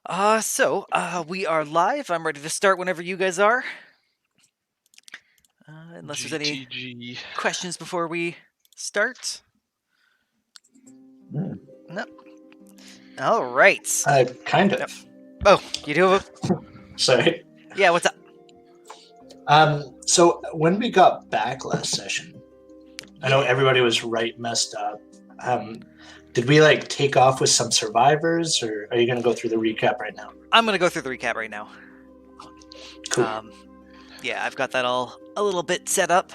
We are live. I'm ready to start whenever you guys are. Unless there's any GTG. questions before we start. Hmm. No. All right. Kind Yep. of. Oh, you do have Sorry. Yeah, what's up? So when we got back last session, I know everybody was messed up. Did we take off with some survivors, or are you going to go through the recap right now? I'm going to go through the recap right now. Cool. Yeah, I've got that all a little bit set up.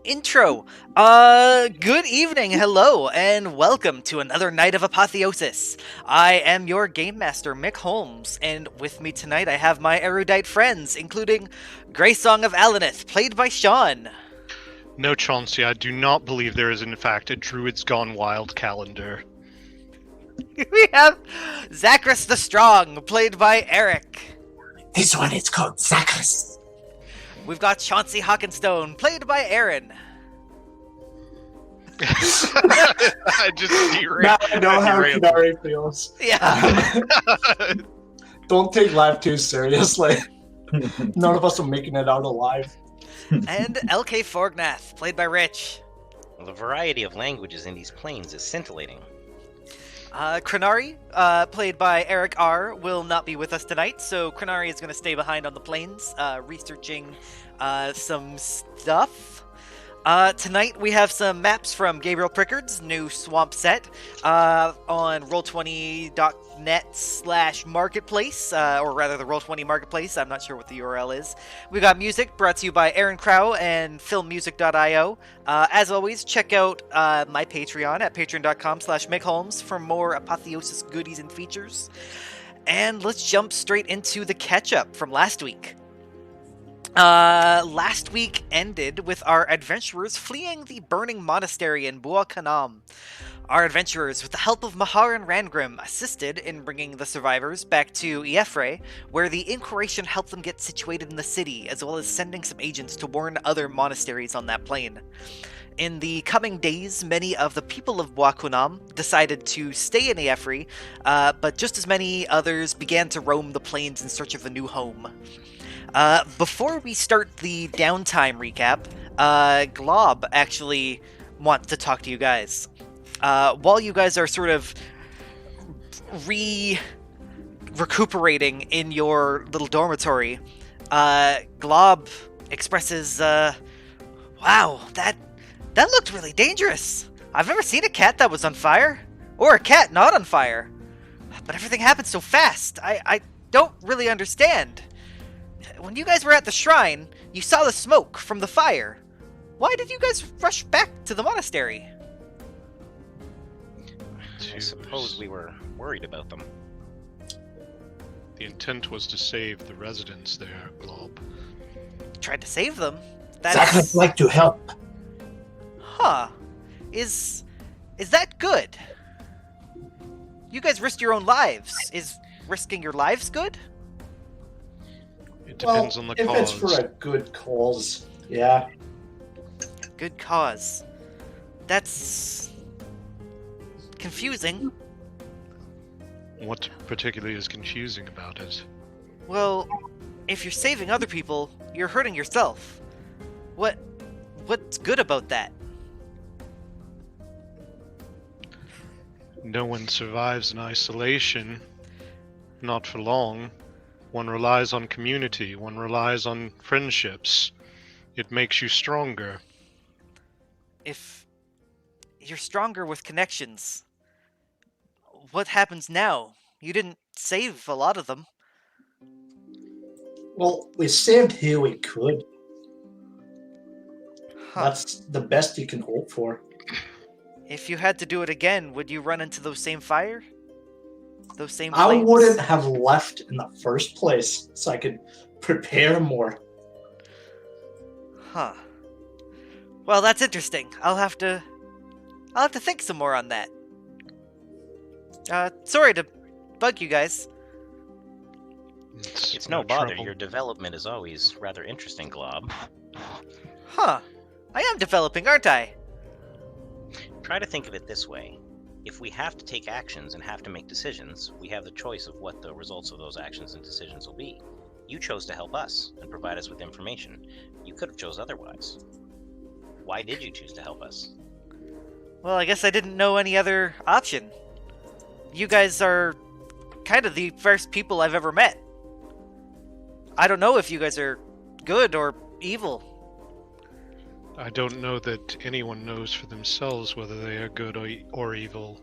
Intro. Good evening, hello, and welcome to another night of Apotheosis. I am your Game Master, Mick Holmes, and with me tonight I have my erudite friends, including Grey Song of Alanith, played by Sean. No, Chauncey, I do not believe there is in fact a Druids Gone Wild calendar. We have Zachary the Strong, played by Eric. This one is called Zachary. We've got Chauncey Hawkinstone, played by Aaron. I just derailed. Now I know how Kinari feels. Yeah. Don't take life too seriously. None of us are making it out alive. And LK Forgnath, played by Rich. Well, the variety of languages in these planes is scintillating. Krenari, played by Eric R., will not be with us tonight, so Krenari is going to stay behind on the plains, researching some stuff. Tonight we have some maps from Gabriel Prickard's new Swamp set on Roll20.net/marketplace, or rather the Roll20 marketplace. I'm not sure what the URL is. We got music brought to you by Aaron Crow and filmmusic.io. As always, check out my Patreon at patreon.com/MickHolmes for more Apotheosis goodies and features. And let's jump straight into the catch-up from last week. Last week ended with our adventurers fleeing the burning monastery in Buakanam. Our adventurers, with the help of Mahar and Rangrim, assisted in bringing the survivors back to Iefre, where the Inquiration helped them get situated in the city, as well as sending some agents to warn other monasteries on that plane. In the coming days, many of the people of Buakunam decided to stay in Iefre, but just as many others began to roam the plains in search of a new home. Before we start the downtime recap, Glob actually wants to talk to you guys. While you guys are sort of recuperating in your little dormitory, Glob expresses, wow, that looked really dangerous. I've never seen a cat that was on fire, or a cat not on fire. But everything happened so fast, I don't really understand. When you guys were at the shrine, you saw the smoke from the fire. Why did you guys rush back to the monastery? I suppose we were worried about them. The intent was to save the residents there, Glob. Tried to save them? Zachary would like to help. Huh. Is that good? You guys risked your own lives. Is risking your lives good? It depends on the if cause. it's for a good cause, yeah. Good cause. That's confusing. What particularly is confusing about it? Well, if you're saving other people, you're hurting yourself. What's good about that? No one survives in isolation. Not for long. One relies on community, one relies on friendships. It makes you stronger. If you're stronger with connections, what happens now? You didn't save a lot of them. Well, we saved who we could. Huh. That's the best you can hope for. If you had to do it again, would you run into those same fire? Those same I flames? wouldn't have left in the first place, so I could prepare more. Huh. Well, that's interesting. I'll have to think some more on that. Sorry to bug you guys. It's no bother. Your development is always rather interesting, Glob. Huh. I am developing, aren't I? Try to think of it this way. If we have to take actions and have to make decisions, we have the choice of what the results of those actions and decisions will be. You chose to help us and provide us with information. You could have chose otherwise. Why did you choose to help us? Well, I guess I didn't know any other option. You guys are kind of the first people I've ever met. I don't know if you guys are good or evil. I don't know that anyone knows for themselves whether they are good or evil.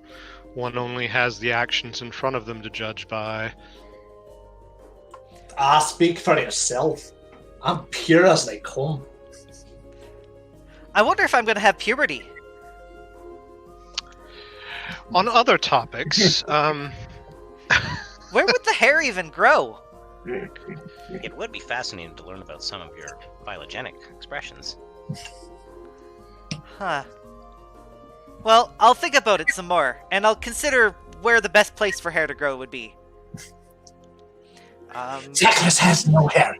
One only has the actions in front of them to judge by. Speak for yourself. I'm pure as they come. I wonder if I'm going to have puberty. On other topics, Where would the hair even grow? It would be fascinating to learn about some of your phylogenic expressions. Huh. Well, I'll think about it some more, and I'll consider where the best place for hair to grow would be. Zacchaeus has no hair.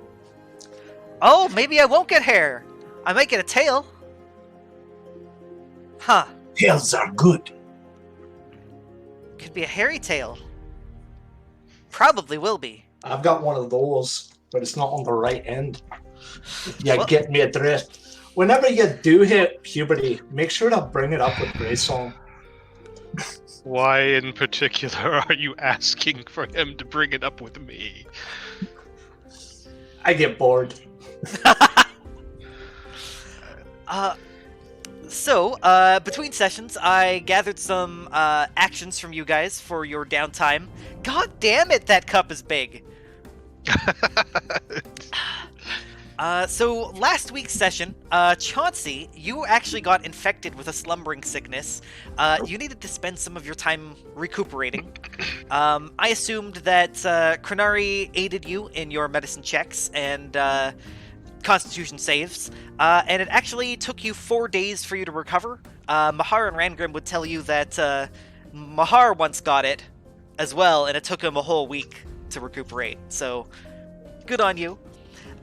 Oh, maybe I won't get hair. I might get a tail. Huh. Tails are good. Could be a hairy tail. Probably will be. I've got one of those, but it's not on the right end. Yeah, Well- get me a drift. Whenever you do hit puberty, make sure to bring it up with Greysong. why in particular are you asking for him to bring it up with me? I get bored. Between sessions, I gathered some actions from you guys for your downtime. God damn it, that cup is big. So last week's session, Chauncey, you actually got infected with a slumbering sickness. You needed to spend some of your time recuperating. I assumed that Krenari aided you in your medicine checks and constitution saves, and it actually took you 4 days for you to recover. Mahar and Rangrim would tell you that Mahar once got it as well, and it took him a whole week to recuperate, so good on you.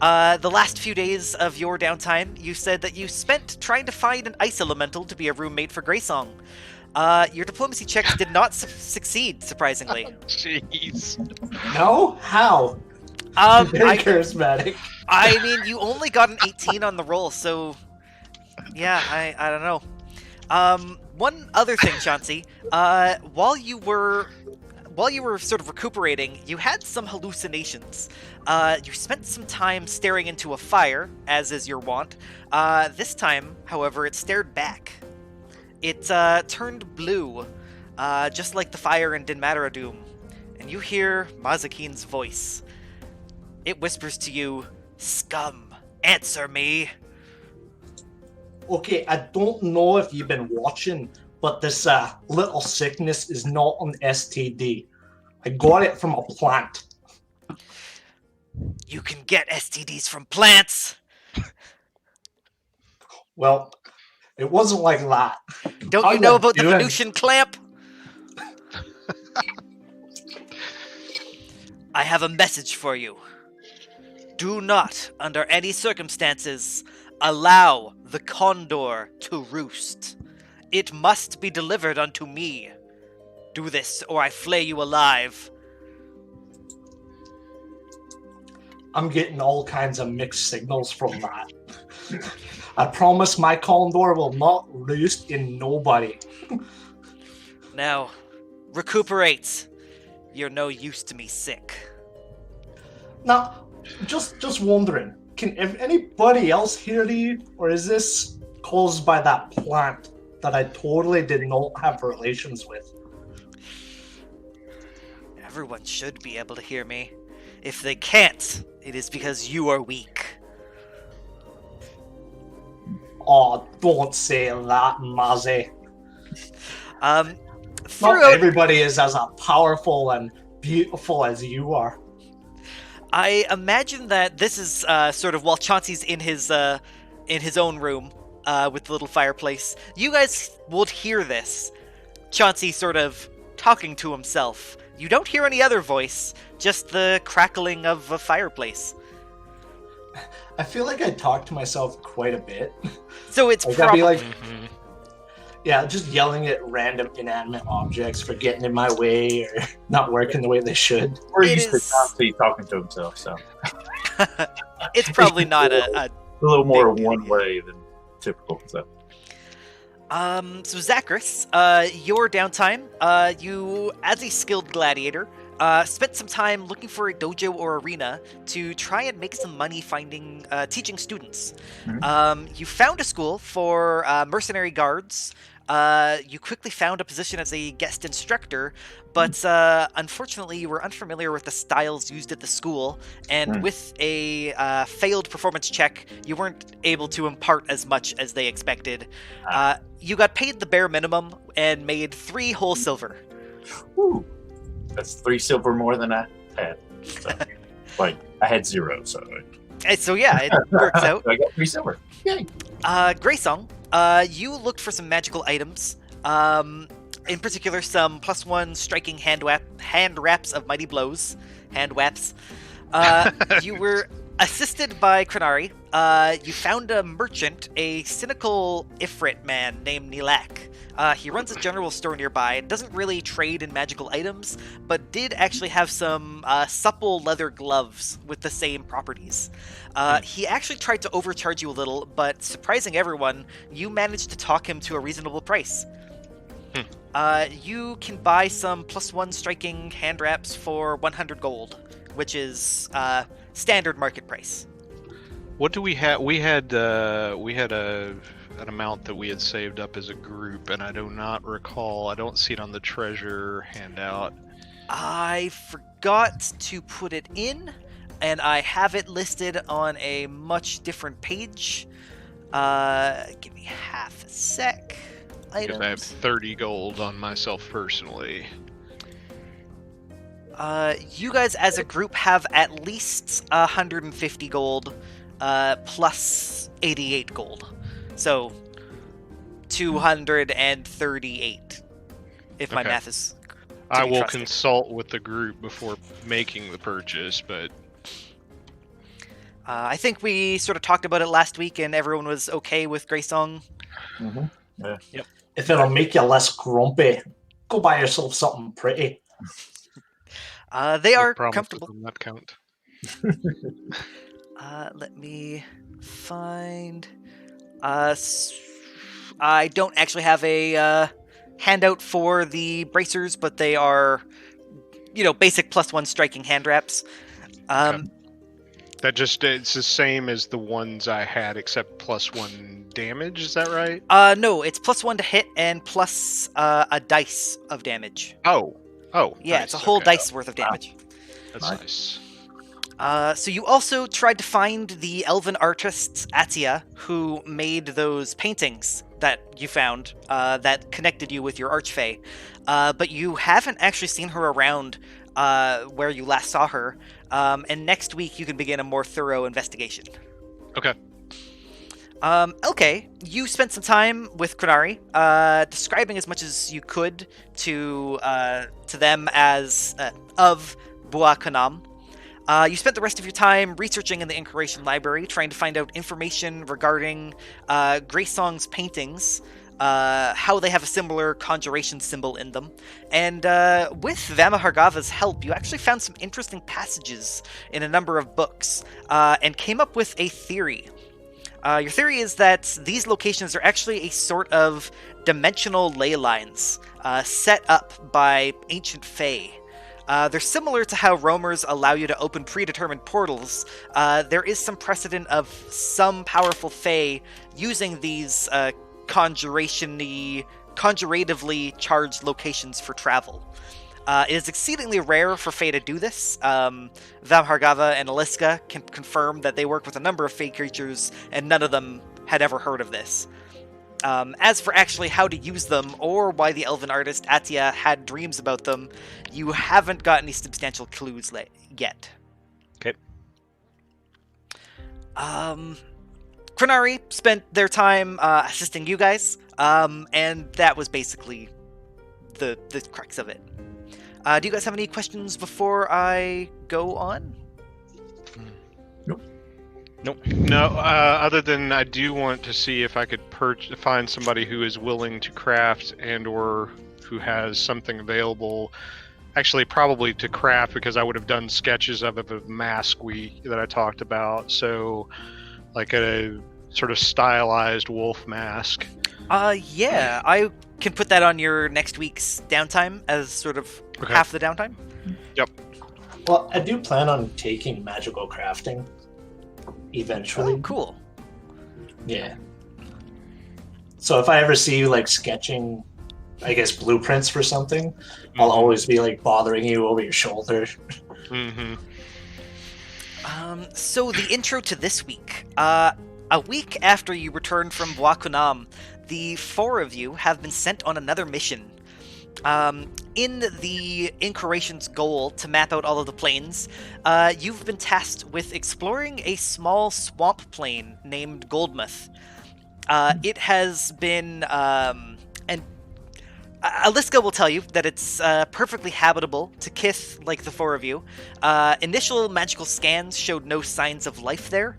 The last few days of your downtime, you said that you spent trying to find an ice elemental to be a roommate for Greysong. Your diplomacy checks did not succeed, surprisingly. Jeez. No? How? Very I charismatic. mean, you only got an 18 on the roll, so yeah, I don't know. One other thing, Chauncey, while you were sort of recuperating, you had some hallucinations. You spent some time staring into a fire, as is your wont. This time, however, it stared back. It turned blue, just like the fire in Dinmataradum, and you hear Mazakin's voice. It whispers to you, "Scum, answer me." Okay, I don't know if you've been watching, but this little sickness is not an STD. I got it from a plant. You can get STDs from plants. Well, it wasn't like that. Don't How you know you about the doing? Venusian clamp? I have a message for you. Do not, under any circumstances, allow the condor to roost. It must be delivered unto me. Do this, or I flay you alive. I'm getting all kinds of mixed signals from that. I promise my condor will not roost in nobody. Now, recuperate. You're no use to me sick. Now, just wondering, can anybody else hear you, or is this caused by that plant that I totally did not have relations with? Everyone should be able to hear me. If they can't, it is because you are weak. Oh, don't say that, Mazzy. Not Throughout, everybody is as powerful and beautiful as you are. I imagine that this is sort of while Chauncey's in his own room with the little fireplace. You guys would hear this. Chauncey sort of talking to himself. You don't hear any other voice, just the crackling of a fireplace. I feel like I talk to myself quite a bit. So it's Like, I'd be probably like, Yeah, just yelling at random inanimate objects for getting in my way or not working the way they should. We're It used to is- Dante talking to himself, so It's probably not a a little more big deal, one yeah. way than typical. So So Zachris, your downtime, you, as a skilled gladiator, spent some time looking for a dojo or arena to try and make some money teaching students. You found a school for mercenary guards. You quickly found a position as a guest instructor, but unfortunately you were unfamiliar with the styles used at the school, and with a failed performance check, you weren't able to impart as much as they expected. You got paid the bare minimum and made 3 whole silver. whew, that's 3 silver more than I had. So, like I had 0, so So yeah, it works out. I got 3 silver. Yay! Greysong, you looked for some magical items. In particular, some +1 striking hand wraps of mighty blows. Hand whaps. You were assisted by Kranari. You found a merchant, a cynical Ifrit man named Nilak. He runs a general store nearby, doesn't really trade in magical items, but did actually have some supple leather gloves with the same properties. He actually tried to overcharge you a little, but surprising everyone, you managed to talk him to a reasonable price. You can buy some +1 striking hand wraps for 100 gold, which is standard market price. What do we have? We had an amount that we had saved up as a group, and I do not recall. I don't see it on the treasure handout. I forgot to put it in, and I have it listed on a much different page. Give me half a sec. Because I have Items. 30 gold on myself personally. You guys as a group have at least 150 gold, plus 88 gold. So, 238, if my Okay. math is I be will trusted. consult with the group before making the purchase, but I think we sort of talked about it last week, and everyone was okay with Greysong. If it'll make you less grumpy, go buy yourself something pretty. They are promises comfortable. on that count. Let me find. I don't actually have a handout for the bracers, but they are, basic +1 striking hand wraps. Okay. It's the same as the ones I had, except +1 damage. Is that right? No, it's +1 to hit and plus a dice of damage. Oh, Yeah, nice. it's a whole Okay. dice worth of damage. That's nice. So you also tried to find the elven artist Atia, who made those paintings that you found that connected you with your archfey, but you haven't actually seen her around where you last saw her. And next week you can begin a more thorough investigation. Okay. Okay, you spent some time with Kranari, describing as much as you could to them as of Bua Kanam. You spent the rest of your time researching in the Incarnation Library, trying to find out information regarding Greysong's paintings, how they have a similar conjuration symbol in them. And with Vamahargava's help, you actually found some interesting passages in a number of books, and came up with a theory. Your theory is that these locations are actually a sort of dimensional ley lines set up by ancient fae. They're similar to how roamers allow you to open predetermined portals. There is some precedent of some powerful fae using these conjuratively charged locations for travel. It is exceedingly rare for Fae to do this. Vamhargava and Aliska can confirm that they work with a number of Fae creatures, and none of them had ever heard of this. As for actually how to use them, or why the elven artist Atia had dreams about them, you haven't got any substantial clues yet. Okay. Kranari spent their time assisting you guys, and that was basically the crux of it. Do you guys have any questions before I go on? Nope. Nope. No, other than I do want to see if I could find somebody who is willing to craft and/or who has something available. Actually, probably to craft, because I would have done sketches of a mask that I talked about. So, like a sort of stylized wolf mask. Yeah, I can put that on your next week's downtime as sort of Okay. half the downtime. Well, I do plan on taking magical crafting eventually. Oh, cool. Yeah. So if I ever see you like sketching, I guess, blueprints for something, I'll always be like bothering you over your shoulder. Mm-hmm. So the intro to this week. A week after you returned from Bois Kunam, the four of you have been sent on another mission. In the Incuration's goal to map out all of the plains, you've been tasked with exploring a small swamp plain named Goldmuth. It has been, and Aliska will tell you that it's perfectly habitable to Kith like the four of you. Initial magical scans showed no signs of life there.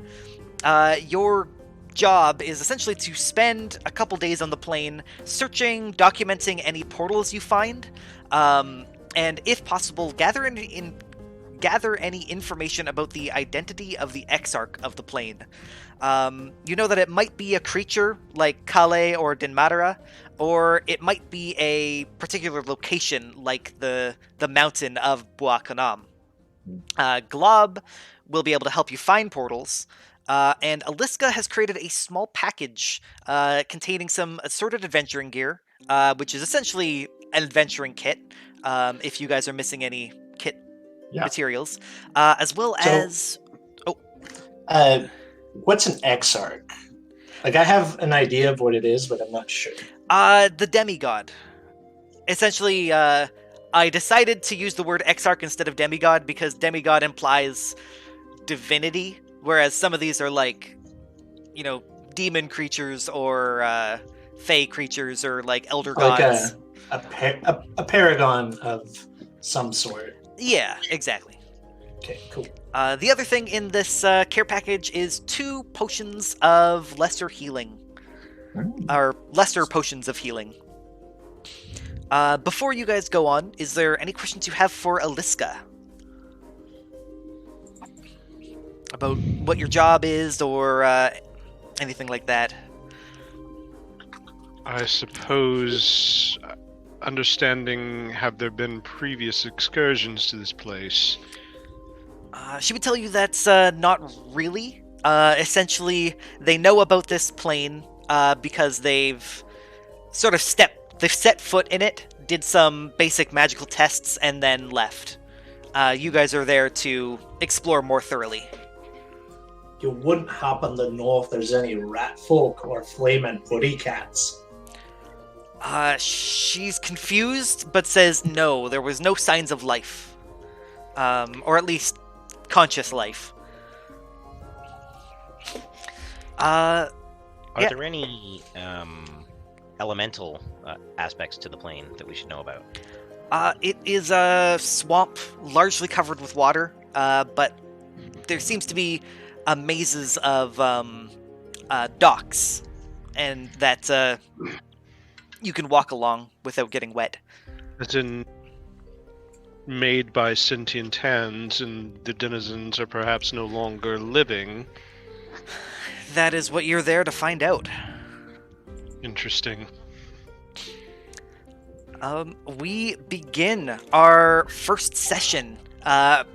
Your job is essentially to spend a couple days on the plane searching, documenting any portals you find, and if possible, gather any information about the identity of the exarch of the plane. You know that it might be a creature like Kale or Dinmatara, or it might be a particular location like the mountain of Bois Kunam. Glob will be able to help you find portals. And Aliska has created a small package containing some assorted adventuring gear, which is essentially an adventuring kit, if you guys are missing any kit materials, as well as... What's an exarch? Like, I have an idea of what it is, but I'm not sure. The demigod. Essentially, I decided to use the word exarch instead of demigod because demigod implies divinity, whereas some of these are like, you know, demon creatures or fey creatures or like elder gods. Like a paragon of some sort. Yeah, exactly. Okay, cool. The other thing in this care package is 2 potions of lesser healing. Or lesser potions of healing. Before you guys go on, is there any questions you have for Aliska? About what your job is or anything like that? I suppose, understanding, have there been previous excursions to this place? She would tell you that's not really. Essentially, they know about this plane because they've sort of set foot in it, did some basic magical tests, and then left. You guys are there to explore more thoroughly. You wouldn't happen to know if there's any rat folk or flaming putty cats? She's confused, but says no, there was no signs of life. Or at least conscious life. Are there any elemental aspects to the plane that we should know about? It is a swamp largely covered with water, but there seems to be mazes of docks, and that you can walk along without getting wet. As in, made by sentient hands, and the denizens are perhaps no longer living. That is what you're there to find out. Interesting. We begin our first session.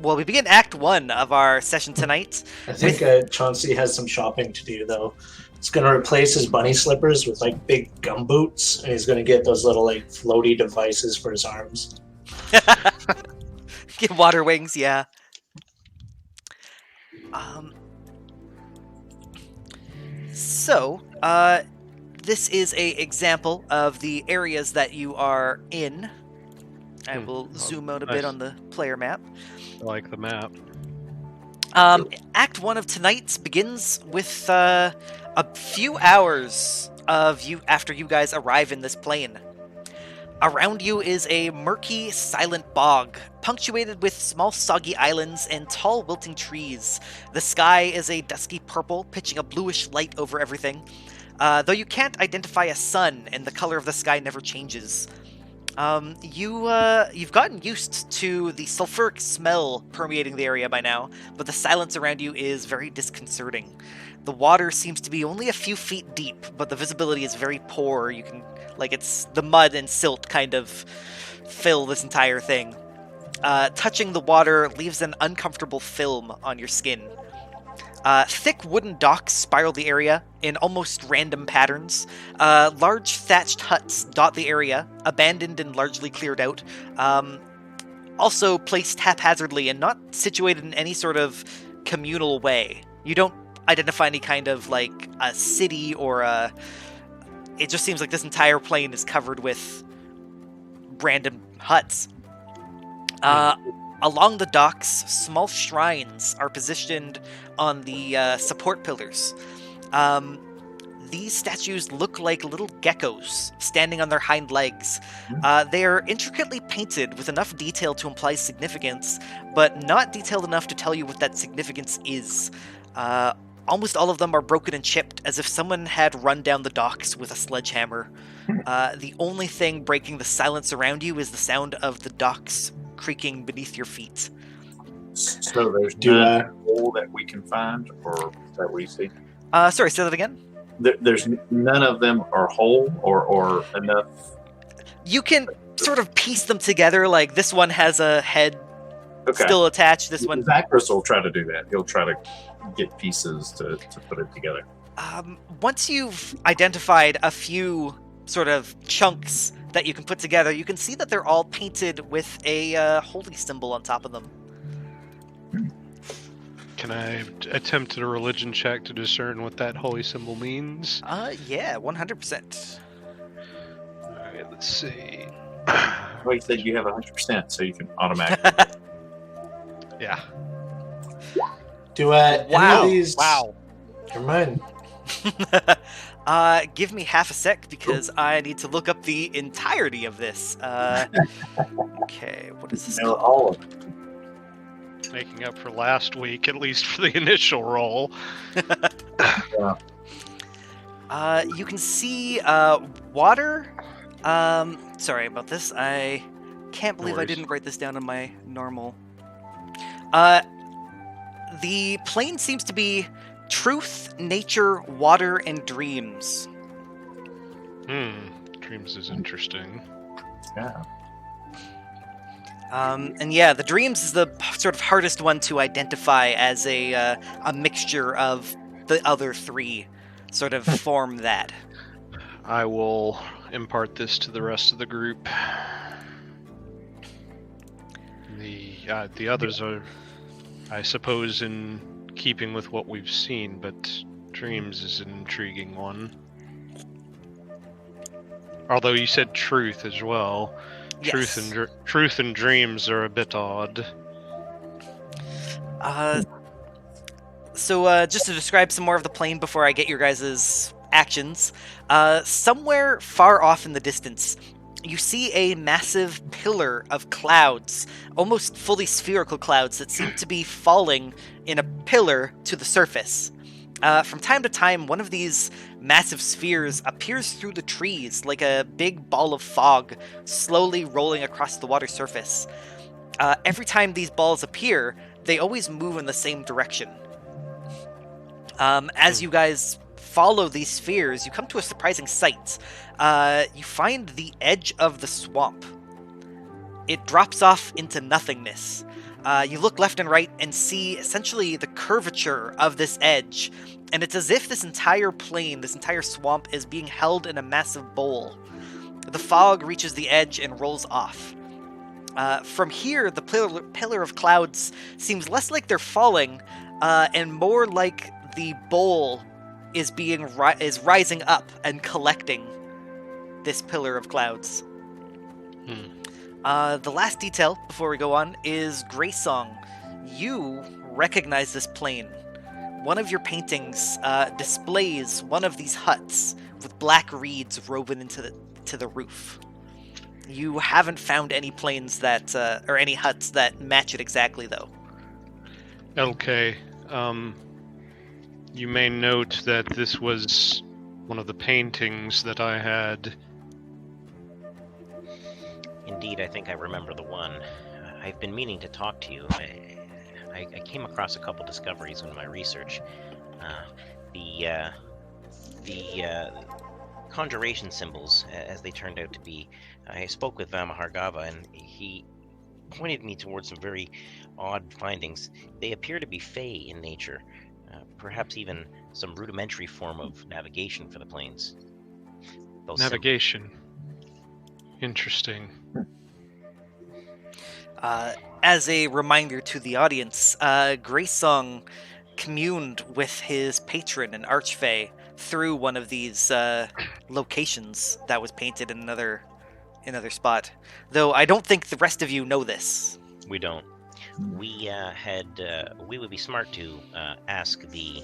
We begin Act 1 of our session tonight. I think Chauncey has some shopping to do, though. He's going to replace his bunny slippers with, like, big gum boots, and he's going to get those little, like, floaty devices for his arms. Get water wings, yeah. This is a example of the areas that you are in. I will zoom out a bit on the player map. I like the map. Act 1 of tonight begins with a few hours of you after you guys arrive in this plane. Around you is a murky, silent bog, punctuated with small soggy islands and tall wilting trees. The sky is a dusky purple, pitching a bluish light over everything. Though you can't identify a sun, and the color of the sky never changes. You've gotten used to the sulfuric smell permeating the area by now, but the silence around you is very disconcerting. The water seems to be only a few feet deep, but the visibility is very poor. You can, it's the mud and silt kind of fill this entire thing. Touching the water leaves an uncomfortable film on your skin. Thick wooden docks spiral the area in almost random patterns. Large thatched huts dot the area, abandoned and largely cleared out. Also placed haphazardly and not situated in any sort of communal way. You don't identify any kind of, a city or a... It just seems like this entire plain is covered with random huts. Along the docks, small shrines are positioned on the support pillars. These statues look like little geckos standing on their hind legs. They are intricately painted with enough detail to imply significance, but not detailed enough to tell you what that significance is. Almost all of them are broken and chipped, as if someone had run down the docks with a sledgehammer. The only thing breaking the silence around you is the sound of the docks creaking beneath your feet. So there's none hole that we can find, or that we see? Sorry, say that again? There's none of them are whole or enough. You can sort of piece them together, like this one has a head still attached, this one... Zachary will try to do that. He'll try to get pieces to put it together. Once you've identified a few sort of chunks that you can put together, you can see that they're all painted with a holy symbol on top of them. Can I attempt a religion check to discern what that holy symbol means? Yeah, 100%. Alright, let's see. Well, you said you have 100%, so you can automatically. Yeah. Do any of these... Wow. Never mind. Give me half a sec, because I need to look up the entirety of this. Okay, what is this called? All of it. Making up for last week, at least for the initial roll. You can see water. Sorry about this. I can't believe I didn't write this down on my normal. The plane seems to be truth, nature, water, and dreams. Dreams is interesting. Yeah. And yeah, the dreams is the sort of hardest one to identify, as a mixture of the other three sort of form that. I will impart this to the rest of the group. The others are, I suppose, in keeping with what we've seen, but dreams is an intriguing one. Although you said truth as well. Yes. Truth and dreams are a bit odd. So just to describe some more of the plane before I get your guys' actions, somewhere far off in the distance, you see a massive pillar of clouds, almost fully spherical clouds that seem to be falling in a pillar to the surface. From time to time, one of these massive spheres appears through the trees like a big ball of fog, slowly rolling across the water surface. Every time these balls appear, they always move in the same direction. As you guys follow these spheres, you come to a surprising sight. You find the edge of the swamp. It drops off into nothingness. You look left and right and see essentially the curvature of this edge, and it's as if this entire plain, this entire swamp, is being held in a massive bowl. The fog reaches the edge and rolls off. From here, the pillar of clouds seems less like they're falling, and more like the bowl is rising up and collecting this pillar of clouds. The last detail before we go on is Greysong. You recognize this plane. One of your paintings displays one of these huts with black reeds woven into the roof. You haven't found any planes that, or any huts that match it exactly, though. Okay. You may note that this was one of the paintings that I had. Indeed, I think I remember the one. I've been meaning to talk to you. I came across a couple discoveries in my research. The conjuration symbols, as they turned out to be. I spoke with Mahargava, and he pointed me towards some very odd findings. They appear to be fey in nature, perhaps even some rudimentary form of navigation for the planes. Those Navigation. Interesting. As a reminder to the audience, Greysong communed with his patron, an archfey, through one of these locations that was painted in another spot. Though I don't think the rest of you know this. We don't. We we would be smart to ask the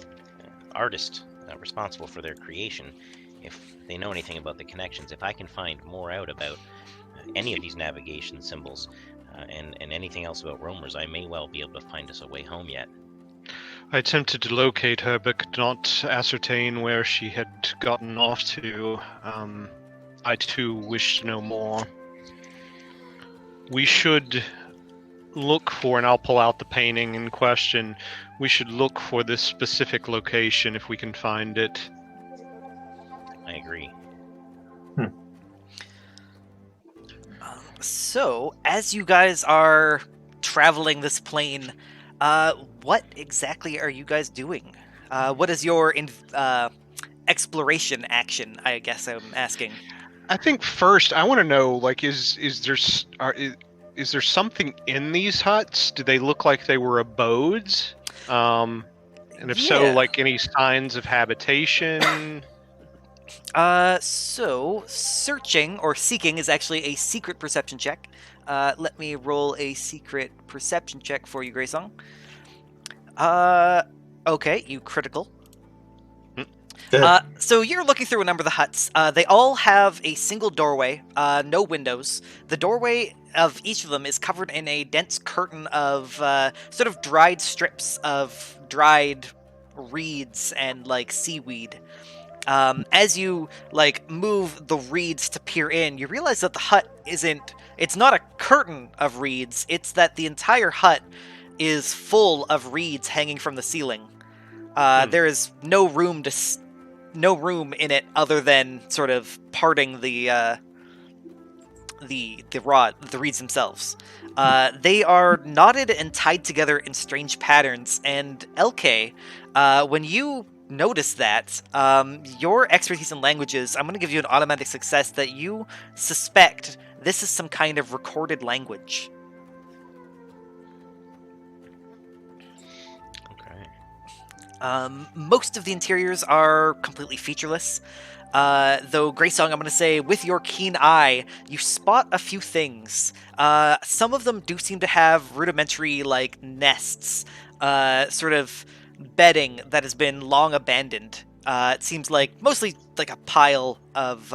artist responsible for their creation if they know anything about the connections. If I can find more out about any of these navigation symbols and anything else about roamers, I may well be able to find us a way home yet. I attempted to locate her, but could not ascertain where she had gotten off to. I too wish to know more. We should look for, and I'll pull out the painting in question, we should look for this specific location if we can find it. I agree. So, as you guys are traveling this plane, what exactly are you guys doing? What is your exploration action, I guess I'm asking? I think first I want to know, like, is there something in these huts? Do they look like they were abodes? And if so, Yeah. like, any signs of habitation? So searching or seeking is actually a secret perception check. Let me roll a secret perception check for you, Greysong. Okay, you critical. Good. So you're looking through a number of the huts. They all have a single doorway, no windows. The doorway of each of them is covered in a dense curtain of sort of dried strips of dried reeds and like seaweed. As you like move the reeds to peer in, you realize that the hut it's not a curtain of reeds, it's that the entire hut is full of reeds hanging from the ceiling. There is no room in it other than sort of parting the reeds themselves. They are knotted and tied together in strange patterns, and LK, when you notice that, your expertise in languages, I'm going to give you an automatic success that you suspect this is some kind of recorded language. Okay. Most of the interiors are completely featureless. Though, Greysong, I'm going to say, with your keen eye, you spot a few things. Some of them do seem to have rudimentary, like, nests, sort of bedding that has been long abandoned. It seems like mostly like a pile of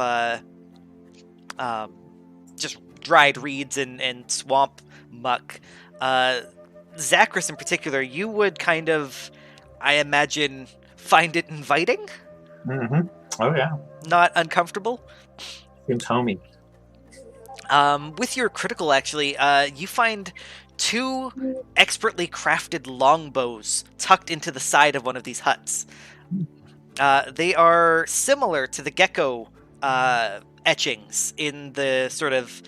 just dried reeds and swamp muck. Zachris in particular, you would kind of, I imagine, find it inviting? Mm-hmm. Oh, yeah. Not uncomfortable? Seems homey. With your critical, actually, you find two expertly crafted longbows tucked into the side of one of these huts. They are similar to the gecko etchings in the sort of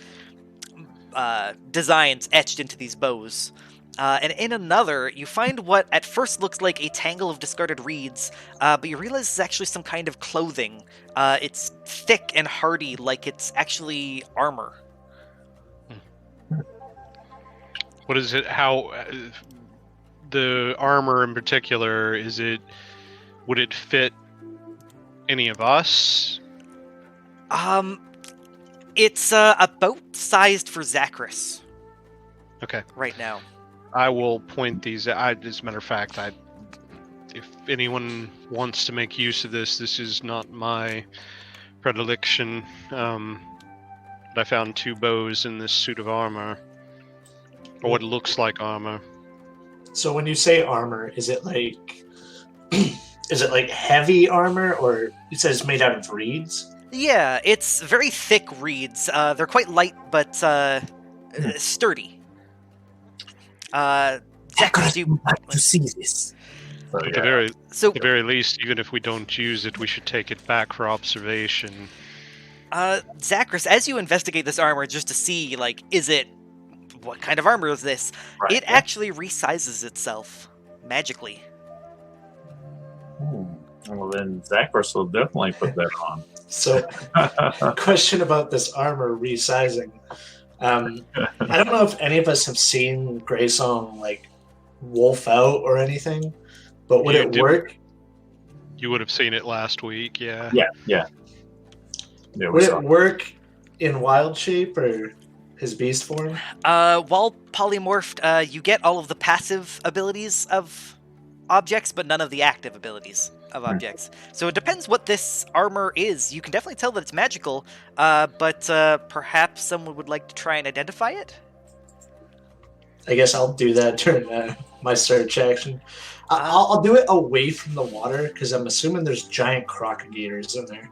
designs etched into these bows. And in another, you find what at first looks like a tangle of discarded reeds, but you realize it's actually some kind of clothing. It's thick and hardy, like it's actually armor. What is it? How the armor in particular, would it fit any of us? It's about sized for Zachris. Okay. Right now. I will point these. As a matter of fact, if anyone wants to make use of this is not my predilection. but I found 2 bows in this suit of armor. Or what looks like armor. So when you say armor, is it like heavy armor, or it says made out of reeds? Yeah, it's very thick reeds. They're quite light, but sturdy. Zachary, do you... like to see this. So, At yeah. So, the very least, even if we don't use it, we should take it back for observation. Zachary, as you investigate this armor just to see, like, what kind of armor is this? Right, It yeah. actually resizes itself magically. Well, then Zachary will definitely put that on. So, question about this armor resizing. I don't know if any of us have seen Greysong like wolf out or anything, but would You it did- work? You would have seen it last week, yeah. Yeah. Yeah, we Would saw it work in wild shape or his beast form? While polymorphed, you get all of the passive abilities of objects, but none of the active abilities of objects. So it depends what this armor is. You can definitely tell that it's magical, but perhaps someone would like to try and identify it? I guess I'll do that during my search action. I'll do it away from the water because I'm assuming there's giant crocodiles in there.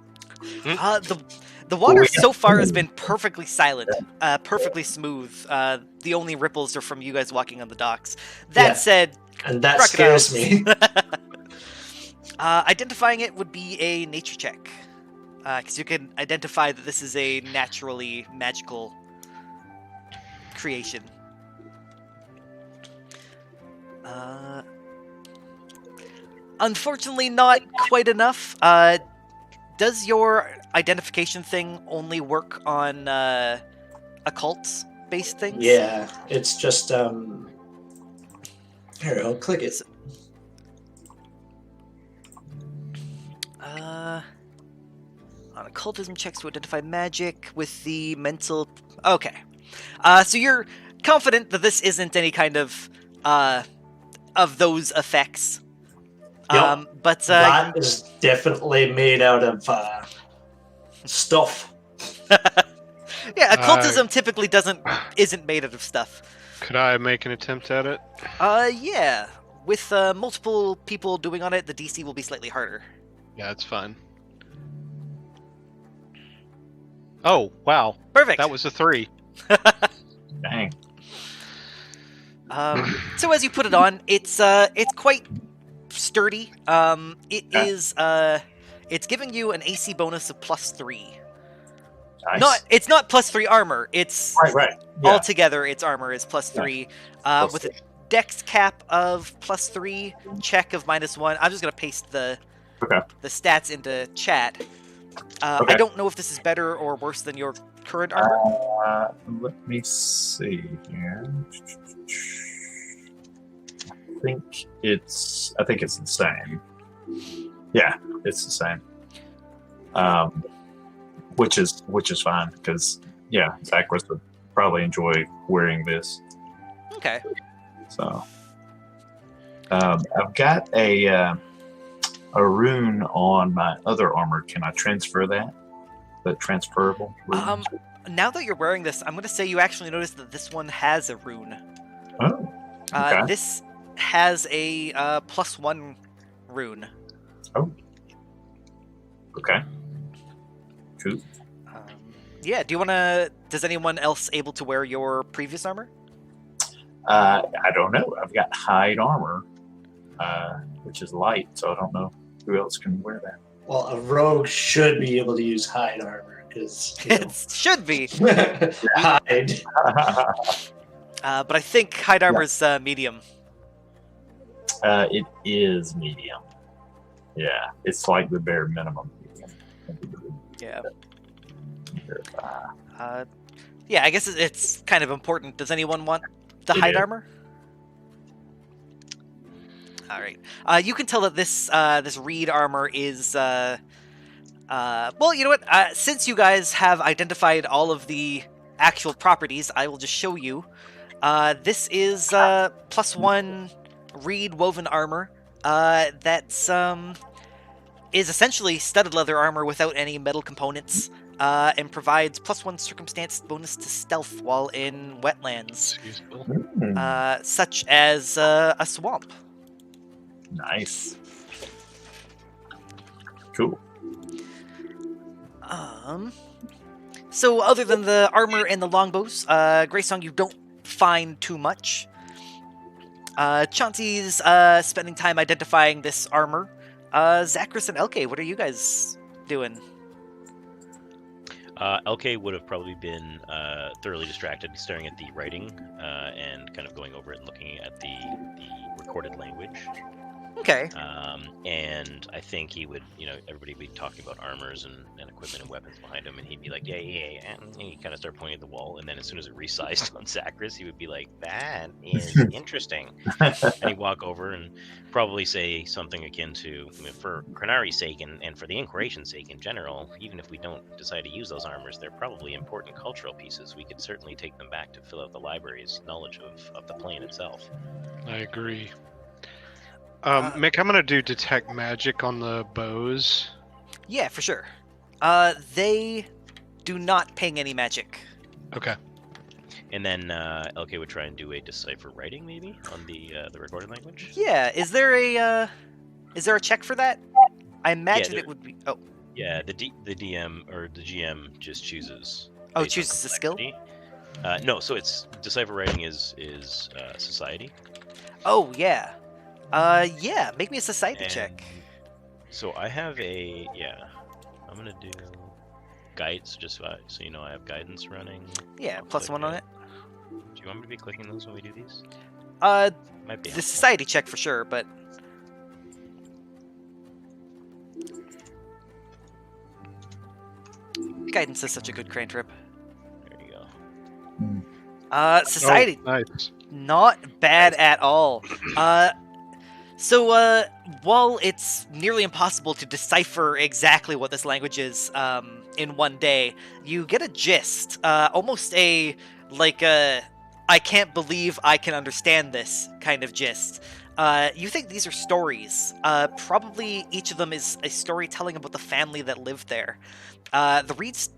The water Oh, yeah. so far has been perfectly silent, perfectly smooth. The only ripples are from you guys walking on the docks. That Yeah. said, And that crocodiles. scares me. Identifying it would be a nature check, because you can identify that this is a naturally magical creation. Unfortunately, not quite enough. Does your identification thing only work on occult-based things? Yeah, it's just here, I'll click it. On occultism checks to identify magic with the mental. Okay, so you're confident that this isn't any kind of those effects. Yep. But That is definitely made out of stuff. yeah, occultism typically isn't made out of stuff. Could I make an attempt at it? Yeah. With multiple people doing on it, the DC will be slightly harder. Yeah, it's fine. Oh, wow. Perfect. That was a 3. Dang. So as you put it on, it's quite sturdy. It's giving you an AC bonus of +3. Nice. It's not +3 armor. It's Right. Yeah. altogether its armor is +3. Plus With a dex cap of +3, check of -1. I'm just gonna paste the stats into chat. I Okay. don't know if this is better or worse than your current armor. Let me see here. I think it's the same. Yeah, it's the same. Which is fine because Zachary would probably enjoy wearing this. Okay. So I've got a rune on my other armor. Can I transfer that? The transferable rune? Now that you're wearing this, I'm gonna say you actually notice that this one has a rune. Oh, okay. This has a +1 rune. Oh, okay. Cool. Yeah. Do you wanna? Does anyone else able to wear your previous armor? I don't know. I've got hide armor, which is light, so I don't know who else can wear that. Well, a rogue should be able to use hide armor because It should be, hide. but I think hide armor's medium. It is medium. Yeah, it's like the bare minimum medium. Yeah. Yeah. I guess it's kind of important. Does anyone want the It hide is. armor? All right. You can tell that this reed armor is. Well, you know what? Since you guys have identified all of the actual properties, I will just show you. This is +1 reed woven armor. That's is essentially studded leather armor without any metal components. and provides +1 circumstance bonus to stealth while in wetlands, such as a swamp. Nice. Cool. So other than the armor and the longbows, Greysong, you don't find too much. Chauncey's spending time identifying this armor. Zachris and LK, what are you guys doing? LK would have probably been thoroughly distracted, staring at the writing and kind of going over it and looking at the recorded language. Okay. And I think he would, everybody would be talking about armors and equipment and weapons behind him, and he'd be like, yeah, and he kind of start pointing at the wall, and then as soon as it resized on Zachris, he would be like, that is interesting. And he'd walk over and probably say something akin to, for Krenari's sake and for the Inquiration's sake in general, even if we don't decide to use those armors, they're probably important cultural pieces. We could certainly take them back to fill out the library's knowledge of the plane itself. I agree. Mick, I'm gonna do detect magic on the bows. Yeah, for sure. They do not ping any magic. Okay. And then LK would try and do a decipher writing, maybe, on the recorded language. Yeah, is there a check for that? I imagine it would be. Oh. Yeah, the DM or the GM just chooses. Oh, chooses a skill. No, so it's decipher writing is society. Oh yeah. Yeah, make me a society check. So I have I'm gonna do guides, just so you know I have guidance running. Yeah, +1 on it. Do you want me to be clicking those when we do these? Might be the society check for sure, but guidance is such a good cantrip. There you go. Society. Oh, nice. Not bad at all. So, while it's nearly impossible to decipher exactly what this language is in one day, you get a gist, almost I can't believe I can understand this kind of gist. You think these are stories. Probably each of them is a story telling about the family that lived there. The reads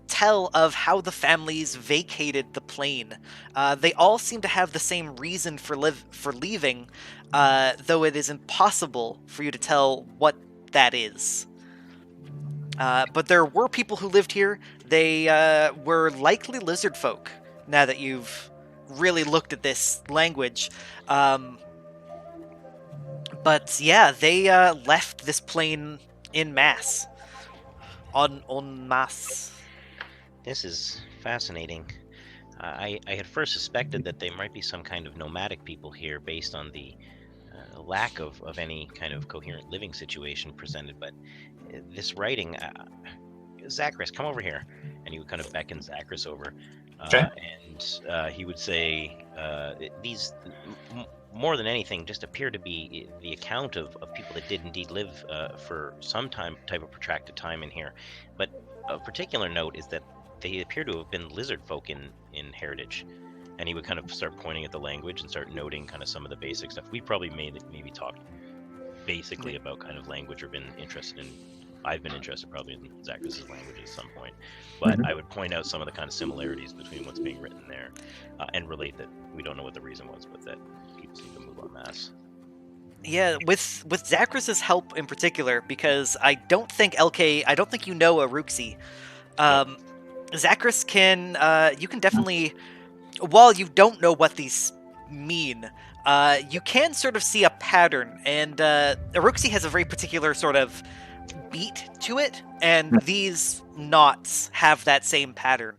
tell of how the families vacated the plane. They all seem to have the same reason for leaving, though it is impossible for you to tell what that is. But there were people who lived here. They were likely lizard folk, now that you've really looked at this language. But yeah, they left this plane en masse. En masse. This is fascinating. I had first suspected that they might be some kind of nomadic people here based on the lack of any kind of coherent living situation presented, but this writing... Zachris, come over here. And he would kind of beckon Zachris over. Okay. And he would say, these, more than anything, just appear to be the account of people that did indeed live for some type of protracted time in here. But of particular note is that they appear to have been lizard folk in heritage. And he would kind of start pointing at the language and start noting kind of some of the basic stuff. We probably maybe talked basically about kind of language or been interested in. I've been interested probably in Zachris' language at some point, but I would point out some of the kind of similarities between what's being written there and relate that we don't know what the reason was, but that people seem to move en masse. Yeah, with Zachris' help in particular, because I don't think you know Aruxi. Zachris you can definitely, while you don't know what these mean, you can sort of see a pattern, and Aruxi has a very particular sort of beat to it, and these knots have that same pattern.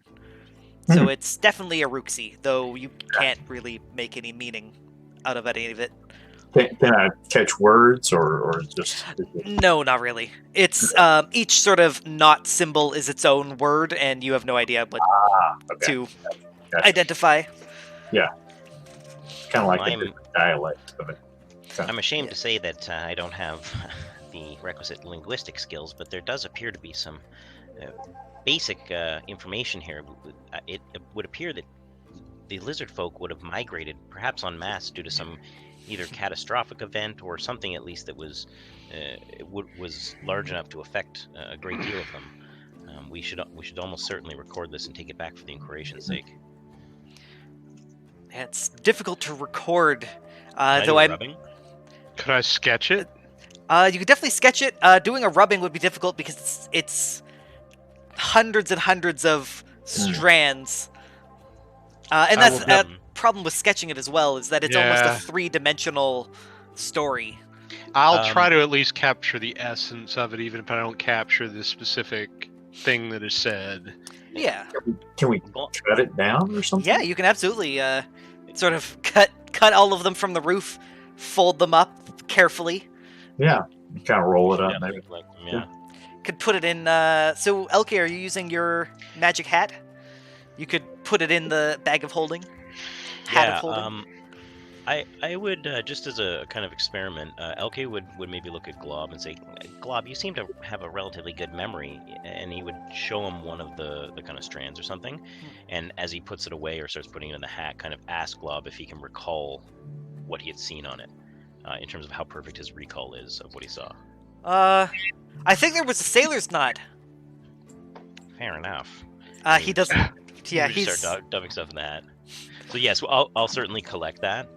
So it's definitely Aruxi, though you can't really make any meaning out of any of it. Can I catch words or just... No, not really. It's each sort of knot symbol is its own word, and you have no idea what to identify. Yeah. Kind of like a different dialect of it. So. I'm ashamed to say that I don't have the requisite linguistic skills, but there does appear to be some basic information here. It would appear that the lizard folk would have migrated, perhaps en masse, due to some either catastrophic event or something at least that was large enough to affect a great deal of them. We should almost certainly record this and take it back for the incorporation's sake. Yeah, it's difficult to record, Can I though do I'm. rubbing? Could I sketch it? You could definitely sketch it. Doing a rubbing would be difficult because it's hundreds and hundreds of strands. And I that's will a problem with sketching it as well, is that it's almost Yeah. a three-dimensional story. I'll try to at least capture the essence of it, even if I don't capture the specific thing that is said. Yeah. Can we Well, cut it down or something? Yeah, you can absolutely sort of cut all of them from the roof, fold them up carefully. Yeah. Kind of roll it up, definitely maybe. collect them, yeah. Could put it in. So, Elke, are you using your magic hat? You could put it in the bag of holding. Hat of holding. I would, just as a kind of experiment, Elke would maybe look at Glob and say, Glob, you seem to have a relatively good memory, and he would show him one of the kind of strands or something, and as he puts it away or starts putting it in the hat, kind of ask Glob if he can recall what he had seen on it, in terms of how perfect his recall is of what he saw. I think there was a sailor's knot. Fair enough. He doesn't. Yeah, You he's. start dumping stuff in the hat. So yes, well, I'll certainly collect that,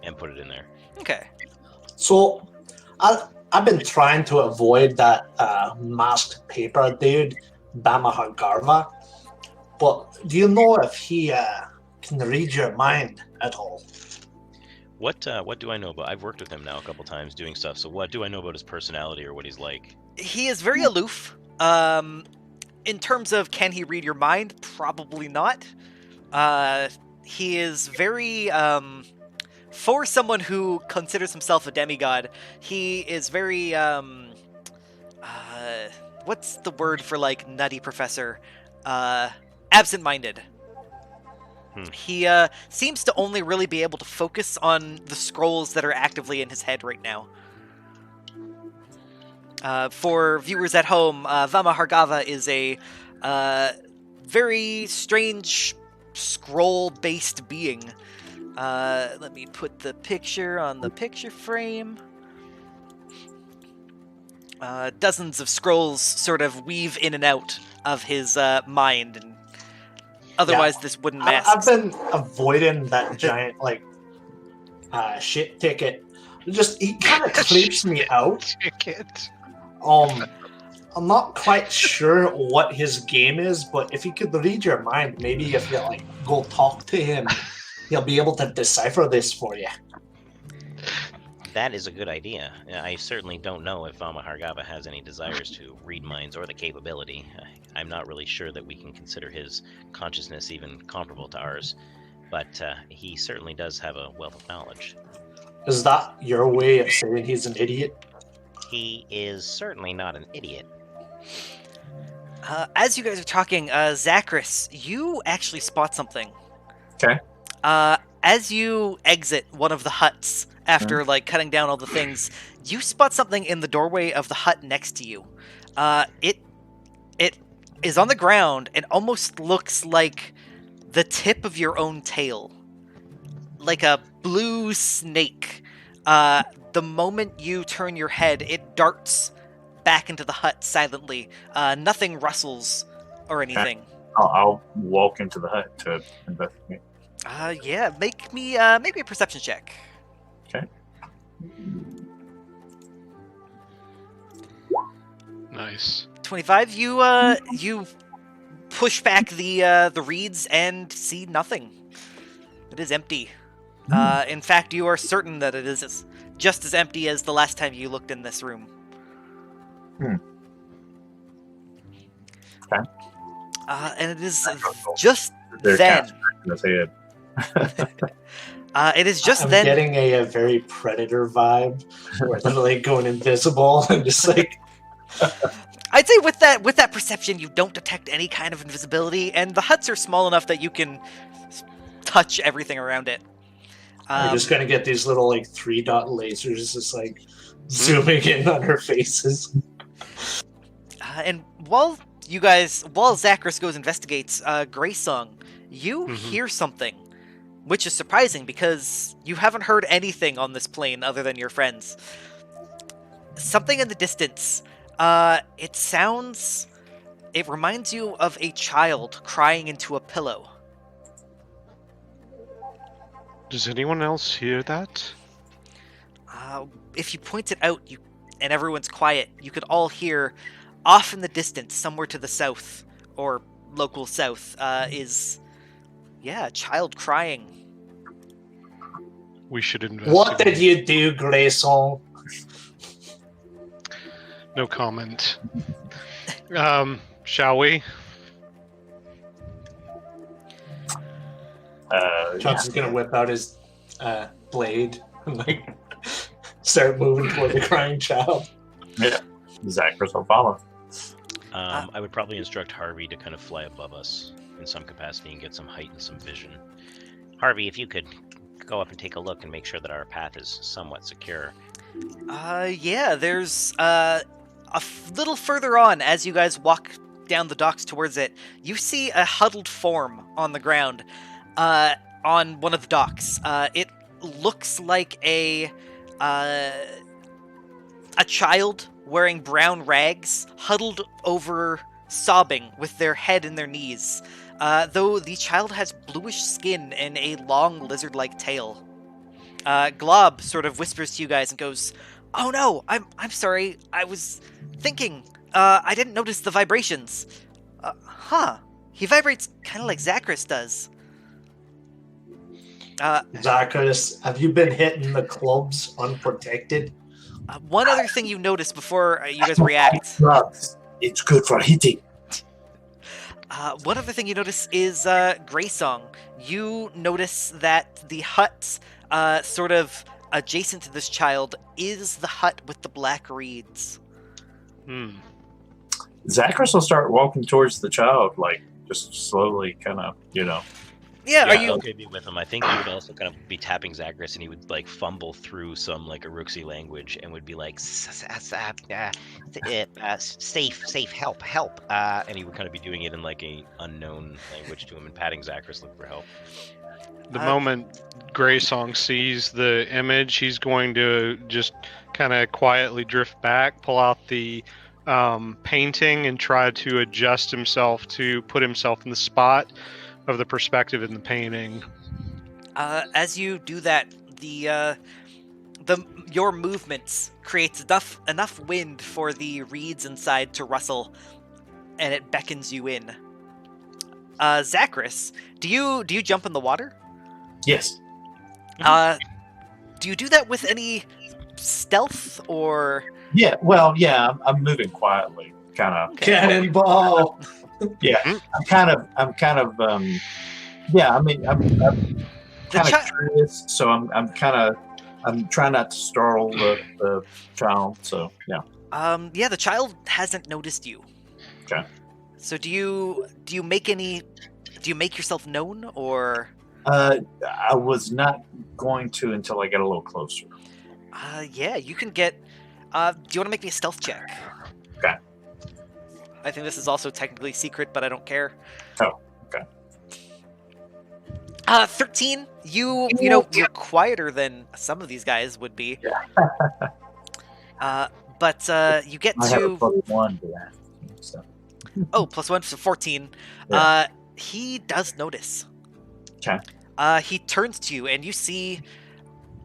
and put it in there. Okay. So, I've been trying to avoid that masked paper dude, Bama Garva. But do you know if he can read your mind at all? What do I know about? I've worked with him now a couple times doing stuff. So what do I know about his personality or what he's like? He is very aloof. In terms of can he read your mind, probably not. He is very, for someone who considers himself a demigod, he is very, what's the word for, like, nutty professor? Absent-minded. He, seems to only really be able to focus on the scrolls that are actively in his head right now. For viewers at home, Vama Hargava is a, very strange scroll-based being. Let me put the picture on the picture frame. Dozens of scrolls sort of weave in and out of his mind, and otherwise this wooden mask. I've been avoiding that giant, like, shit ticket. Just, he kind of creeps me out. Ticket. I'm not quite sure what his game is, but if he could read your mind, maybe if you like go talk to him, he'll be able to decipher this for you. That is a good idea. I certainly don't know if Vama Hargava has any desires to read minds or the capability. I'm not really sure that we can consider his consciousness even comparable to ours, but he certainly does have a wealth of knowledge. Is that your way of saying he's an idiot? He is certainly not an idiot. As you guys are talking, Zachris, you actually spot something. Okay. As you exit one of the huts after like cutting down all the things, you spot something in the doorway of the hut next to you. It is on the ground and almost looks like the tip of your own tail, like a blue snake. The moment you turn your head, it darts back into the hut silently. Nothing rustles or anything. I'll walk into the hut to investigate. Yeah, make me a perception check. Okay. Nice. 25. You push back the reeds and see nothing. It is empty. In fact, you are certain that it is just as empty as the last time you looked in this room. Okay. And it is just They're then. kind of scratching his head. It is just I'm then. getting a very Predator vibe, where they're like going invisible and just like. I'd say with that perception, you don't detect any kind of invisibility, and the huts are small enough that you can touch everything around it. We're just gonna get these little like 3-dot lasers just like zooming in on her faces. And while Zachris goes investigates Greysong, you hear something, which is surprising because you haven't heard anything on this plane other than your friends. Something in the distance, It reminds you of a child crying into a pillow. Does anyone else hear that? If you point it out, and everyone's quiet, you could all hear, off in the distance, somewhere to the south, or local south, is a child crying. We should investigate. What did you do, Grayson? No comment. Shall we? Chunks is gonna whip out his blade and like start moving toward the crying child. Yeah, Zachary will follow. I would probably instruct Harvey to kind of fly above us in some capacity and get some height and some vision. Harvey, if you could go up and take a look and make sure that our path is somewhat secure. There's little further on, as you guys walk down the docks towards it, you see a huddled form on the ground, on one of the docks. It looks like a child wearing brown rags, huddled over, sobbing with their head in their knees. Though the child has bluish skin and a long lizard-like tail. Glob sort of whispers to you guys and goes, "Oh no, I'm sorry. I was thinking. I didn't notice the vibrations. He vibrates kind of like Zachris does." Zacharias, have you been hitting the clubs unprotected? One other thing you notice before you guys react. It's good for hitting. One other thing you notice is Greysong. You notice that the hut, sort of adjacent to this child, is the hut with the black reeds. Zachary will start walking towards the child, like just slowly, kind of, Yeah, are you? Okay, be with him. I think he would also kind of be tapping Zagreus, and he would like fumble through some like Uruxi language, and would be like, safe, help, and he would kind of be doing it in like a unknown language to him, and patting Zagreus, look for help. The moment Greysong sees the image, he's going to just kind of quietly drift back, pull out the painting, and try to adjust himself to put himself in the spot of the perspective in the painting. As you do that, your movements creates enough wind for the reeds inside to rustle, and it beckons you in. Zachris, do you jump in the water? Yes. Do you do that with any stealth or? Yeah. Well, yeah. I'm moving quietly, kind of. Cannonball. Yeah. I'm kind of. Yeah. I mean, I'm kind of curious, so I'm trying not to startle the child. So yeah. Yeah. The child hasn't noticed you. Okay. So do you make yourself known, or? I was not going to until I get a little closer. Yeah, you can get. Do you want to make me a stealth check? Okay. I think this is also technically secret, but I don't care. Oh, okay. 13. You're quieter than some of these guys would be. Yeah. But you get I to. have a +1 to that. So. Oh, +1, so 14. Yeah. He does notice. Okay. He turns to you, and you see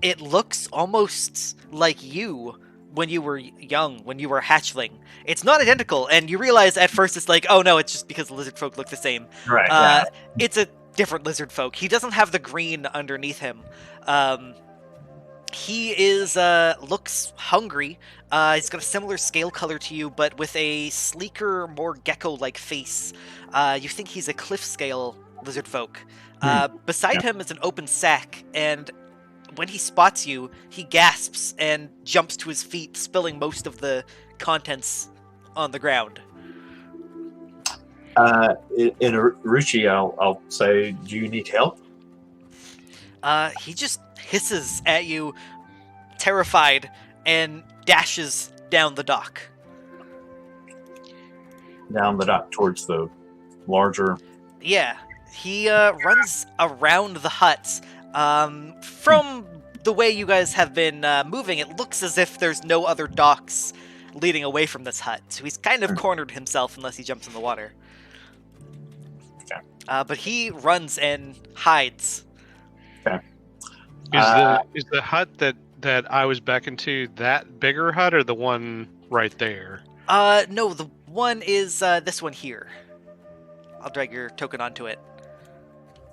it looks almost like you when you were young, when you were a hatchling. It's not identical, and you realize at first it's like, oh no, it's just because lizard folk look the same. Right. Yeah. It's a different lizard folk. He doesn't have the green underneath him. He looks hungry. He's got a similar scale color to you, but with a sleeker, more gecko-like face. You think he's a cliff scale lizard folk. Beside him is an open sack, and when he spots you, he gasps and jumps to his feet, spilling most of the contents on the ground. In Ruchi, I'll say, do you need help? He just hisses at you, terrified, and dashes down the dock. Down the dock towards the larger... Yeah, he runs around the hut. From the way you guys have been moving, it looks as if there's no other docks leading away from this hut. So he's kind of cornered himself unless he jumps in the water. Okay. But he runs and hides. Is the hut that I was beckoned to that bigger hut or the one right there? No, the one is this one here. I'll drag your token onto it.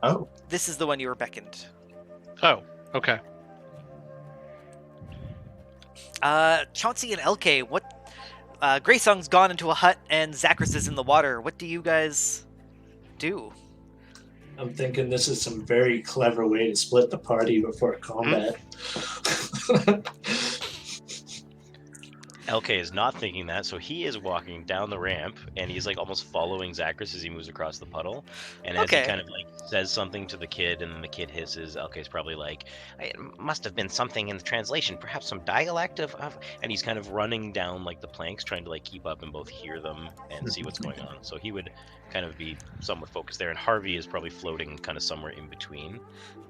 Oh, This is the one you were beckoned. Oh, okay. Chauncey and LK, what? Greysong's gone into a hut and Zachris is in the water. What do you guys do? I'm thinking this is some very clever way to split the party before combat. LK is not thinking that, so he is walking down the ramp, and he's like almost following Zachris as he moves across the puddle. And as Okay. he kind of like says something to the kid, and then the kid hisses, LK's probably like, "It must have been something in the translation, perhaps some dialect of," and he's kind of running down like the planks, trying to like keep up and both hear them and see what's going on. So he would kind of be somewhat focused there, and Harvey is probably floating kind of somewhere in between.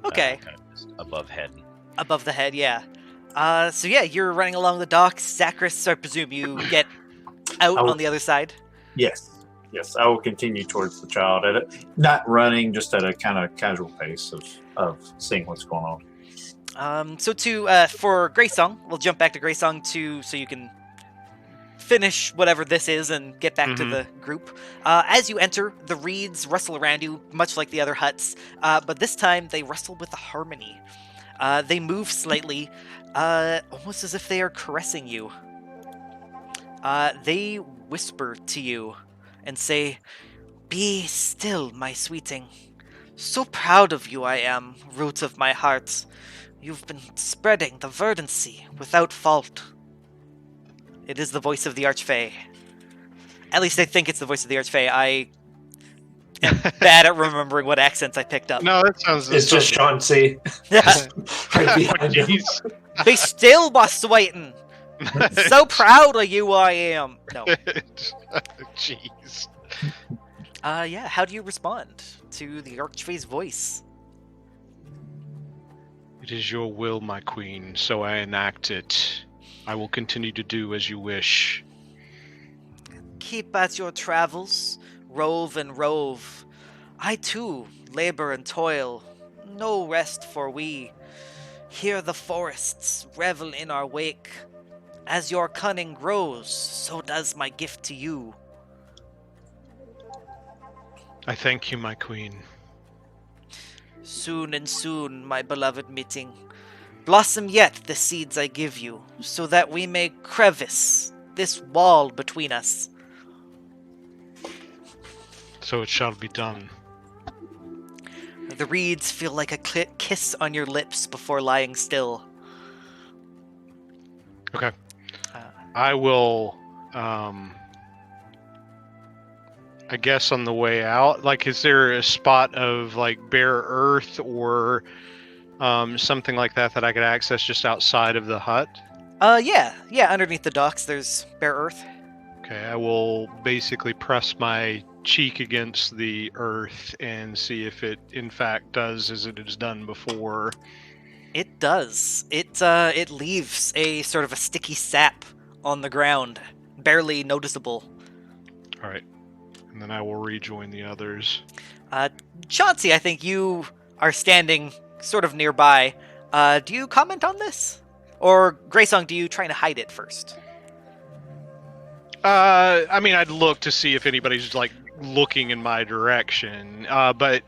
Okay. Kind of just above head. Above the head, yeah. So yeah, you're running along the docks. Zachris, I presume you get out I will- on the other side. yes. Yes, I will continue towards the child not running, just at a kind of casual pace of seeing what's going on. So for Greysong, we'll jump back to Greysong so you can finish whatever this is and get back to the group. As you enter, the reeds rustle around you, much like the other huts, but this time they rustle with a harmony. They move slightly, almost as if they are caressing you. They whisper to you and say, "Be still, my sweeting. So proud of you I am, root of my heart. You've been spreading the verdancy without fault." It is the voice of the Archfey. At least I think it's the voice of the Archfey. I am bad at remembering what accents I picked up. No, that sounds. It's just Chauncey Yeah. right behind him. Jeez. Be still, my sweeting. So proud of you I am. No. Jeez. Yeah, how do you respond to the Archfey's voice? It is your will, my queen, so I enact it. I will continue to do as you wish. Keep at your travels, rove and rove. I too labor and toil, no rest for we. Hear the forests revel in our wake. As your cunning grows, so does my gift to you. I thank you, my queen. Soon and soon, my beloved meeting. Blossom yet the seeds I give you, so that we may crevice this wall between us. So it shall be done. The reeds feel like a kiss on your lips before lying still. Okay. Uh, I will, I guess on the way out, like, is there a spot of, like, bare earth or something like that that I could access just outside of the hut? Yeah, underneath the docks there's bare earth. Okay, I will basically press my cheek against the earth and see if it, in fact, does as it has done before. It does. It leaves a sort of a sticky sap on the ground, barely noticeable. All right. And then I will rejoin the others. Chauncey, I think you are standing sort of nearby. Do you comment on this? Or, Greysong, do you try to hide it first? I mean, I'd look to see if anybody's, like, looking in my direction. But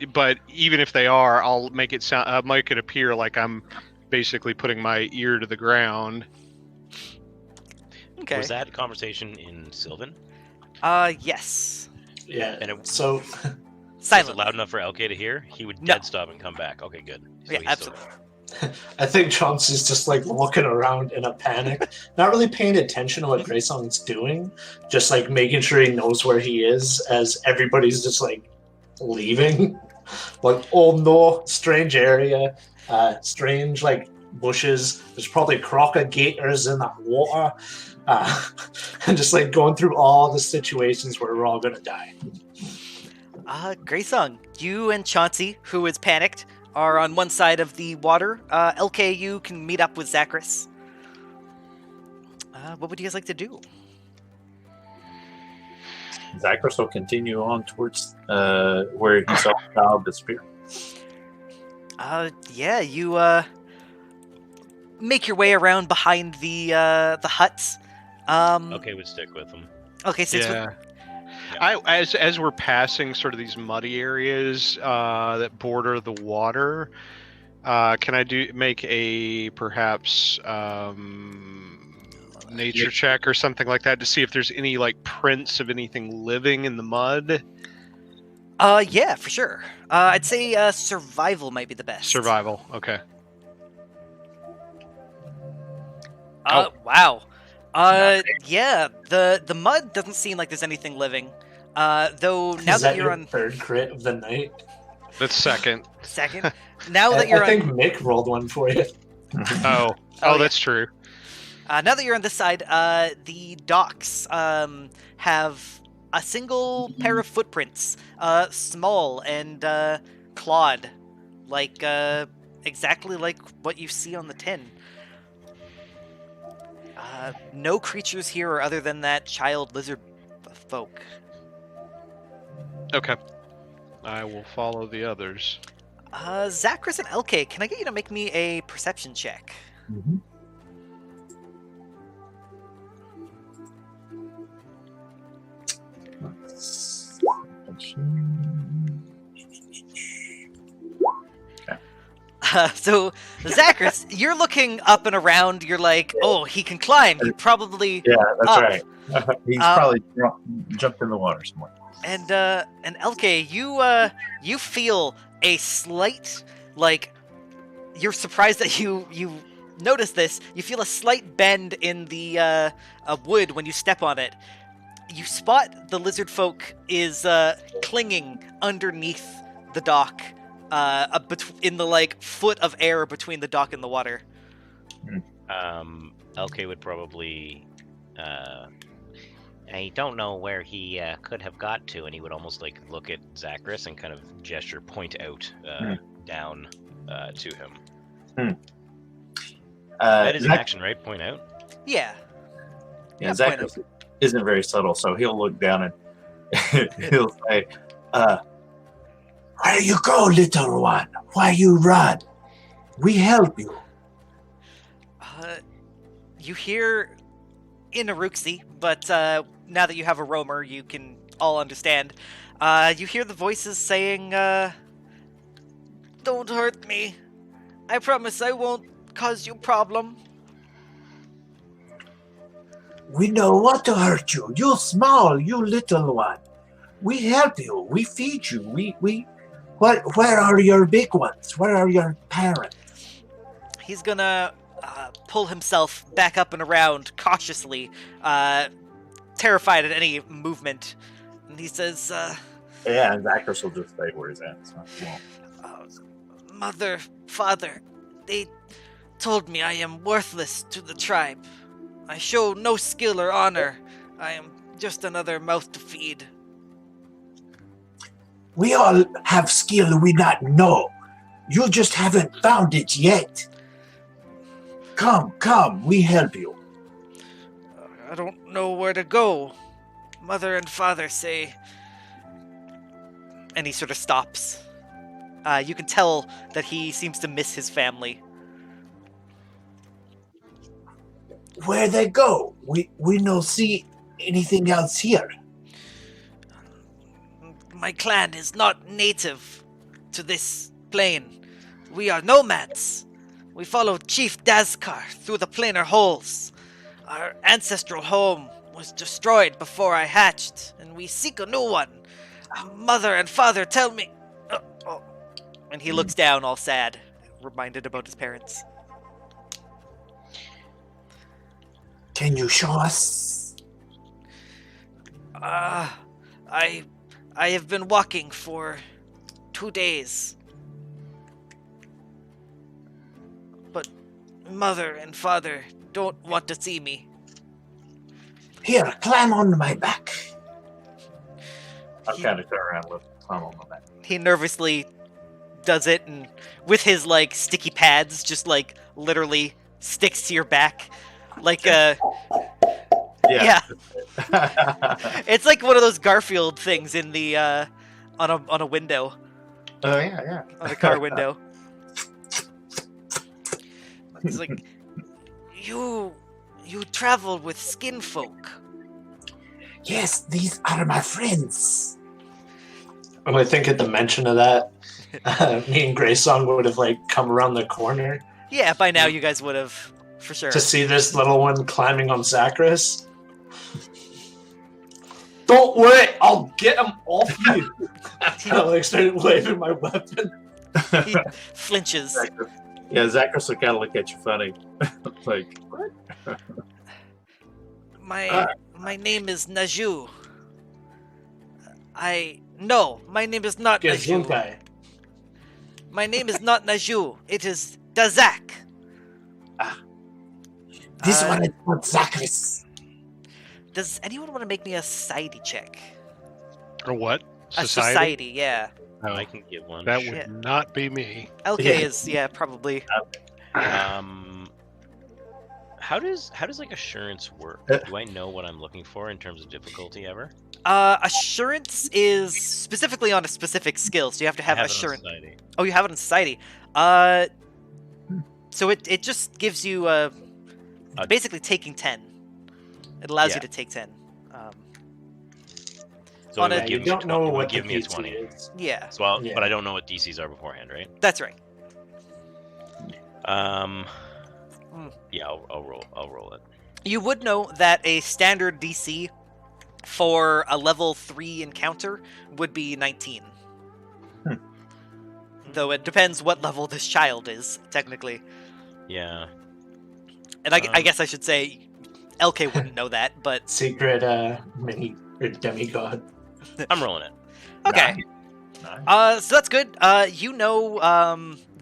even if they are, I'll make it make it appear like I'm basically putting my ear to the ground. Okay. Was that conversation in Sylvan? Yes. Yeah. And it, So was it Silent. loud enough for LK to hear? He would No. dead stop and come back. Okay, good. So Yeah, he's still absolutely. I think Chauncey's just like looking around in a panic, not really paying attention to what Greysong's doing, just like making sure he knows where he is as everybody's just like leaving. Like, oh no, strange area, strange like bushes. There's probably crocodigators in that water, and just like going through all the situations where we're all gonna die. Greysong, you and Chauncey, who is panicked, are on one side of the water. LK, you can meet up with Zachris. What would you guys like to do? Zachary will continue on towards where he saw the child disappear. Yeah, you make your way around behind the huts. Okay, would stick with him. Okay, since Yeah. As we're passing sort of these muddy areas that border the water, can I make a perhaps nature check or something like that to see if there's any like prints of anything living in the mud? Yeah, for sure. I'd say survival might be the best. Survival. Okay. Wow. Yeah, the mud doesn't seem like there's anything living. Though now Is that that you're your on third crit of the night? That's second. second, now that you're I think on Mick rolled one for you. Oh, yeah. that's true. Now that you're on this side, the docks have a single pair of footprints, small and clawed, like exactly like what you see on the tin. No creatures here other than that child lizard folk. Okay. I will follow the others. Zachris and LK, can I get you to make me a perception check? Mm-hmm. So, Zachris, you're looking up and around. You're like, oh, he can climb. He probably Yeah, that's up. right. He's probably jumped in the water somewhere. And LK, you feel a slight, like, you're surprised that you notice this. You feel a slight bend in the wood when you step on it. You spot the lizard folk is clinging underneath the dock, in the like foot of air between the dock and the water. LK would probably. I don't know where he could have got to, and he would almost like look at Zachris and kind of gesture, point out down to him. That is an action, right? Point out. Yeah. Yeah, point Zachary isn't very subtle, so he'll look down and he'll say, "Where you go, little one? Why you run? We help you." You hear in Aruxi, but now that you have a roamer, you can all understand. You hear the voices saying, "Don't hurt me. I promise I won't cause you problem." We know what to hurt you. You small, you little one. We help you. We feed you. Where are your big ones? Where are your parents? He's gonna pull himself back up and around cautiously, terrified at any movement. And he says, Yeah, and Zachary will just stay where he's at. So he won't. "Mother, father, they told me I am worthless to the tribe. I show no skill or honor. I am just another mouth to feed." We all have skill we not know. You just haven't found it yet. Come, we help you. "I don't know where to go. Mother and father say..." And he sort of stops. You can tell that he seems to miss his family. Where they go? We no see anything else here. "My clan is not native to this plane. We are nomads. We followed Chief Dazkar through the planar holes. Our ancestral home was destroyed before I hatched, and we seek a new one. Mother and father tell me..." And he looks down all sad, reminded about his parents. Can you show us? I have been walking for 2 days. But mother and father don't want to see me. Here, climb on my back. I'll kind of turn around and climb on my back. He nervously does it, and with his like sticky pads, just like literally sticks to your back, like Yeah, Yeah. It's like one of those Garfield things in the on a window, Oh yeah. on a car window. It's like you travel with skin folk. Yes, these are my friends. And I think at the mention of that, me and Grayson would have like come around the corner Yeah, by now you guys would have, for sure. to see this little one climbing on Zacharias. Don't worry, I'll get him off you. And I like started waving my weapon. He flinches. Yeah, Zacharias will kind of look at you funny. Like, what? My name is Naju. No, my name is not Naju. Gesundheit. My name is not Naju. It is Dazak. This Uh, one is for Zacharias. Does anyone want to make me a society check? Or what? A society, yeah. No, I can give one. that would Yeah. not be me. LK Yeah. is, yeah, probably. How does like assurance work? Do I know what I'm looking for in terms of difficulty ever? Assurance is specifically on a specific skill, so you have to have I have it on assurance. society. Oh, you have it in society. So it just gives you basically taking 10. It allows you Yeah. to take 10. So On it a- would You give me don't know it would what give the me a PC 20. is. Yeah, So I'll, Yeah. but I don't know what DCs are beforehand, right? that's right. Yeah, I'll roll it. You would know that a standard DC for a level 3 encounter would be 19. Though it depends what level this child is, technically. Yeah. And I guess I should say LK wouldn't know that, but Secret mini or demigod. I'm rolling it. okay. Nice. So that's good. You know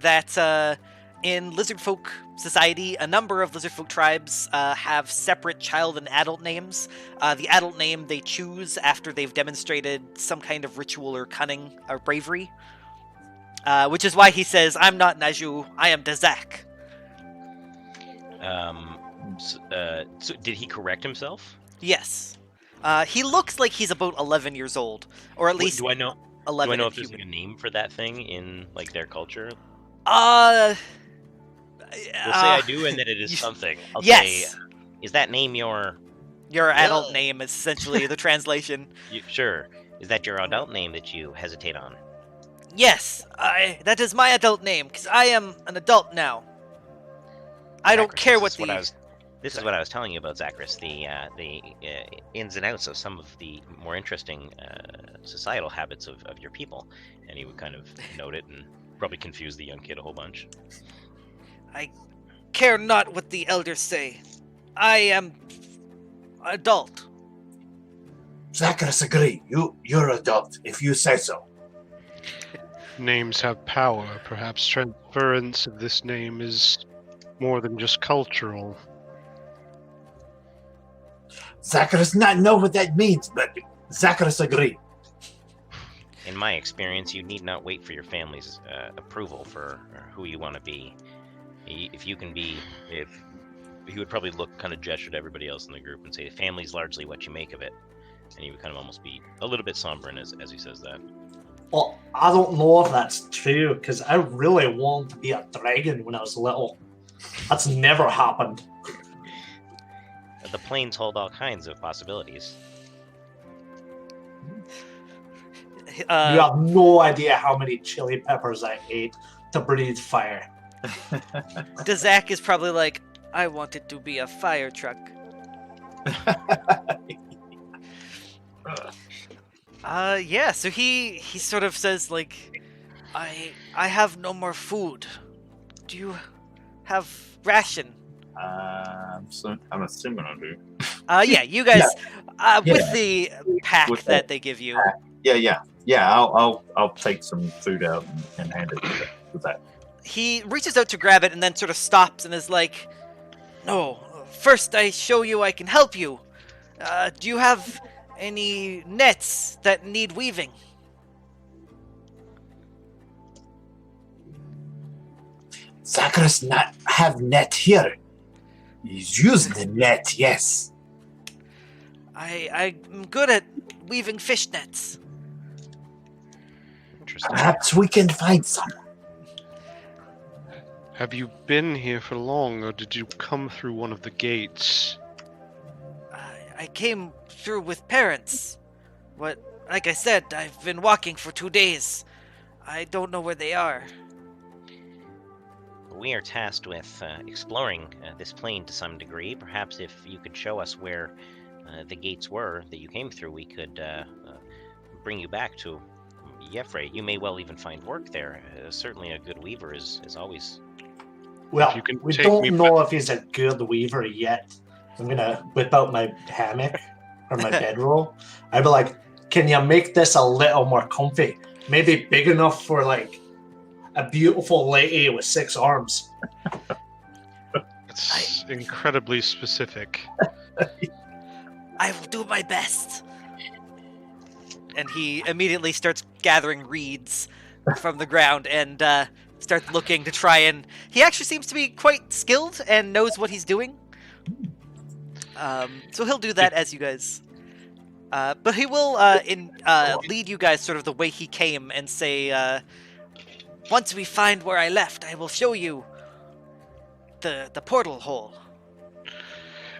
that in lizard folk society, a number of lizard folk tribes have separate child and adult names. The adult name they choose after they've demonstrated some kind of ritual or cunning or bravery. Which is why he says, "I'm not Naju, I am Dazak." So did he correct himself? Yes. He looks like he's about 11 years old, or at least Do I know? 11 Do I know in if there's like a name for that thing in like their culture? human. We'll say I do, and that it is you- something. I'll yes. say, is that name your? Your adult Yeah. name is essentially the translation. Sure. Is that your adult name that you hesitate on? Yes, that is my adult name, because I am an adult now. I don't Zacharias, care what the... This is what I was telling you about Zacharias, the ins and outs of some of the more interesting societal habits of your people. And he would kind of note it and probably confuse the young kid a whole bunch. I care not what the elders say. I am adult. Zacharias agree. You're adult if you say so. Names have power. Perhaps transference of this name is more than just cultural. Zacharias not know what that means, but Zacharias agree. In my experience, you need not wait for your family's approval for who you want to be. If you can be, if he would probably look kind of gesture to everybody else in the group and say, "The family's largely what you make of it," and he would kind of almost be a little bit somber as he says that. Well, I don't know if that's true, because I really wanted to be a dragon when I was little. That's never happened. The plains hold all kinds of possibilities. You have no idea how many chili peppers I ate to breathe fire. Dazak is probably like, I wanted to be a fire truck. Yeah, so he sort of says, like, I have no more food. Do you have ration? I'm assuming I do. Yeah, you guys, with Yeah. the pack With that the they give you. Yeah. I'll take some food out and hand it to that. He reaches out to grab it and then sort of stops and is like, "No, first I show you I can help you. Do you have any nets that need weaving?" Zacharias not have net here. He's using the net, yes. I'm good at weaving fishnets. Interesting. Perhaps we can find some. Have you been here for long, or did you come through one of the gates? I came through with parents. Like I said, I've been walking for 2 days. I don't know where they are. We are tasked with exploring this plane to some degree. Perhaps if you could show us where the gates were that you came through, we could bring you back to Yefre. You may well even find work there. Certainly a good weaver is always... Well, you can we take don't me know if he's a good weaver yet. I'm gonna whip out my hammock or my bedroll. I'd be like, can you make this a little more comfy? Maybe big enough for like a beautiful lady with 6 arms. It's incredibly specific. I will do my best. And he immediately starts gathering reeds from the ground and starts looking to try and... He actually seems to be quite skilled and knows what he's doing. So he'll do that as you guys... but he will lead you guys sort of the way he came and say, once we find where I left, I will show you the portal hole.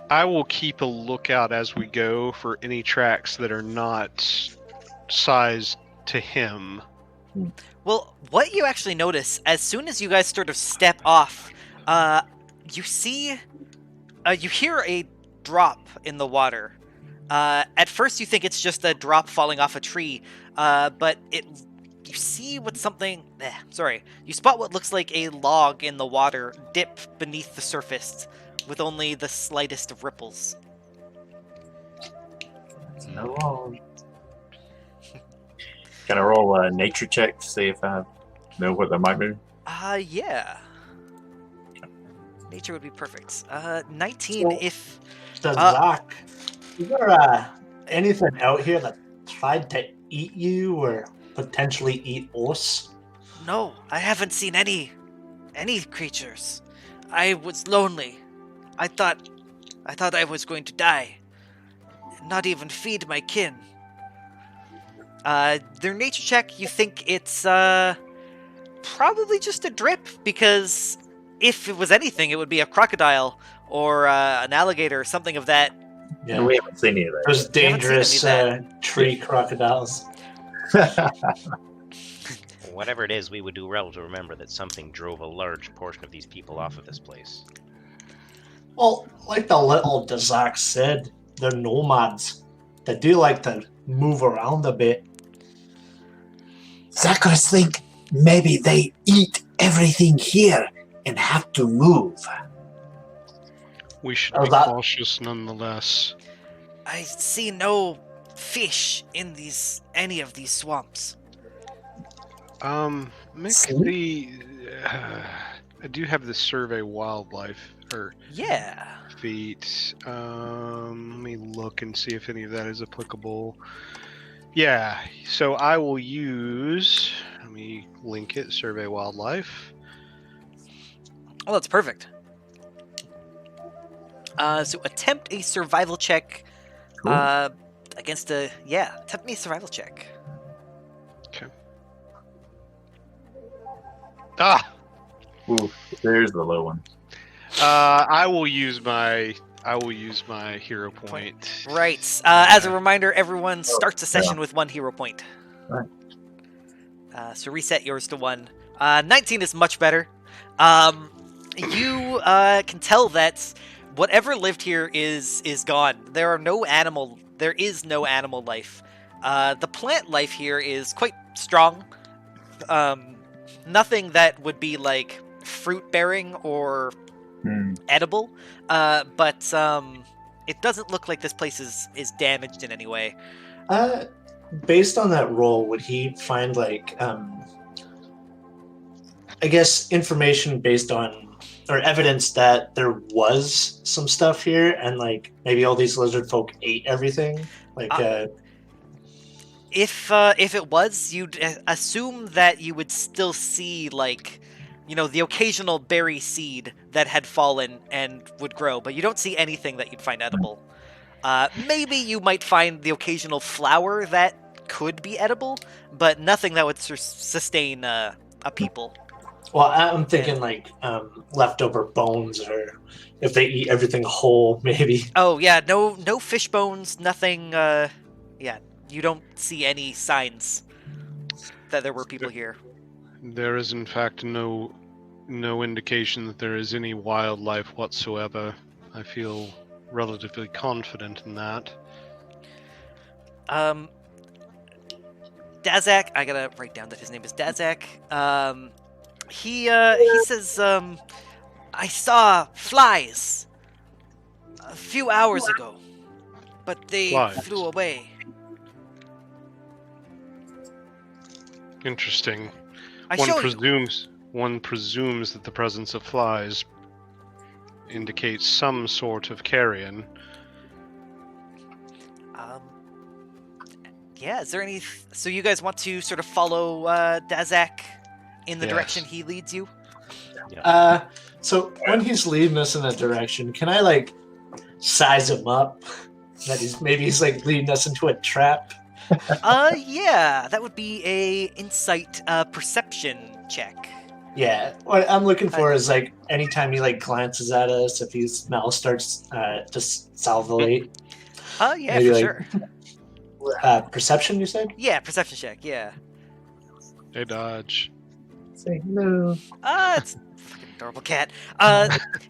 I will keep a lookout as we go for any tracks that are not sized to him. Well, what you actually notice, as soon as you guys sort of step off, you see... you hear a drop in the water. At first you think it's just a drop falling off a tree, but you see what something... You spot what looks like a log in the water dip beneath the surface, with only the slightest of ripples. No wrong. Can I roll a nature check to see if I know what that might be? Yeah. Nature would be perfect. 19 So- if... Does Zach, is there anything out here that tried to eat you or potentially eat us? No, I haven't seen any creatures. I was lonely. I thought I was going to die. Not even feed my kin. Their nature check, you think it's probably just a drip, because if it was anything, it would be a crocodile or an alligator or something of that. Yeah, we haven't seen any of Those We haven't seen dangerous any of tree crocodiles. that. Whatever it is, we would do well to remember that something drove a large portion of these people off of this place. Well, like the little Zach said, they're nomads. They do like to move around a bit. Zachars think maybe they eat everything here and have to move. We should Oh, be that- cautious nonetheless. I see no fish in any of these swamps. Make See? I do have the survey wildlife Yeah. feat. Let me look and see if any of that is applicable. Yeah, so I will use. Let me link it. Survey wildlife. Oh, that's perfect. So attempt a survival check. Cool. Against attempt me a survival check. Okay. Ah. Ooh, there's the low one. I will use my hero point. Right. As a reminder, everyone starts a session with 1 hero point. Right. So reset yours to 1. 19 is much better. You can tell that whatever lived here is gone. There is no animal life. The plant life here is quite strong. Nothing that would be like fruit bearing or edible, but it doesn't look like this place is damaged in any way. Based on that roll, would he find like I guess information based on or evidence that there was some stuff here and like maybe all these lizard folk ate everything? Like If it was, you'd assume that you would still see, like, the occasional berry seed that had fallen and would grow, but you don't see anything that you'd find edible. Maybe you might find the occasional flower that could be edible, but nothing that would sustain a people. Well, I'm thinking like leftover bones, or if they eat everything whole, maybe. Oh yeah, no fish bones, nothing. Yeah, you don't see any signs that there were people here. There is, in fact, no indication that there is any wildlife whatsoever. I feel relatively confident in that. Dazak, I gotta write down that his name is Dazak. He says, I saw flies a few hours ago, but they Flies? flew away. Interesting. I One show you. presumes that the presence of flies indicates some sort of carrion. Yeah, is there any... So you guys want to sort of follow Dazak in the Yes. direction he leads you? So when he's leading us in a direction, can I like size him up? That he's like leading us into a trap. Yeah, that would be a insight perception check. Yeah, what I'm looking for is like anytime he like glances at us, if his mouth starts to salivate. Yeah, Maybe, for like- sure. Perception, you said? Yeah, perception check, yeah. They dodge. Say hello. It's fucking adorable cat.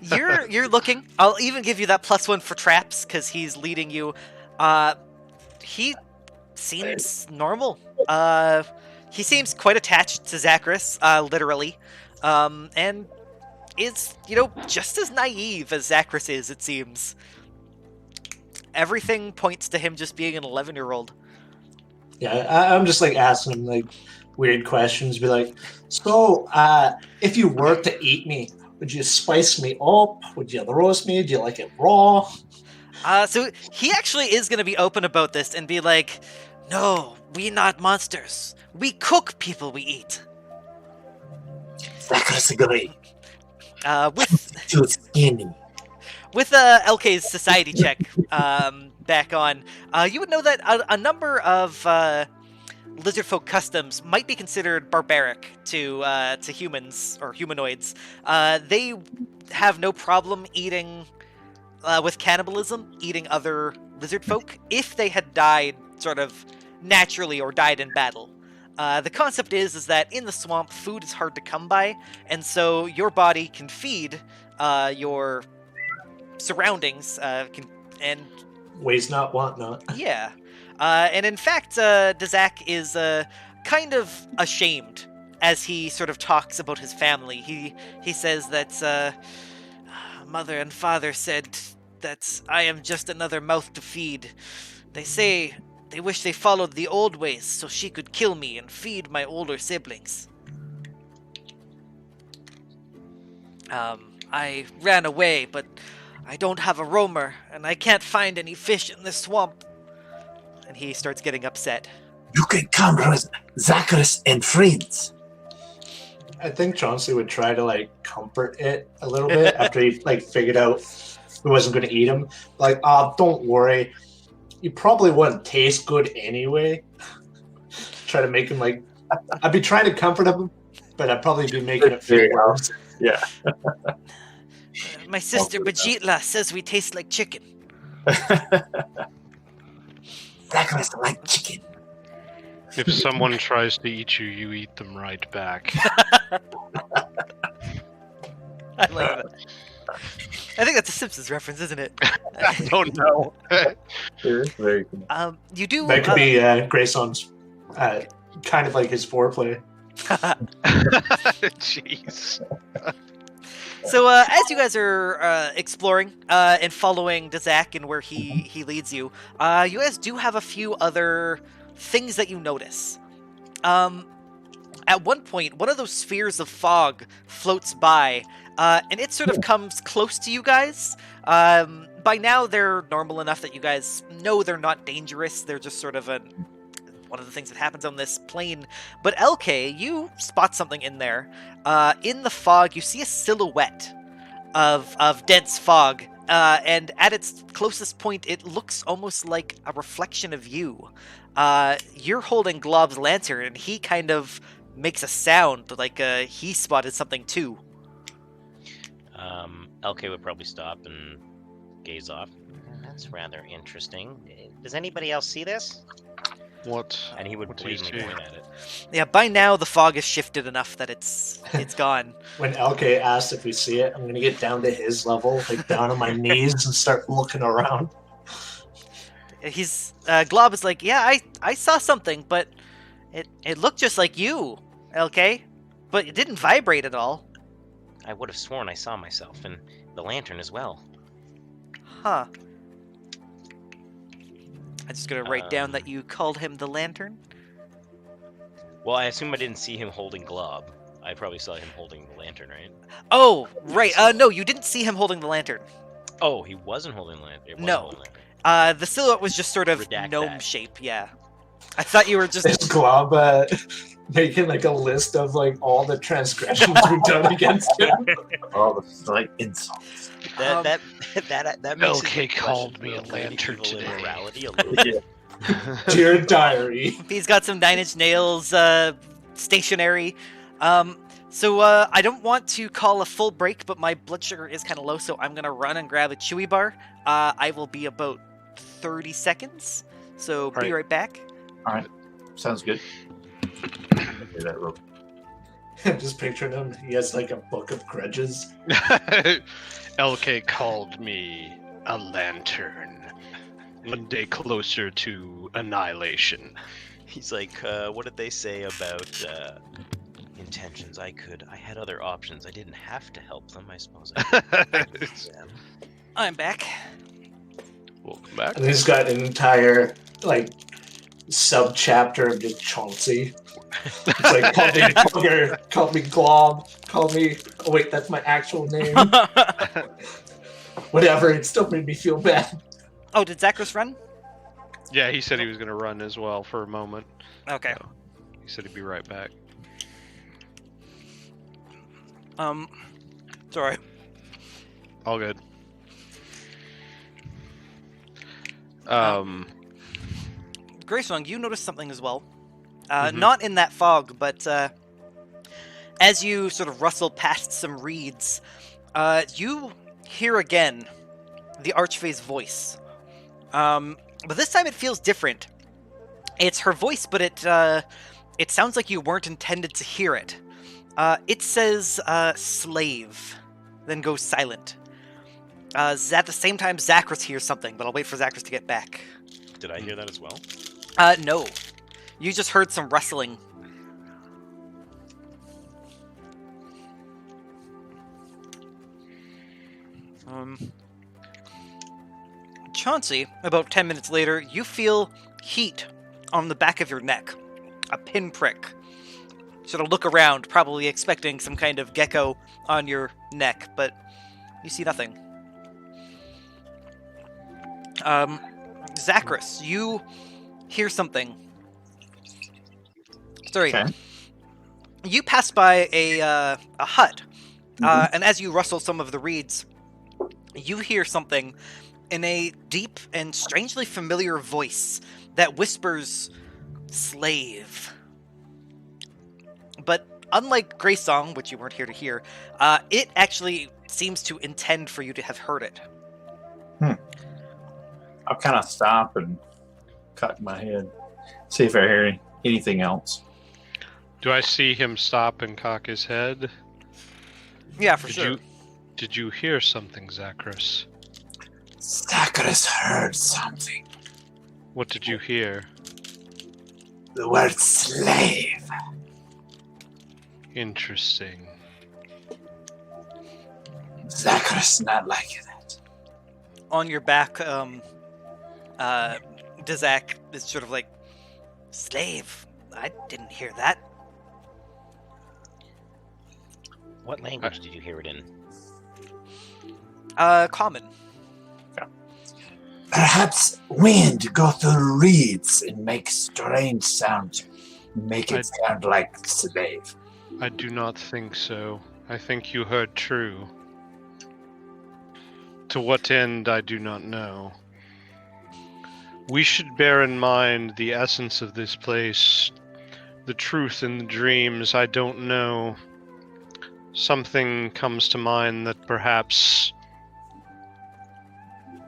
You're looking. I'll even give you that +1 for traps because he's leading you. He seems normal. He seems quite attached to Zacharias, literally, and is just as naive as Zacharias is. It seems. Everything points to him just being an 11-year-old. Yeah, I'm just like asking him like weird questions. Be like, so if you were to eat me, would you spice me up? Would you roast me? Do you like it raw? So he actually is going to be open about this and be like, no, we not monsters. We cook people we eat. That's great. With Too skinny. With LK's society check back on, you would know that a number of lizard folk customs might be considered barbaric to humans or humanoids. They have no problem eating with cannibalism, eating other lizard folk if they had died sort of naturally or died in battle. The concept is that in the swamp, food is hard to come by, and so your body can feed your surroundings, and Ways not, want not. yeah. And in fact, Dazak is kind of ashamed as he sort of talks about his family. He says that mother and father said that I am just another mouth to feed. They say they wish they followed the old ways so she could kill me and feed my older siblings. I ran away, but I don't have a roamer, and I can't find any fish in this swamp. And he starts getting upset. You can come with Zacharias and friends. I think Chauncey would try to like comfort it a little bit after he like figured out he wasn't going to eat him. Like, don't worry, you probably wouldn't taste good anyway. Try to make him like, I'd be trying to comfort him, but I'd probably be making it feel worse. Yeah. My sister Bajitla says we taste like chicken. Zacharias like chicken. If someone tries to eat you, you eat them right back. I like that. I think that's a Simpsons reference, isn't it? I don't know. Very cool. You do. That could be Grayson's kind of like his foreplay. Jeez. So as you guys are exploring and following Dazak and where he leads you, you guys do have a few other things that you notice. At one point, one of those spheres of fog floats by, and it sort of comes close to you guys. By now, they're normal enough that you guys know they're not dangerous. They're just sort of one of the things that happens on this plane. But LK, you spot something in there. In the fog, you see a silhouette of dense fog and at its closest point, it looks almost like a reflection of you. You're holding Glob's lantern, and he kind of makes a sound like he spotted something too. LK would probably stop and gaze off. That's rather interesting. Does anybody else see this? What? And he would What do you blatantly see? point at it. Yeah, by now the fog has shifted enough that it's gone. When LK asks if we see it, I'm gonna get down to his level, like down on my knees, and start looking around. He's Glob is like, yeah, I saw something, but it looked just like you, LK, but it didn't vibrate at all. I would have sworn I saw myself, and the lantern as well. Huh. I'm just gonna write down that you called him the lantern. Well, I assume I didn't see him holding Glob. I probably saw him holding the lantern, right? Oh, right. No, you didn't see him holding the lantern. Oh, he wasn't holding the lantern. No. The silhouette was just sort of Redact gnome that. shape, yeah. I thought you were just... Is Glob making like a list of like all the transgressions we've done against him? All the like insults. That makes LK it called me a question lantern medieval today. immorality a little bit. Dear diary. He's got some Nine Inch Nails stationery. So I don't want to call a full break, but my blood sugar is kind of low, so I'm going to run and grab a Chewy bar. I will be about 30 seconds, so be Right. right back. All right, sounds good. Do that real. I'm just picturing him. He has like a book of grudges. LK called me a lantern. One day closer to annihilation. He's like, what did they say about intentions? I had other options. I didn't have to help them, I suppose. Them. I'm back. Welcome back. And he's got an entire like sub-chapter of just Chauncey. It's like, call me Booger, call me Glob, call me... Oh wait, that's my actual name. Whatever, it still made me feel bad. Oh, did Zachris run? Yeah, he said he was going to run as well for a moment. Okay. He said he'd be right back. Sorry. All good. Graysong, you noticed something as well. Mhm. Not in that fog, but as you sort of rustle past some reeds, you hear again the Archfey's voice. But this time it feels different. It's her voice, but it sounds like you weren't intended to hear it. It says slave, then goes silent. At the same time, Zachris hears something, but I'll wait for Zachris to get back. Did I hear that as well? No. You just heard some rustling. Chauncey, about 10 minutes later, you feel heat on the back of your neck. A pinprick. Sort of look around, probably expecting some kind of gecko on your neck, but you see nothing. Zachris, you hear something. Sorry. Okay. You pass by a hut, and as you rustle some of the reeds, you hear something in a deep and strangely familiar voice that whispers, "Slave." But unlike Greysong, which you weren't here to hear, it actually seems to intend for you to have heard it. I'll kind of stop and cock my head, see if I hear anything else. Do I see him stop and cock his head? Yeah, for sure. Did you hear something, Zachris? Zachris heard something. What did you hear? The word slave. Interesting. Zachris not like that. On your back, Dizak is sort of like, "Slave? I didn't hear that." What language did you hear it in? Common. Perhaps wind go through reeds and make strange sounds. Make it sound like slave. I do not think so. I think you heard true. To what end, I do not know. We should bear in mind the essence of this place, the truth in the dreams. I don't know. Something comes to mind that perhaps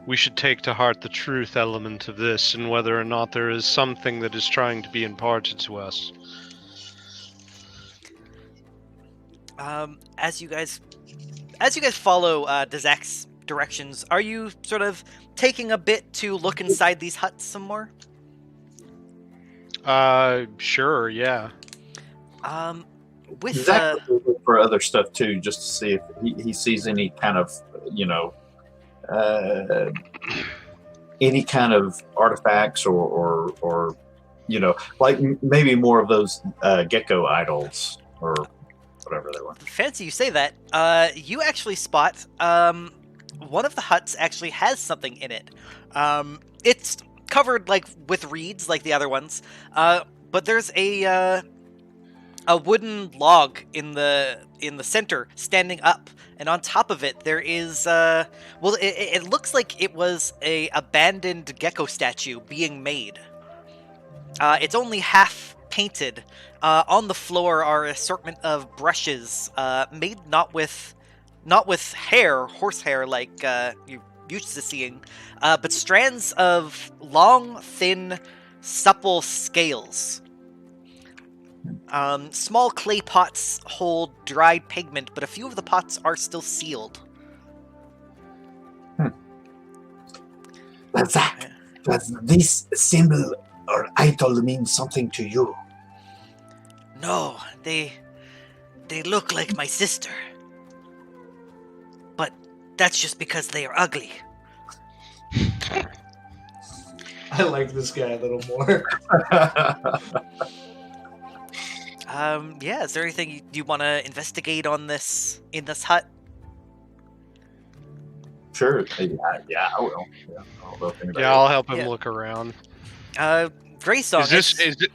we should take to heart the truth element of this, and whether or not there is something that is trying to be imparted to us. As you guys follow Dazak's directions, are you sort of taking a bit to look inside these huts some more? Sure, yeah. With Zach will look for other stuff too, just to see if he sees any kind of, any kind of artifacts or like maybe more of those gecko idols or whatever they were. fancy you say that. You actually spot one of the huts actually has something in it. It's covered like with reeds like the other ones, but there's a wooden log in the center standing up, and on top of it there is it looks like it was a abandoned gecko statue being made. It's only half painted. On the floor are an assortment of brushes made not with hair, horsehair like you're used to seeing, but strands of long, thin, supple scales. Small clay pots hold dried pigment, but a few of the pots are still sealed. Zach, does this symbol or idol mean something to you? No, they look like my sister. But that's just because they are ugly. I like this guy a little more. Yeah, is there anything you want to investigate in this hut? Sure. Yeah, I will. Yeah, I'll look anybody Yeah, I'll help him Yeah. look around. Greysong.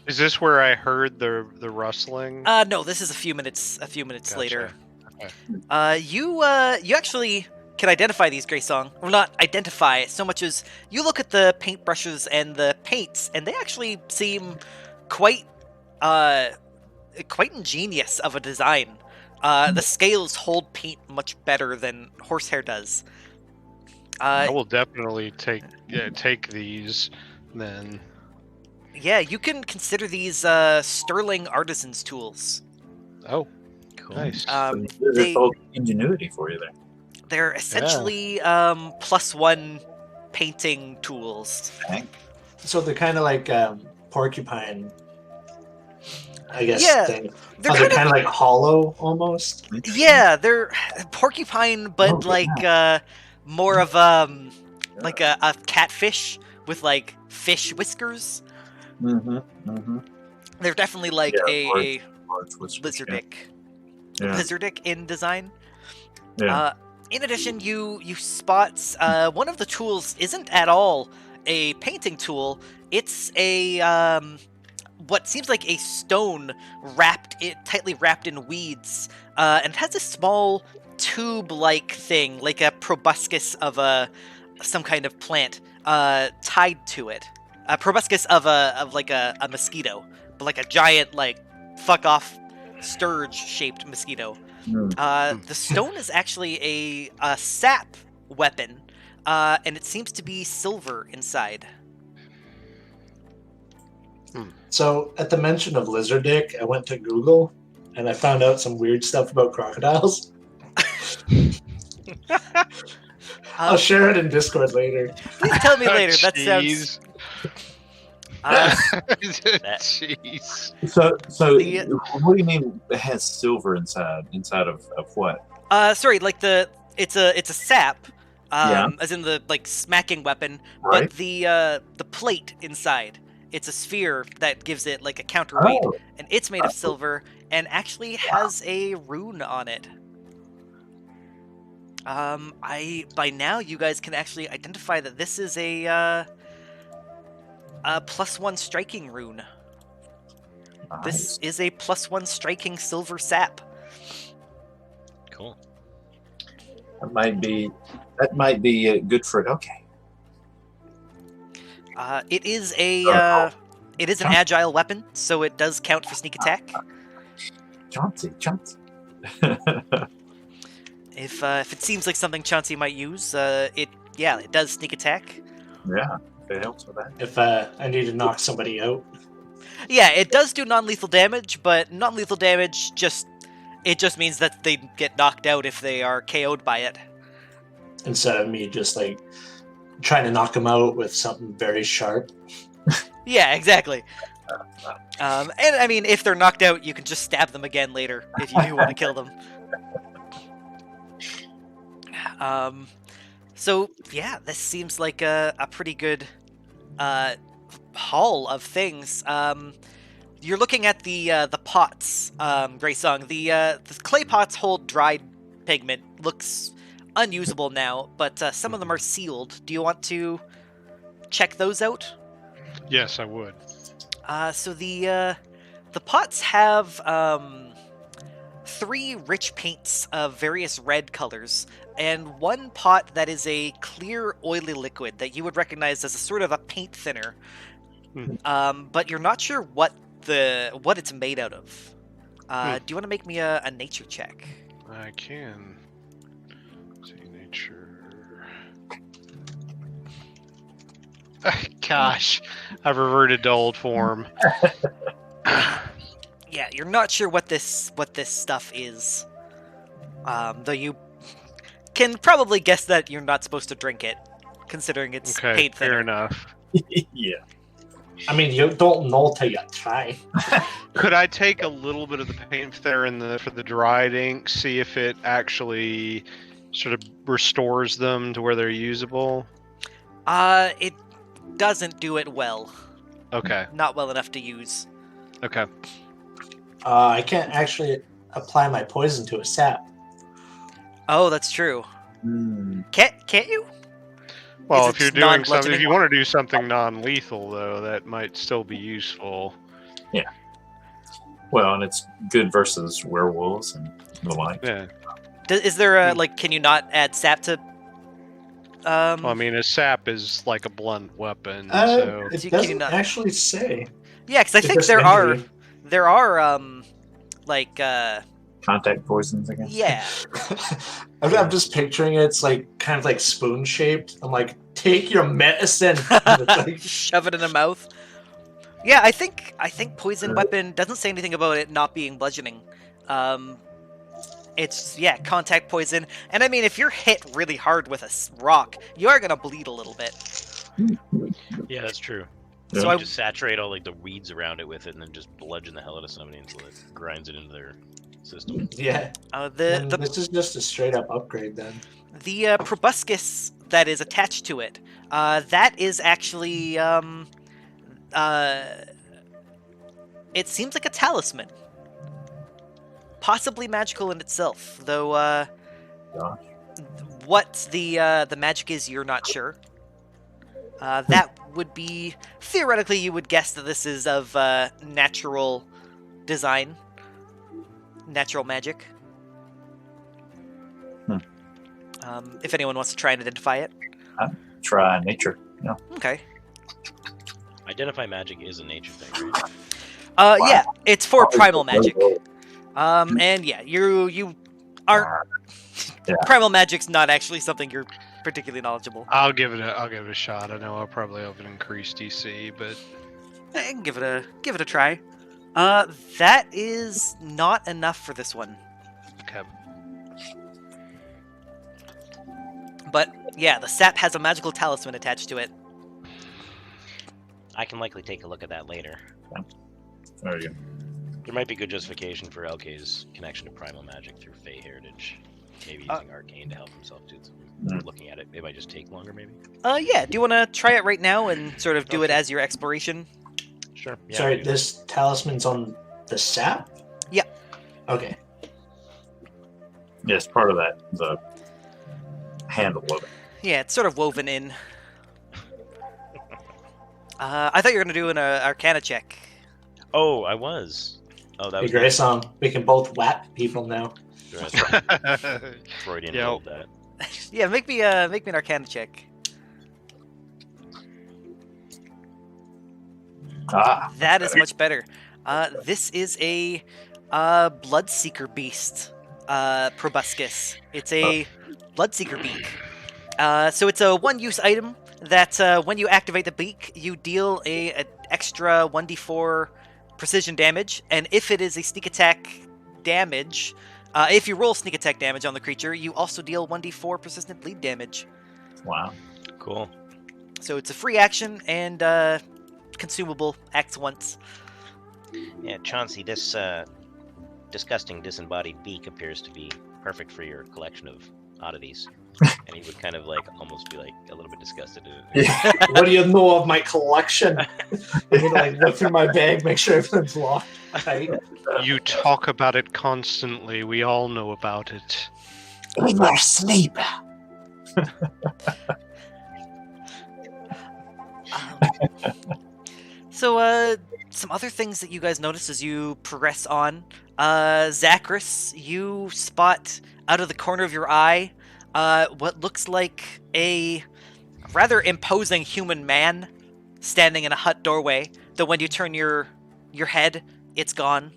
Is this where I heard the rustling? No, this is a few minutes Gotcha. later. Okay. You actually can identify these, Greysong. Well, not identify so much as you look at the paintbrushes and the paints, and they actually seem quite ingenious of a design. The scales hold paint much better than horsehair does. I will definitely take these then. Yeah, you can consider these sterling artisan's tools. Oh, nice. There's They- both ingenuity for you there. They're essentially +1 painting tools. So they're kind of like porcupine, I guess. Yeah, thing. they're They're kind of like hollow almost. Yeah, they're porcupine, but Oh, like more of like a catfish with like fish whiskers. Mm-hmm. Mm-hmm. They're definitely like Yeah, a Lizardic. lizardic, Yeah. lizardic in design. Yeah. In addition, you spot one of the tools isn't at all a painting tool. It's a what seems like a stone tightly wrapped in weeds, and it has a small tube-like thing, like a proboscis of some kind of plant, tied to it. A proboscis of a mosquito, but like a giant like fuck off scourge-shaped mosquito. The stone is actually a sap weapon, and it seems to be silver inside. So at the mention of lizard dick, I went to Google and I found out some weird stuff about crocodiles. I'll share it in Discord later. Please tell me later. That sounds. Jeez. So The- what do you mean it has silver inside? Inside of what? Sorry, like it's a sap, Yeah. as in the like smacking weapon, Right. but the plate inside, it's a sphere that gives it like a counterweight, Oh, and it's made of silver and actually has a rune on it. By now you guys can actually identify that this is a +1 striking rune. This is a +1 striking silver sap. Cool. That might be That might be good for it. Okay. It is an agile weapon, so it does count for sneak attack. Chauncey. If it seems like something Chauncey might use, it does sneak attack. Yeah, if it helps with that. If I need to knock somebody out. Yeah, it does do non-lethal damage, but non-lethal damage just means that they get knocked out if they are KO'd by it. Instead of me just like trying to knock them out with something very sharp. Yeah, exactly. And I mean, if they're knocked out, you can just stab them again later if you do want to kill them. So yeah, this seems like a pretty good haul of things. You're looking at the pots, Grey Song. The clay pots hold dried pigment. Looks unusable now, but some of them are sealed. Do you want to check those out? Yes, I would. So the pots have 3 rich paints of various red colors, and one pot that is a clear, oily liquid that you would recognize as a sort of a paint thinner. But you're not sure what it's made out of. Do you want to make me a nature check? I can. See nature. Gosh, I've reverted to old form. Yeah, you're not sure what this stuff is. Though you can probably guess that you're not supposed to drink it, considering it's Okay, paint thinner. fair enough. Yeah. I mean, you don't know till you try. Could I take a little bit of the paint thinner for the dried ink, see if it actually sort of restores them to where they're usable? It doesn't do it well. Okay. Not well enough to use. Okay. I can't actually apply my poison to a sap. Oh, that's true. Can't you? Well, Is if it you're just doing something, non-bludgeoning? if you want to do something non-lethal, though, that might still be useful. Well, and it's good versus werewolves and the like. Yeah. Is there a can you not add sap to? Well, I mean, a sap is like a blunt weapon, so It Can you doesn't not- actually say. Yeah, because I If think there's there are injury. Contact poisons, I guess. yeah. I'm just picturing it. It's like kind of like spoon shaped. I'm like, take your medicine. Shove it in the mouth. Yeah, I think poison weapon doesn't say anything about it not being bludgeoning. It's contact poison, and I mean if you're hit really hard with a rock, you are gonna bleed a little bit. Yeah, that's true. Yeah. So I Just saturate all like the weeds around it with it, and then just bludgeon the hell out of somebody until it grinds it into their system. Yeah. the This is just a straight up upgrade then. the proboscis that is attached to it, that is actually it seems like a talisman. Possibly magical in itself, though Gosh. what the magic is, you're not sure. That would be theoretically, you would guess that this is of natural design, natural magic. If anyone wants to try and identify it. Try nature. Yeah. Okay. Identify magic is a nature thing, right? Yeah, it's for primal magic. And yeah, you aren't. Yeah. Primal magic's not actually something you're particularly knowledgeable. I'll give it a shot. I know I'll probably have an increased DC, but I can give it a try. That is not enough for this one. okay. But yeah, the sap has a magical talisman attached to it. I can likely take a look at that later. There you go. There might be good justification for LK's connection to primal magic through Fey heritage. Maybe using arcane to help himself do some looking at it. It might just take longer, maybe. Yeah. Do you want to try it right now and sort of do it as your exploration? Sure. Yeah, Sorry, we can do this talisman's on the sap? Yeah. Okay. Yes, part of that, the handle of it. Yeah, it's sort of woven in. I thought you were gonna do an Arcana check. that. Oh, I was. Oh, that Hey, was Grayson, we can both whack people now. Freudian Yeah. rolled that. Yeah, make me an Arcana check. That is much better. This is a Bloodseeker beast, proboscis. It's a Bloodseeker beak. So it's a one-use item that when you activate the beak, you deal a extra 1d4 precision damage, and if it is a sneak attack damage, if you roll sneak attack damage on the creature, you also deal 1d4 persistent bleed damage. Wow. Cool. So it's a free action and consumable, acts once. Yeah, Chauncey, this disgusting disembodied beak appears to be perfect for your collection of oddities. And he would kind of like almost be like a little bit disgusted. What do you know of my collection? I'm gonna like look through my bag, make sure everything's locked. Right? You talk about it constantly. We all know about it. In your sleep. So, some other things that you guys notice as you progress on. Zachris, you spot out of the corner of your eye what looks like a rather imposing human man standing in a hut doorway, though when you turn your head, it's gone.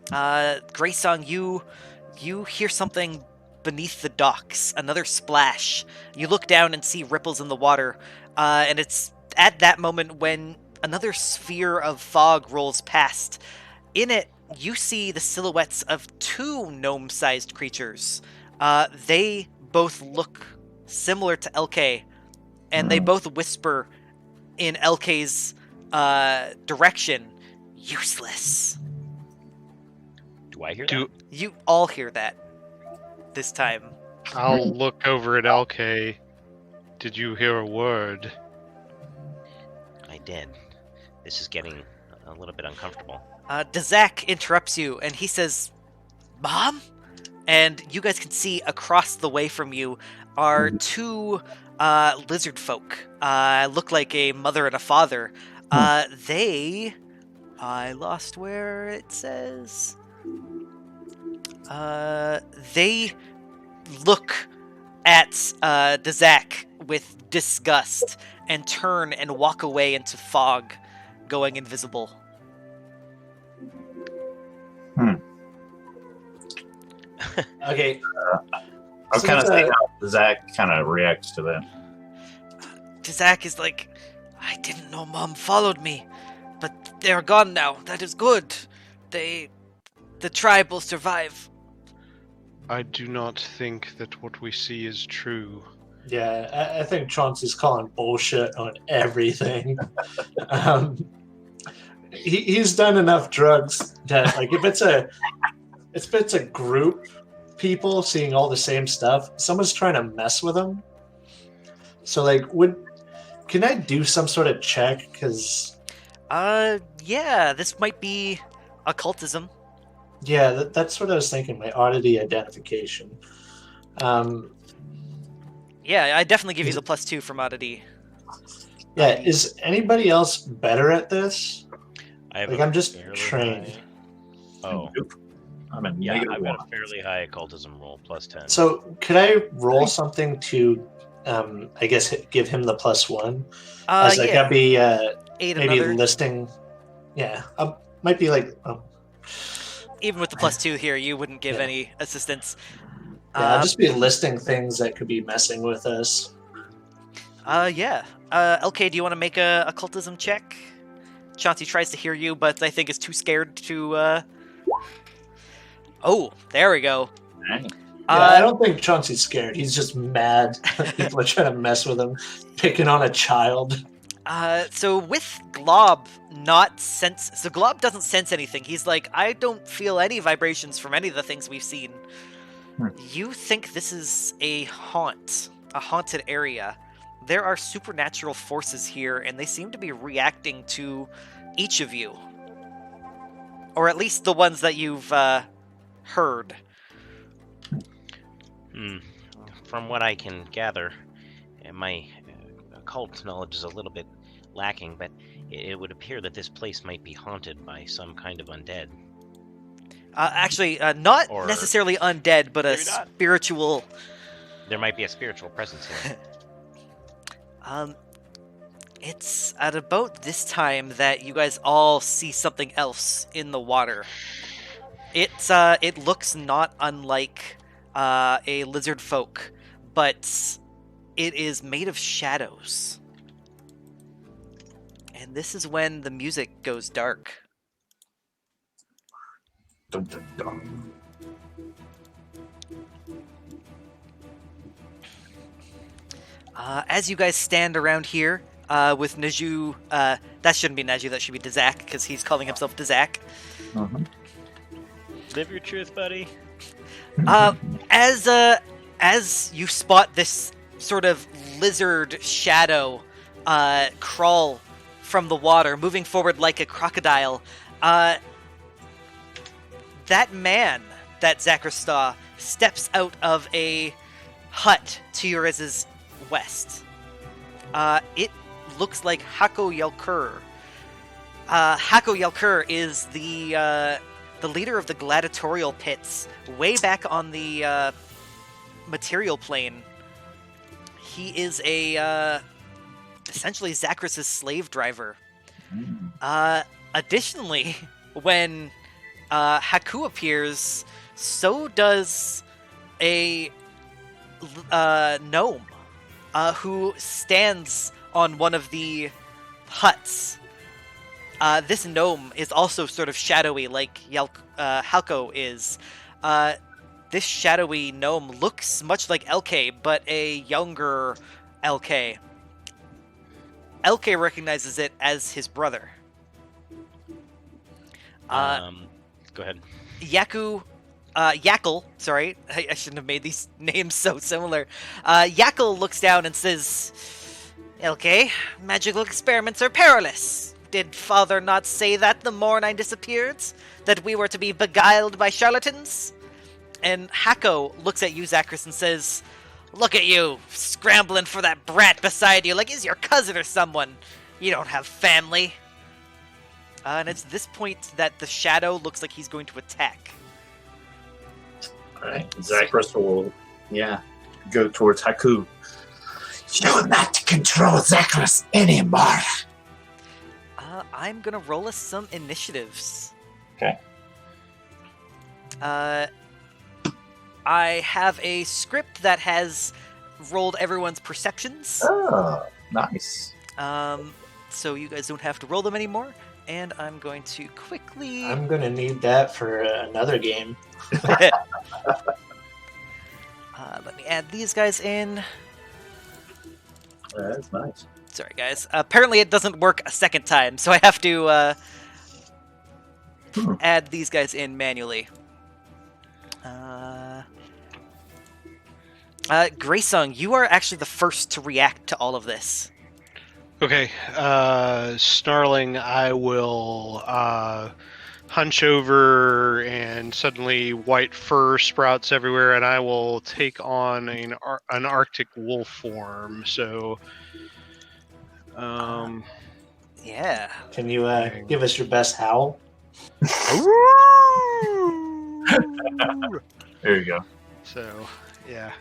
Greysong, you hear something beneath the docks, another splash. You look down and see ripples in the water, and it's at that moment when another sphere of fog rolls past. In it, you see the silhouettes of two gnome-sized creatures. They both look similar to LK, and they both whisper in LK's direction, "Useless." Do I hear Do You all hear that this time. I'll look over at LK. Did you hear a word? that? I did. This is getting a little bit uncomfortable. Dazak interrupts you, and he says, "Mom?" And you guys can see across the way from you are two lizard folk. Look like a mother and a father. I lost where it says. They look at Dazak with disgust and turn and walk away into fog, going invisible. Okay. I'll So kind of it's see a- how Zach kind of reacts to that. Dazak is like, "I didn't know Mom followed me, but they're gone now. That is good. The tribe will survive." I do not think that what we see is true. Yeah, I think Chauncey's calling bullshit on everything. He's done enough drugs that, like, if it's a group people seeing all the same stuff, someone's trying to mess with him. So, like, can I do some sort of check? Because Yeah, this might be occultism. yeah, that's what I was thinking. My oddity identification. Yeah, I definitely give you the +2 from oddity. Yeah, ID. is anybody else better at this? I have Like, a I'm just fairly trained. high- Oh, I'm in yeah, negative I've got a one. fairly high occultism roll, +10. So could I roll something to, I guess, give him the +1? As like Yeah, that'd be 8 maybe another. listing. Yeah, might be like. Even with the +2 here, you wouldn't give Yeah. any assistance. Yeah, I'd just be listing things that could be messing with us. Yeah. LK, do you want to make a occultism check? Chauncey tries to hear you, but I think is too scared to. Oh, there we go. Dang. Yeah, I don't think Chauncey's scared. He's just mad that people are trying to mess with him, picking on a child. So with Glob so Glob doesn't sense anything. He's like, "I don't feel any vibrations from any of the things we've seen." You think this is a haunted area. There are supernatural forces here, and they seem to be reacting to each of you. Or at least the ones that you've heard. From what I can gather, my occult knowledge is a little bit lacking, but it would appear that this place might be haunted by some kind of undead. Actually, not Or- necessarily undead, but a Maybe not. spiritual There might be a spiritual presence here. It's at about this time that you guys all see something else in the water. It looks not unlike a lizard folk, but it is made of shadows. And this is when the music goes dark. Dun, dun, dun. As you guys stand around here with Naju, that shouldn't be Naju, that should be Dazak, because he's calling himself Dazak. Mhm. Live your truth, buddy. As you spot this sort of lizard shadow crawl from the water, moving forward like a crocodile, that man, that Zakrista, steps out of a hut to your guys' west. It looks like Hako Yelkur. Hako Yelkur is the leader of the gladiatorial pits, way back on the material plane. He is essentially Zakris's slave driver. Additionally, when Haku appears, so does a gnome who stands on one of the huts. This gnome is also sort of shadowy, like Halko is. This shadowy gnome looks much like LK, but a younger LK. LK recognizes it as his brother. Go ahead. Yackle, sorry, I shouldn't have made these names so similar. Yackle looks down and says, LK, magical experiments are perilous. Did father not say that the morn I disappeared? That we were to be beguiled by charlatans? And Hako looks at you, Zakris, and says, look at you, scrambling for that brat beside you like he's your cousin or someone. You don't have family. And it's this point that the shadow looks like he's going to attack. Alright, Zakris will, go towards Haku. You will not control Zakras anymore. I'm gonna roll us some initiatives. Okay. I have a script that has rolled everyone's perceptions. Oh, nice. So you guys don't have to roll them anymore. And I'm going to quickly... I'm gonna need that for another game. Let me add these guys in. That's nice. Sorry, guys. Apparently it doesn't work a second time, so I have to add these guys in manually. Graysung, you are actually the first to react to all of this. Okay, snarling, I will hunch over, and suddenly white fur sprouts everywhere, and I will take on an Arctic wolf form. So, Yeah. Can you give us your best howl? There you go. So, yeah.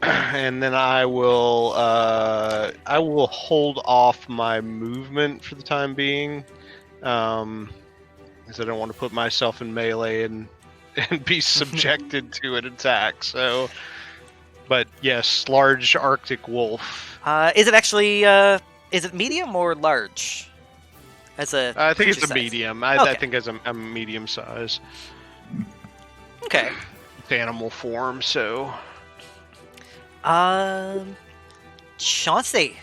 And then I will hold off my movement for the time being, because I don't want to put myself in melee and be subjected to an attack. So, but yes, large Arctic wolf. Is it actually is it medium or large? As a I think it's creature a size? medium. Okay. I think I'm medium size. Okay. It's animal form, so. Chauncey.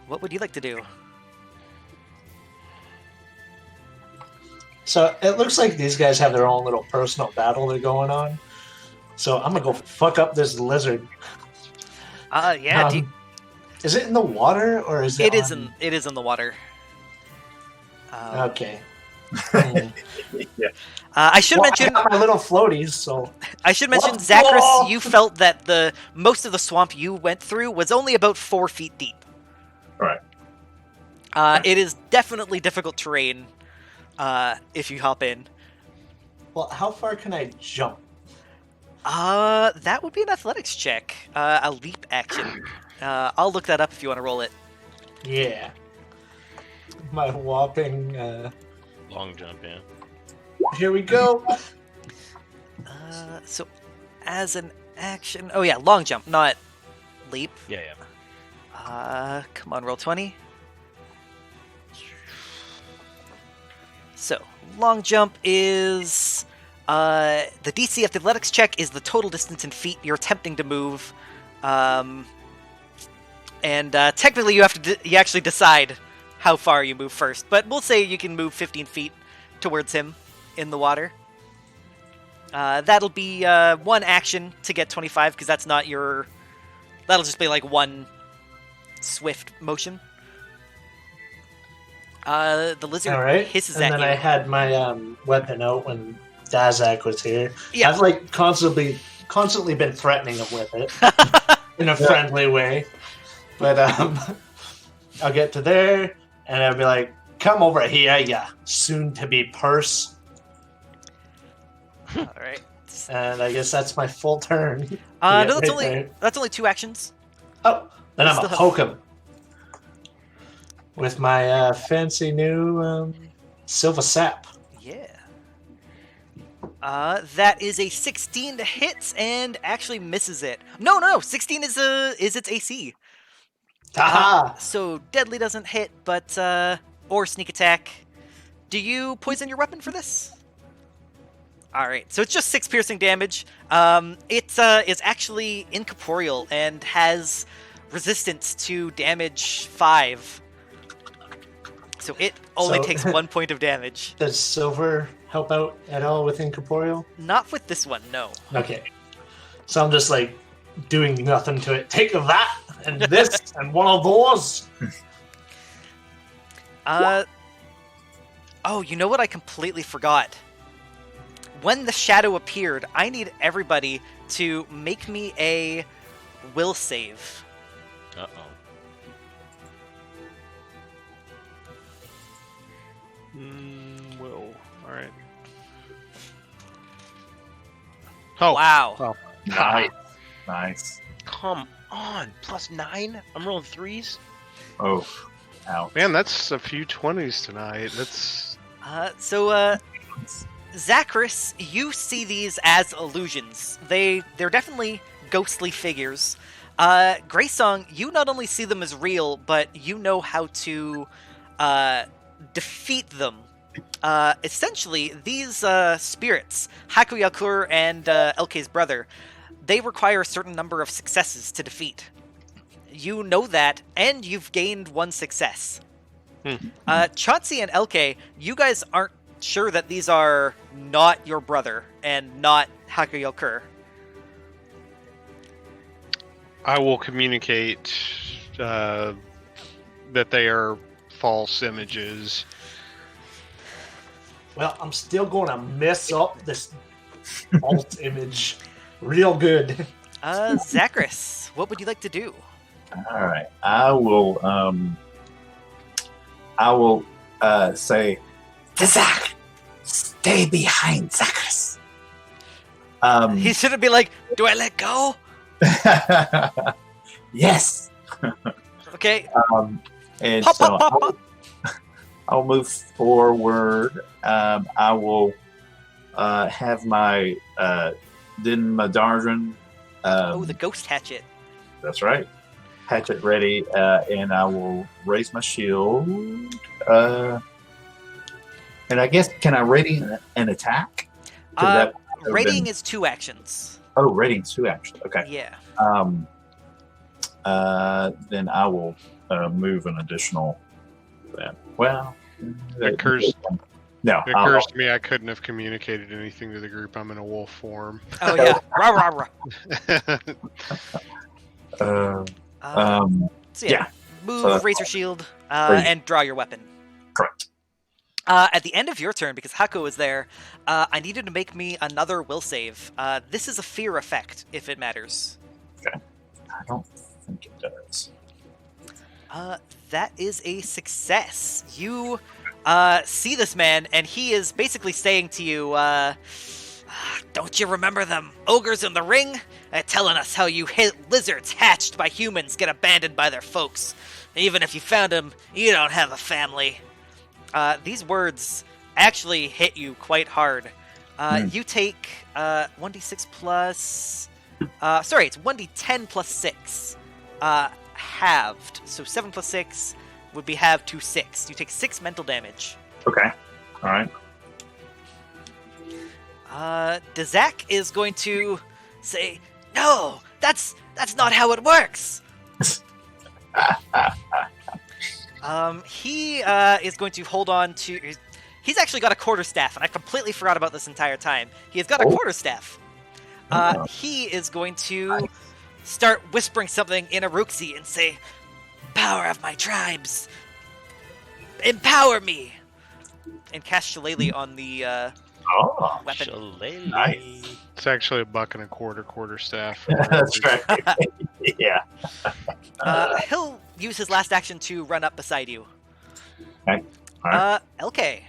What would you like to do? So it looks like these guys have their own little personal battle they're going on. So I'm gonna go fuck up this lizard. Yeah. Is it in the water or is it? It is in the water. Okay. Yeah. I should Well, mention I got my little floaties, so I should mention, What? Zakris, Whoa! you felt that the most of the swamp you went through was only about 4 feet deep. Right. It is definitely difficult terrain if you hop in. Well, how far can I jump? That would be an athletics check. A leap action. I'll look that up if you want to roll it. Yeah. My whopping. Long jump, yeah. Here we go. So, as an action... Oh yeah, long jump, not leap. Yeah, yeah. Come on, roll 20. So, long jump is... the DC of the athletics check is the total distance in feet you're attempting to move. And technically you have to you actually decide how far you move first. But we'll say you can move 15 feet towards him in the water. That'll be one action to get 25, because that's not your... That'll just be like one swift motion. The lizard hisses and at then you. I had my weapon out when Dazak was here. Yeah. I've like constantly been threatening him with it in a friendly way. But I'll get to there and I'll be like, "Come over here, ya soon to be purse." All right. And I guess that's my full turn. No, that's only 2 actions. Oh, then I'm Still gonna have- poke him with my fancy new silver sap. Yeah. That is a 16 to hit and actually misses it. No. 16 is its AC. Haha! So deadly doesn't hit, but or sneak attack. Do you poison your weapon for this? All right, so it's just 6 piercing damage. It is actually incorporeal and has resistance to damage 5. So it only takes 1 point of damage. Does silver help out at all with incorporeal? Not with this one, no. Okay. So I'm just like doing nothing to it. Take that and this and one of those. Oh, you know what I completely forgot? When the shadow appeared, I need everybody to make me a will save. Uh-oh. Will. Alright. Oh. Wow. Oh. Nice. Come on. +9? I'm rolling 3s? Oh, ouch. Man, that's a few 20s tonight. That's... So, Zachris, you see these as illusions. They're definitely ghostly figures. Greysong, you not only see them as real, but you know how to defeat them. Essentially, these spirits, Hakuyakur and Elke's brother, they require a certain number of successes to defeat. You know that, and you've gained 1 success. Chauncey and Elke, you guys aren't sure that these are not your brother and not Hakuyakur. I will communicate that they are false images. Well, I'm still going to mess up this alt image real good. Zachris, what would you like to do? All right. I will say, Zach, stay behind Zachris. He shouldn't be like, do I let go? Yes. Okay. and Pop, so pop, pop, pop. I'll move forward. I will have my Din Madarjan. Oh, the ghost hatchet. That's right. Hatchet ready, and I will raise my shield. And I guess, can I ready an attack? 'Cause that would have Readying been- is 2 actions. Oh, readying 2 actions. Okay. Yeah. Then I will move an additional. Well, It occurs no. It occurs to me I couldn't have communicated anything to the group. I'm in a wolf form. Oh, yeah. Rah, rah, rah. So yeah. Move, So- raise your shield, Raise- and draw your weapon. Correct. At the end of your turn, because Hako is there, I need you to make me another will save. This is a fear effect, if it matters. I don't think it does. That is a success. You see this man, and he is basically saying to you, don't you remember them ogres in the ring? Telling us how you lizards hatched by humans get abandoned by their folks. Even if you found them, you don't have a family. These words actually hit you quite hard. You take 1d6 plus... sorry, it's 1d10 plus 6. Halved. So 7 plus 6 would be halved to 6. You take 6 mental damage. Okay. All right. Dazak is going to say, "No, that's not how it works." He is going to hold on to. He's actually got a quarterstaff, and I completely forgot about this entire time. He has got a quarterstaff. He is going to start whispering something in Aruxi and say, "Power of my tribes, empower me," and cast Shillelagh on the weapon. Shillelagh. Nice. It's actually $1.25 quarterstaff. That's right. Yeah. He'll use his last action to run up beside you. Okay. Alright. LK.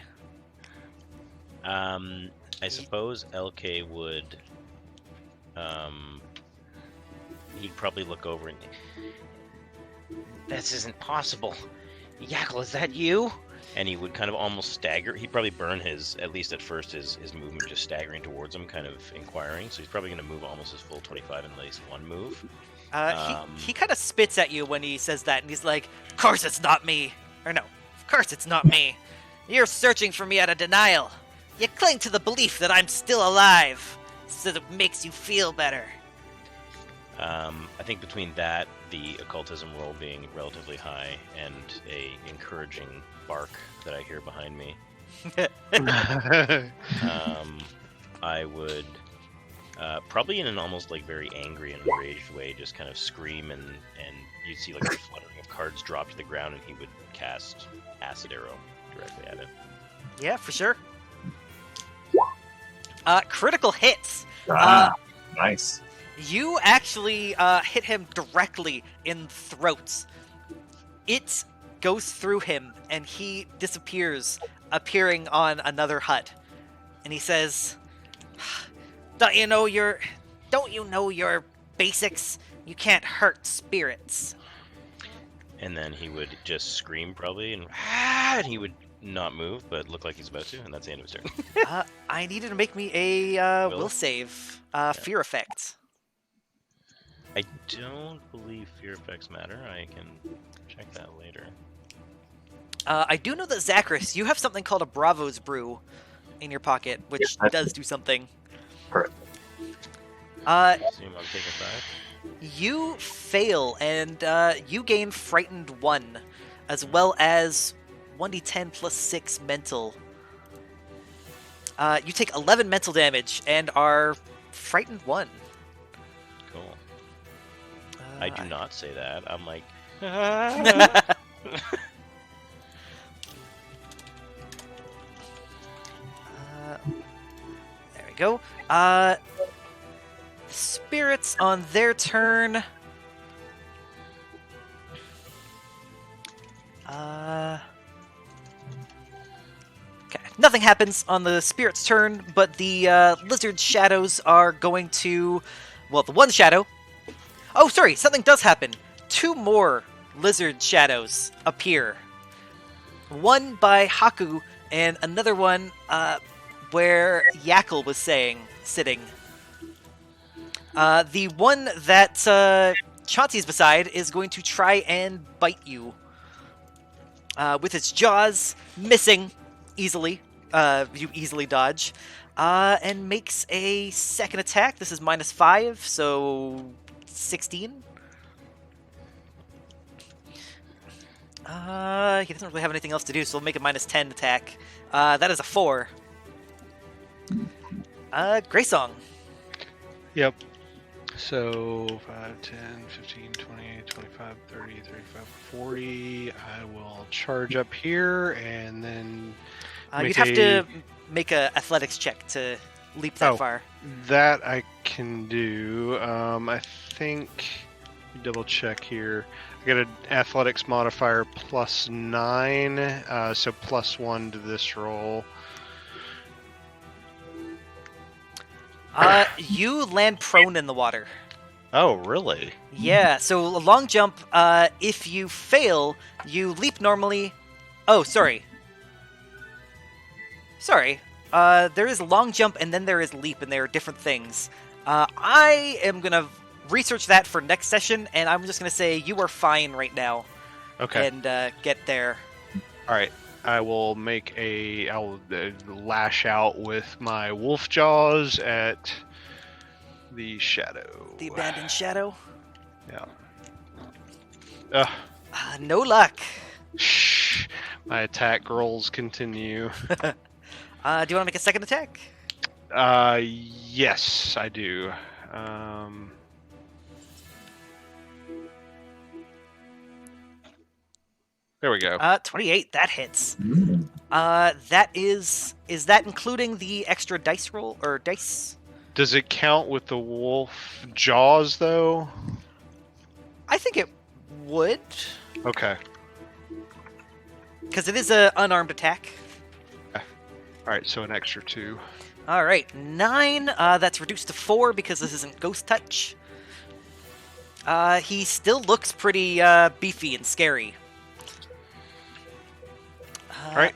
I suppose LK would. He'd probably look over and. This isn't possible. Yackle, is that you? And he would kind of almost stagger. He'd probably burn at least at first, his movement just staggering towards him, kind of inquiring. So he's probably going to move almost his full 25 in at least one move. He kind of spits at you when he says that, and he's like, "Of course it's not me." Or no, of course it's not me. You're searching for me out of denial. You cling to the belief that I'm still alive, so that it makes you feel better. I think between that, the occultism roll being relatively high, and a encouraging bark that I hear behind me, I would probably in an almost like very angry and enraged way just kind of scream, and you'd see like a fluttering of cards drop to the ground, and he would cast Acid Arrow directly at it. Yeah, for sure. Critical hits. Nice. You actually hit him directly in the throat. It goes through him, and he disappears, appearing on another hut. And he says, Don't you know your basics? You can't hurt spirits." And then he would just scream probably, and he would not move, but look like he's about to, and that's the end of his turn. I need you to make me a will save. Fear effect. I don't believe fear effects matter. I can check that later. I do know that Zachris, you have something called a Bravo's Brew in your pocket, which does do something. Perfect. I assume I'm taking 5. You fail, and you gain Frightened 1, as well as 1d10 plus 6 mental. You take 11 mental damage and are Frightened 1. Cool. I do not say that. I'm like... There we go. Spirits on their turn. Okay. Nothing happens on the spirit's turn, but the lizard shadows are going to... Well, the one shadow... Oh, sorry, something does happen. 2 more lizard shadows appear. One by Haku, and another one where Yackle was sitting. The one that Chauncey's beside is going to try and bite you. With its jaws missing easily. You easily dodge. And makes a second attack. This is -5, so 16. He doesn't really have anything else to do, so we'll make a -10 attack. That is a 4. Greysong. Yep. So 5, 10, 15, 20, 25, 30, 35, 40. I will charge up here and then You'd have to make a athletics check to leap that far. That I can do. I think double check here. I get an athletics modifier +9, so +1 to this roll. You land prone in the water. Oh, really? Yeah, so a long jump, if you fail, you leap normally. Oh, sorry. Sorry. There is long jump and then there is leap, and they are different things. I am going to research that for next session, and I'm just going to say you are fine right now. Okay. And get there. All right. I will I'll lash out with my wolf jaws at the shadow. The abandoned shadow. Yeah. No luck. Shh. My attack rolls continue. Do you want to make a second attack? Yes, I do. There we go. 28. That hits. Mm. That is that including the extra dice roll or dice? Does it count with the wolf jaws, though? I think it would, Okay. because it is an unarmed attack. All right, so an extra 2. All right, 9. That's reduced to 4 because this isn't ghost touch. He still looks pretty beefy and scary. All right.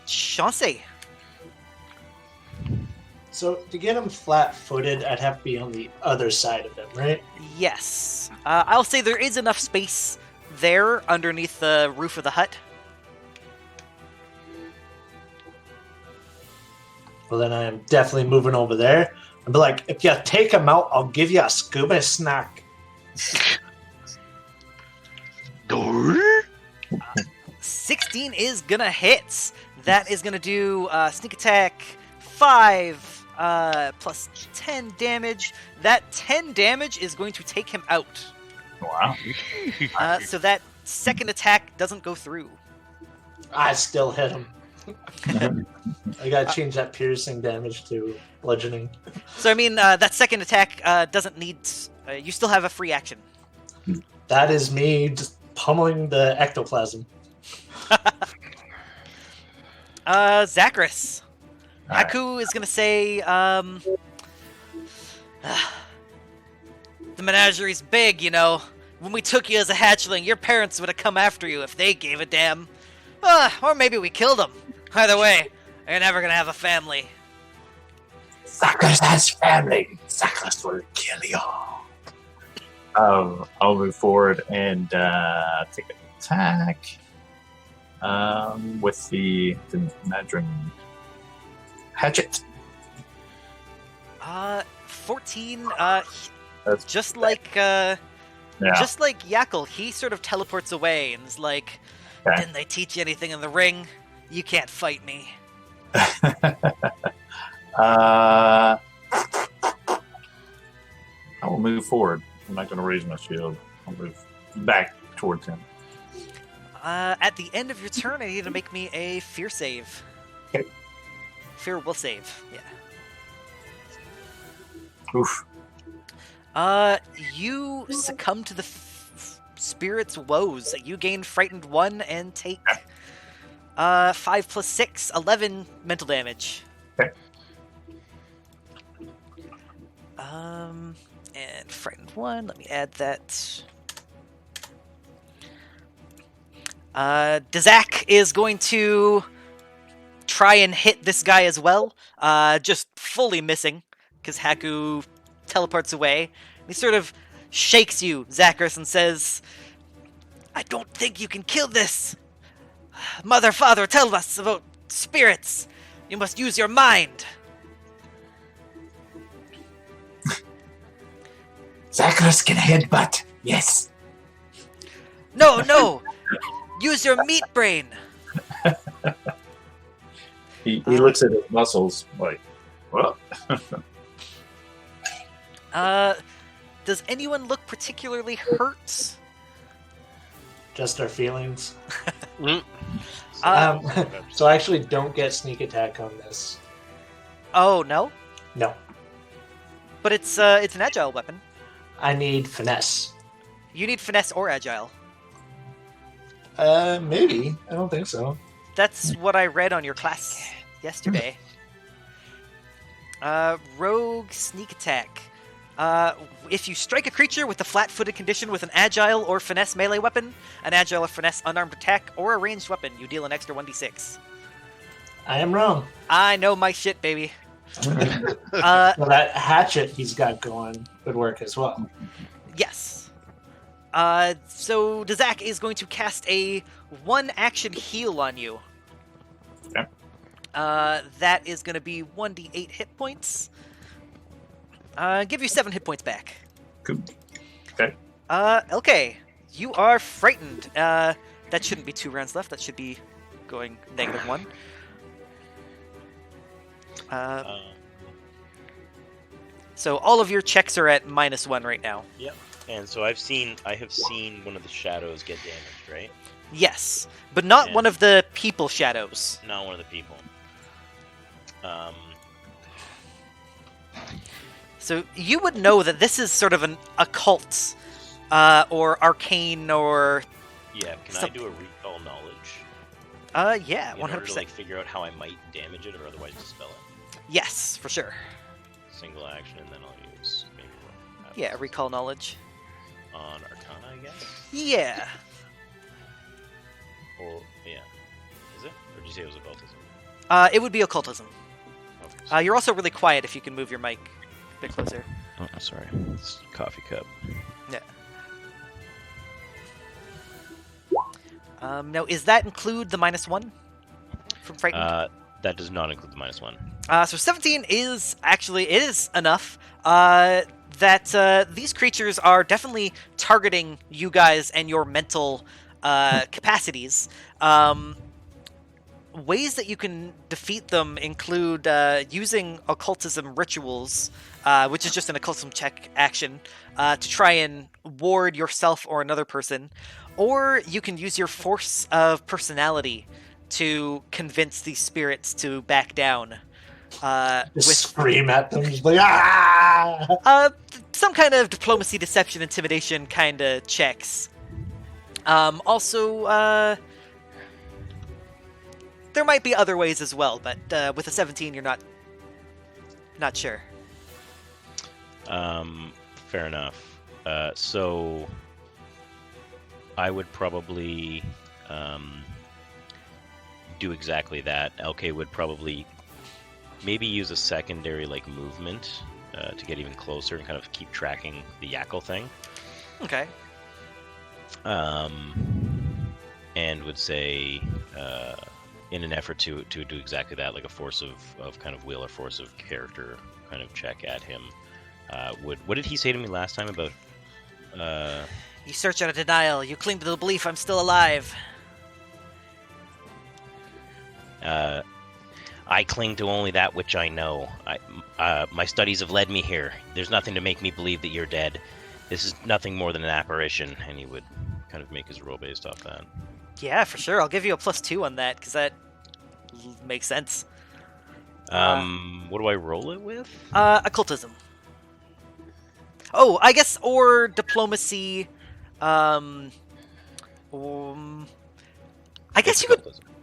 Chauncey. So to get him flat-footed, I'd have to be on the other side of him, right? Yes. I'll say there is enough space there underneath the roof of the hut. Well, then I am definitely moving over there. I'd be like, if you take him out, I'll give you a scuba snack. 16 is gonna hit. That is gonna do sneak attack 5 plus 10 damage. That 10 damage is going to take him out. Wow. So that second attack doesn't go through. I still hit him. I gotta change that piercing damage to bludgeoning. So I mean, that second attack doesn't need. You still have a free action. That is me just pummeling the ectoplasm. Zachary. Alright. Haku is gonna say, the menagerie's big, you know. When we took you as a hatchling, your parents would have come after you if they gave a damn. Or maybe we killed them. Either way, you're never gonna have a family. Zachary has family. Zachary will kill you. I'll move forward and take an attack with the Madron hatchet. 14. That's Just like just like Yakel, he sort of teleports away and is like, Okay. "Didn't they teach you anything in the ring? You can't fight me." I will move forward. I'm not going to raise my shield. I'll move back towards him. At the end of your turn, I need to make me a fear save. Okay. Fear will save. Yeah. Oof. You succumb to the spirit's woes. You gain frightened 1 and take 5 plus 6, 11 mental damage. Okay. And frightened 1. Let me add that. Dazak is going to try and hit this guy as well. Just fully missing because Haku teleports away. He sort of shakes you, Zachary, and says, "I don't think you can kill this. Mother, father, tell us about spirits. You must use your mind." Zachary can headbutt. Yes. No. Use your meat brain. He looks at his muscles like, what? Does anyone look particularly hurt? Just our feelings. Mm. So I actually don't get sneak attack on this. Oh, no? No. But it's an agile weapon. I need finesse. You need finesse or agile. Maybe. I don't think so. That's what I read on your class yesterday. Rogue sneak attack. If you strike a creature with a flat-footed condition with an agile or finesse melee weapon, an agile or finesse unarmed attack, or a ranged weapon, you deal an extra 1d6. I am wrong. I know my shit, baby. Well, that hatchet he's got going would work as well. Yes. So Dazak is going to cast a 1-action heal on you. Okay. That is going to be 1d8 hit points. Give you 7 hit points back. Cool. Okay. Okay. You are frightened. That shouldn't be 2 rounds left. That should be going -1. So all of your checks are at -1 right now. Yep. And so I have seen one of the shadows get damaged, right? Yes, but not Yeah. one of the people shadows. Not one of the people. So you would know that this is sort of an occult, or arcane, or Yeah. Can I Some- do a recall knowledge yeah, in order to 100%. like figure out how I might damage it or otherwise dispel it? Yes, for sure. Single action, and then I'll use maybe what? Yeah, recall knowledge. On Arcana, I guess. Yeah. Or yeah, is it? Or did you say it was occultism? It would be occultism. Okay. You're also really quiet if you can move your mic a bit closer. Oh, sorry. It's a coffee cup. Yeah. Now, is that include the -1 from frightened? That does not include the -1. So 17 is actually, it is enough that these creatures are definitely targeting you guys and your mental capacities. Ways that you can defeat them include using occultism rituals, which is just an occultism check action, to try and ward yourself or another person, or you can use your force of personality to convince these spirits to back down. Just scream at them, just like, ah! Some kind of diplomacy, deception, intimidation kind of checks. Also, there might be other ways as well, but with a 17, you're not sure. Fair enough. So I would probably do exactly that. LK would probably maybe use a secondary like movement to get even closer and kind of keep tracking the Yackle thing. Okay. And would say, in an effort to do exactly that, like a force of kind of will or force of character kind of check at him. What did he say to me last time about? You search out of denial. You cling to the belief I'm still alive. I cling to only that which I know. My studies have led me here. There's nothing to make me believe that you're dead. This is nothing more than an apparition, and he would kind of make his roll based off that. Yeah, for sure. I'll give you a +2 on that, because that makes sense. What do I roll it with? Occultism. Oh, I guess, or diplomacy. I guess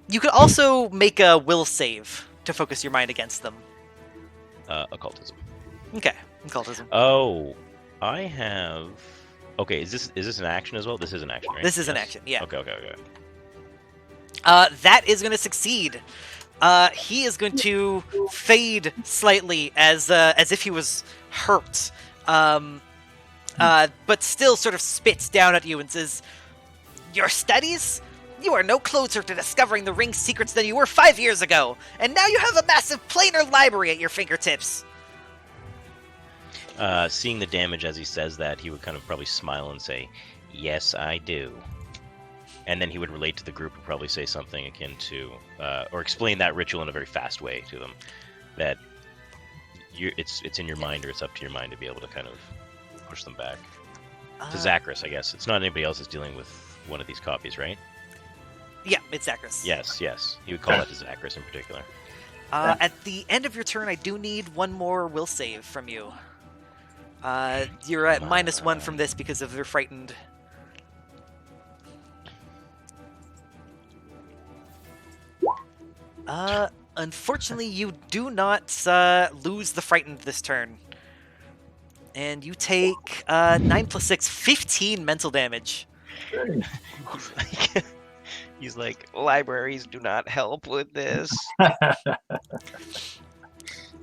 you could also make a will save to focus your mind against them. Occultism. Okay, occultism. Oh, I have. Okay, is this an action as well? This is an action, right? This is an Yes? action, yeah. Okay. That is going to succeed. He is going to fade slightly as if he was hurt, but still sort of spits down at you and says, "Your studies? You are no closer to discovering the ring's secrets than you were 5 years ago, and now you have a massive planar library at your fingertips." Seeing the damage as he says that, he would kind of probably smile and say, "Yes, I do." And then he would relate to the group and probably say something akin to, or explain that ritual in a very fast way to them, that it's in your mind, or it's up to your mind to be able to kind of push them back. To Zachris, I guess. It's not anybody else that's dealing with one of these copies, right? Yeah, it's Zachris. Yes. He would call that to Zachris in particular. At the end of your turn, I do need one more will save from you. You're at -1 from this because of your frightened Unfortunately, you do not lose the frightened this turn. And you take 9 plus 6, 15 mental damage. He's like, libraries do not help with this.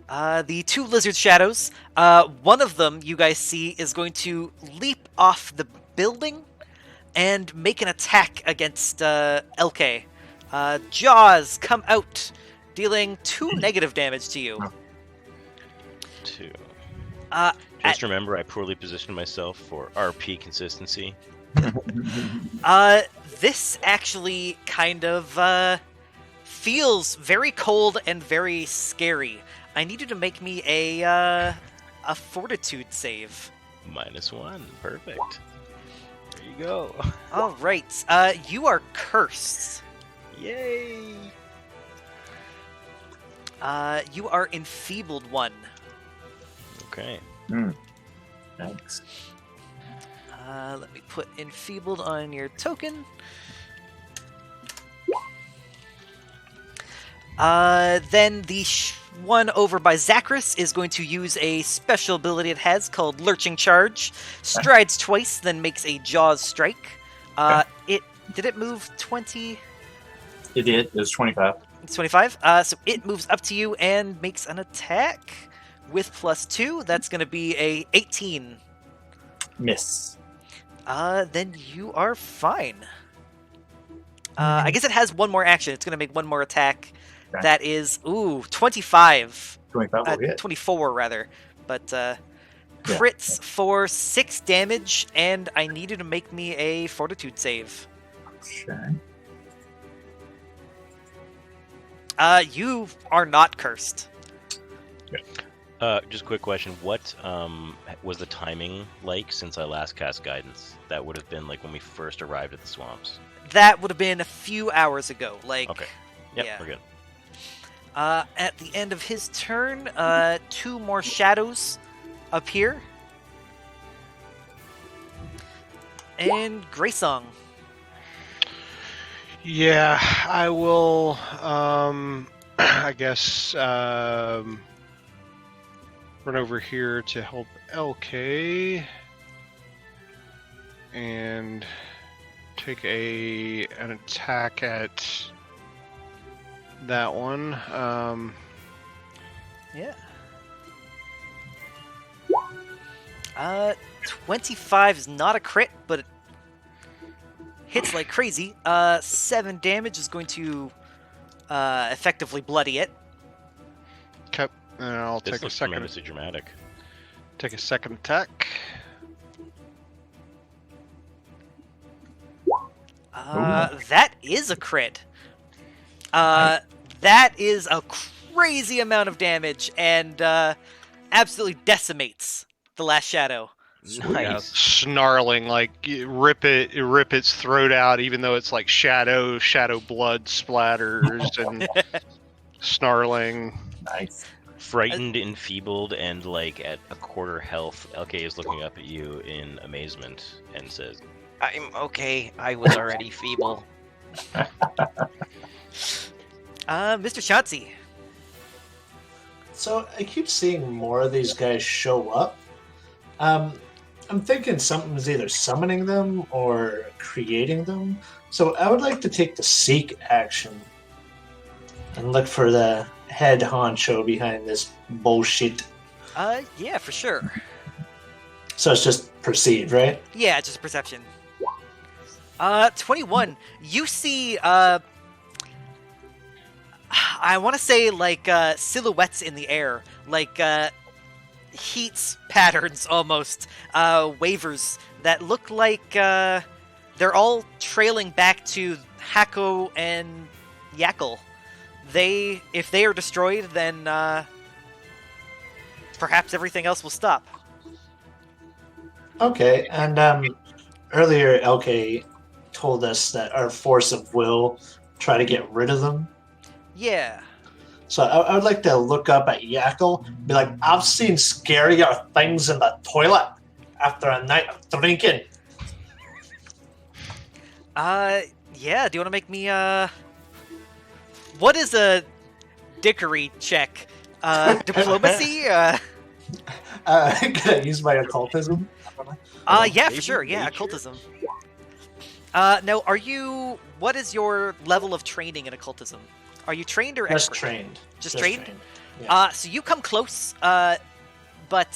The two lizard shadows, one of them you guys see is going to leap off the building and make an attack against LK. Jaws come out, dealing 2 negative damage to you. 2. Uh, Just remember, I poorly positioned myself for RP consistency. This actually kind of feels very cold and very scary. I need you to make me a fortitude save. -1. Perfect. There you go. All right. You are cursed. Yay! You are enfeebled 1. Okay. Thanks. Let me put enfeebled on your token. Then the one over by Zachris is going to use a special ability it has called Lurching Charge. Strides twice, then makes a Jaws strike. Did it move 20? It did. It was 25. It's 25. So it moves up to you and makes an attack with +2. That's going to be a 18. Miss. Then you are fine. I guess it has one more action. It's going to make one more attack. Okay. That is, 25. 25 will hit. 24, rather. But crits for 6 damage, and I need you to make me a fortitude save. Okay. You are not cursed. Just a quick question. What was the timing like since I last cast guidance? That would have been like when we first arrived at the swamps. That would have been a few hours ago. Okay. Yep, yeah. we're good. At the end of his turn, 2 more shadows appear. And Greysong. Yeah, I will. I guess run over here to help LK and take an attack at that one. Yeah. 25 is not a crit, but it hits like crazy. 7 damage is going to effectively bloody it. Okay, and I'll This take a looks second. tremendously dramatic. Take a second attack. That is a crit. That is a crazy amount of damage and absolutely decimates the last shadow. Nice. Snarling, like rip its throat out, even though it's like shadow blood splatters and snarling. Nice. Frightened, enfeebled, and like at a quarter health, LK is looking up at you in amazement and says, "I'm okay. I was already feeble." Mr. Shotzi. So I keep seeing more of these guys show up. I'm thinking something's either summoning them or creating them. So I would like to take the seek action and look for the head honcho behind this bullshit. Yeah, for sure. So it's just perceived, right? Yeah, just perception. 21. You see, I want to say like silhouettes in the air, like heats patterns almost, wavers that look like they're all trailing back to Hako and Yakel. If they are destroyed, then perhaps everything else will stop. Okay, and earlier LK told us that our force of will try to get rid of them. Yeah. So I would like to look up at Yakel, be like, I've seen scarier things in the toilet after a night of drinking. Yeah, do you want to make me what is a dickery check? Diplomacy? Can I use my occultism? Yeah, for sure. Yeah, occultism. Now, what is your level of training in occultism? Are you trained or Just expert? trained. Just trained? Yeah. So you come close, but,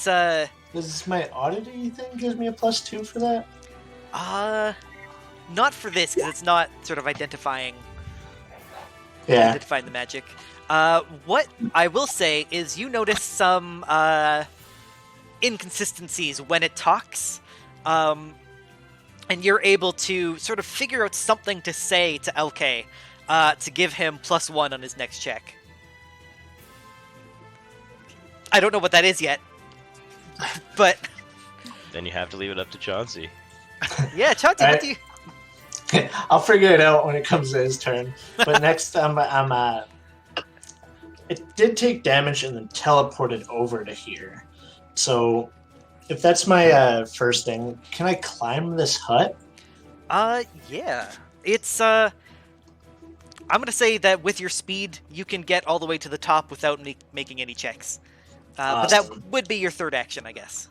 Does my oddity thing give me a +2 for that? not for this, because it's not sort of identifying Yeah. the magic. What I will say is you notice some inconsistencies when it talks, and you're able to sort of figure out something to say to LK to give him +1 on his next check. I don't know what that is yet, but Then you have to leave it up to Chauncey. yeah, Chauncey, what do you? I'll figure it out when it comes to his turn. But next, it did take damage and then teleported over to here. So, if that's my first thing, can I climb this hut? Yeah. It's I'm gonna say that with your speed, you can get all the way to the top without making any checks. But that Awesome. would be your third action, I guess.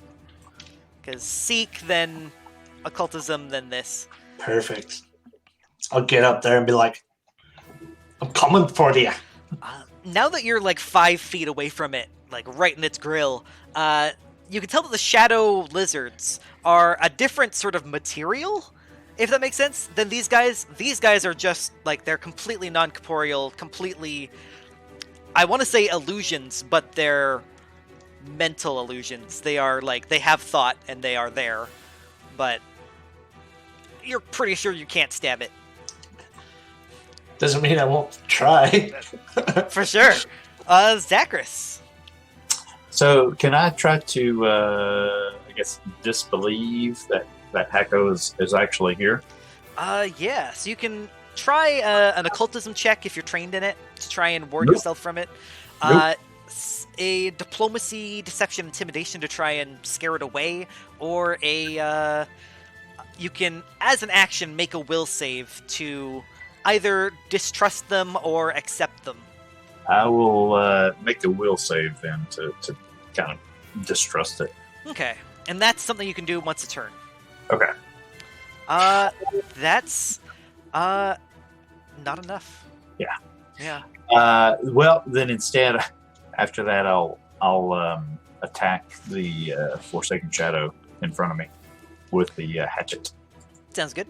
Because seek, then occultism, then this. Perfect. I'll get up there and be like, I'm coming for you. Now that you're like 5 feet away from it, like right in its grill, you can tell that the shadow lizards are a different sort of material, if that makes sense, than these guys. These guys are just like, they're completely non-corporeal, completely, I want to say illusions, but they're mental illusions. They are like, they have thought and they are there, but you're pretty sure you can't stab it. Doesn't mean I won't try. For sure. Zachris. So can I try to, I guess, disbelieve that Hako is actually here? Yeah, so you can try an occultism check if you're trained in it to try and ward Nope. yourself from it. Nope. A diplomacy, deception, intimidation to try and scare it away, or you can, as an action, make a will save to either distrust them or accept them. I will make the will save then to kind of distrust it. Okay, and that's something you can do once a turn. Okay. That's not enough. Yeah. Yeah. Well, then instead, after that, I'll attack the Forsaken Shadow in front of me with the hatchet. Sounds good.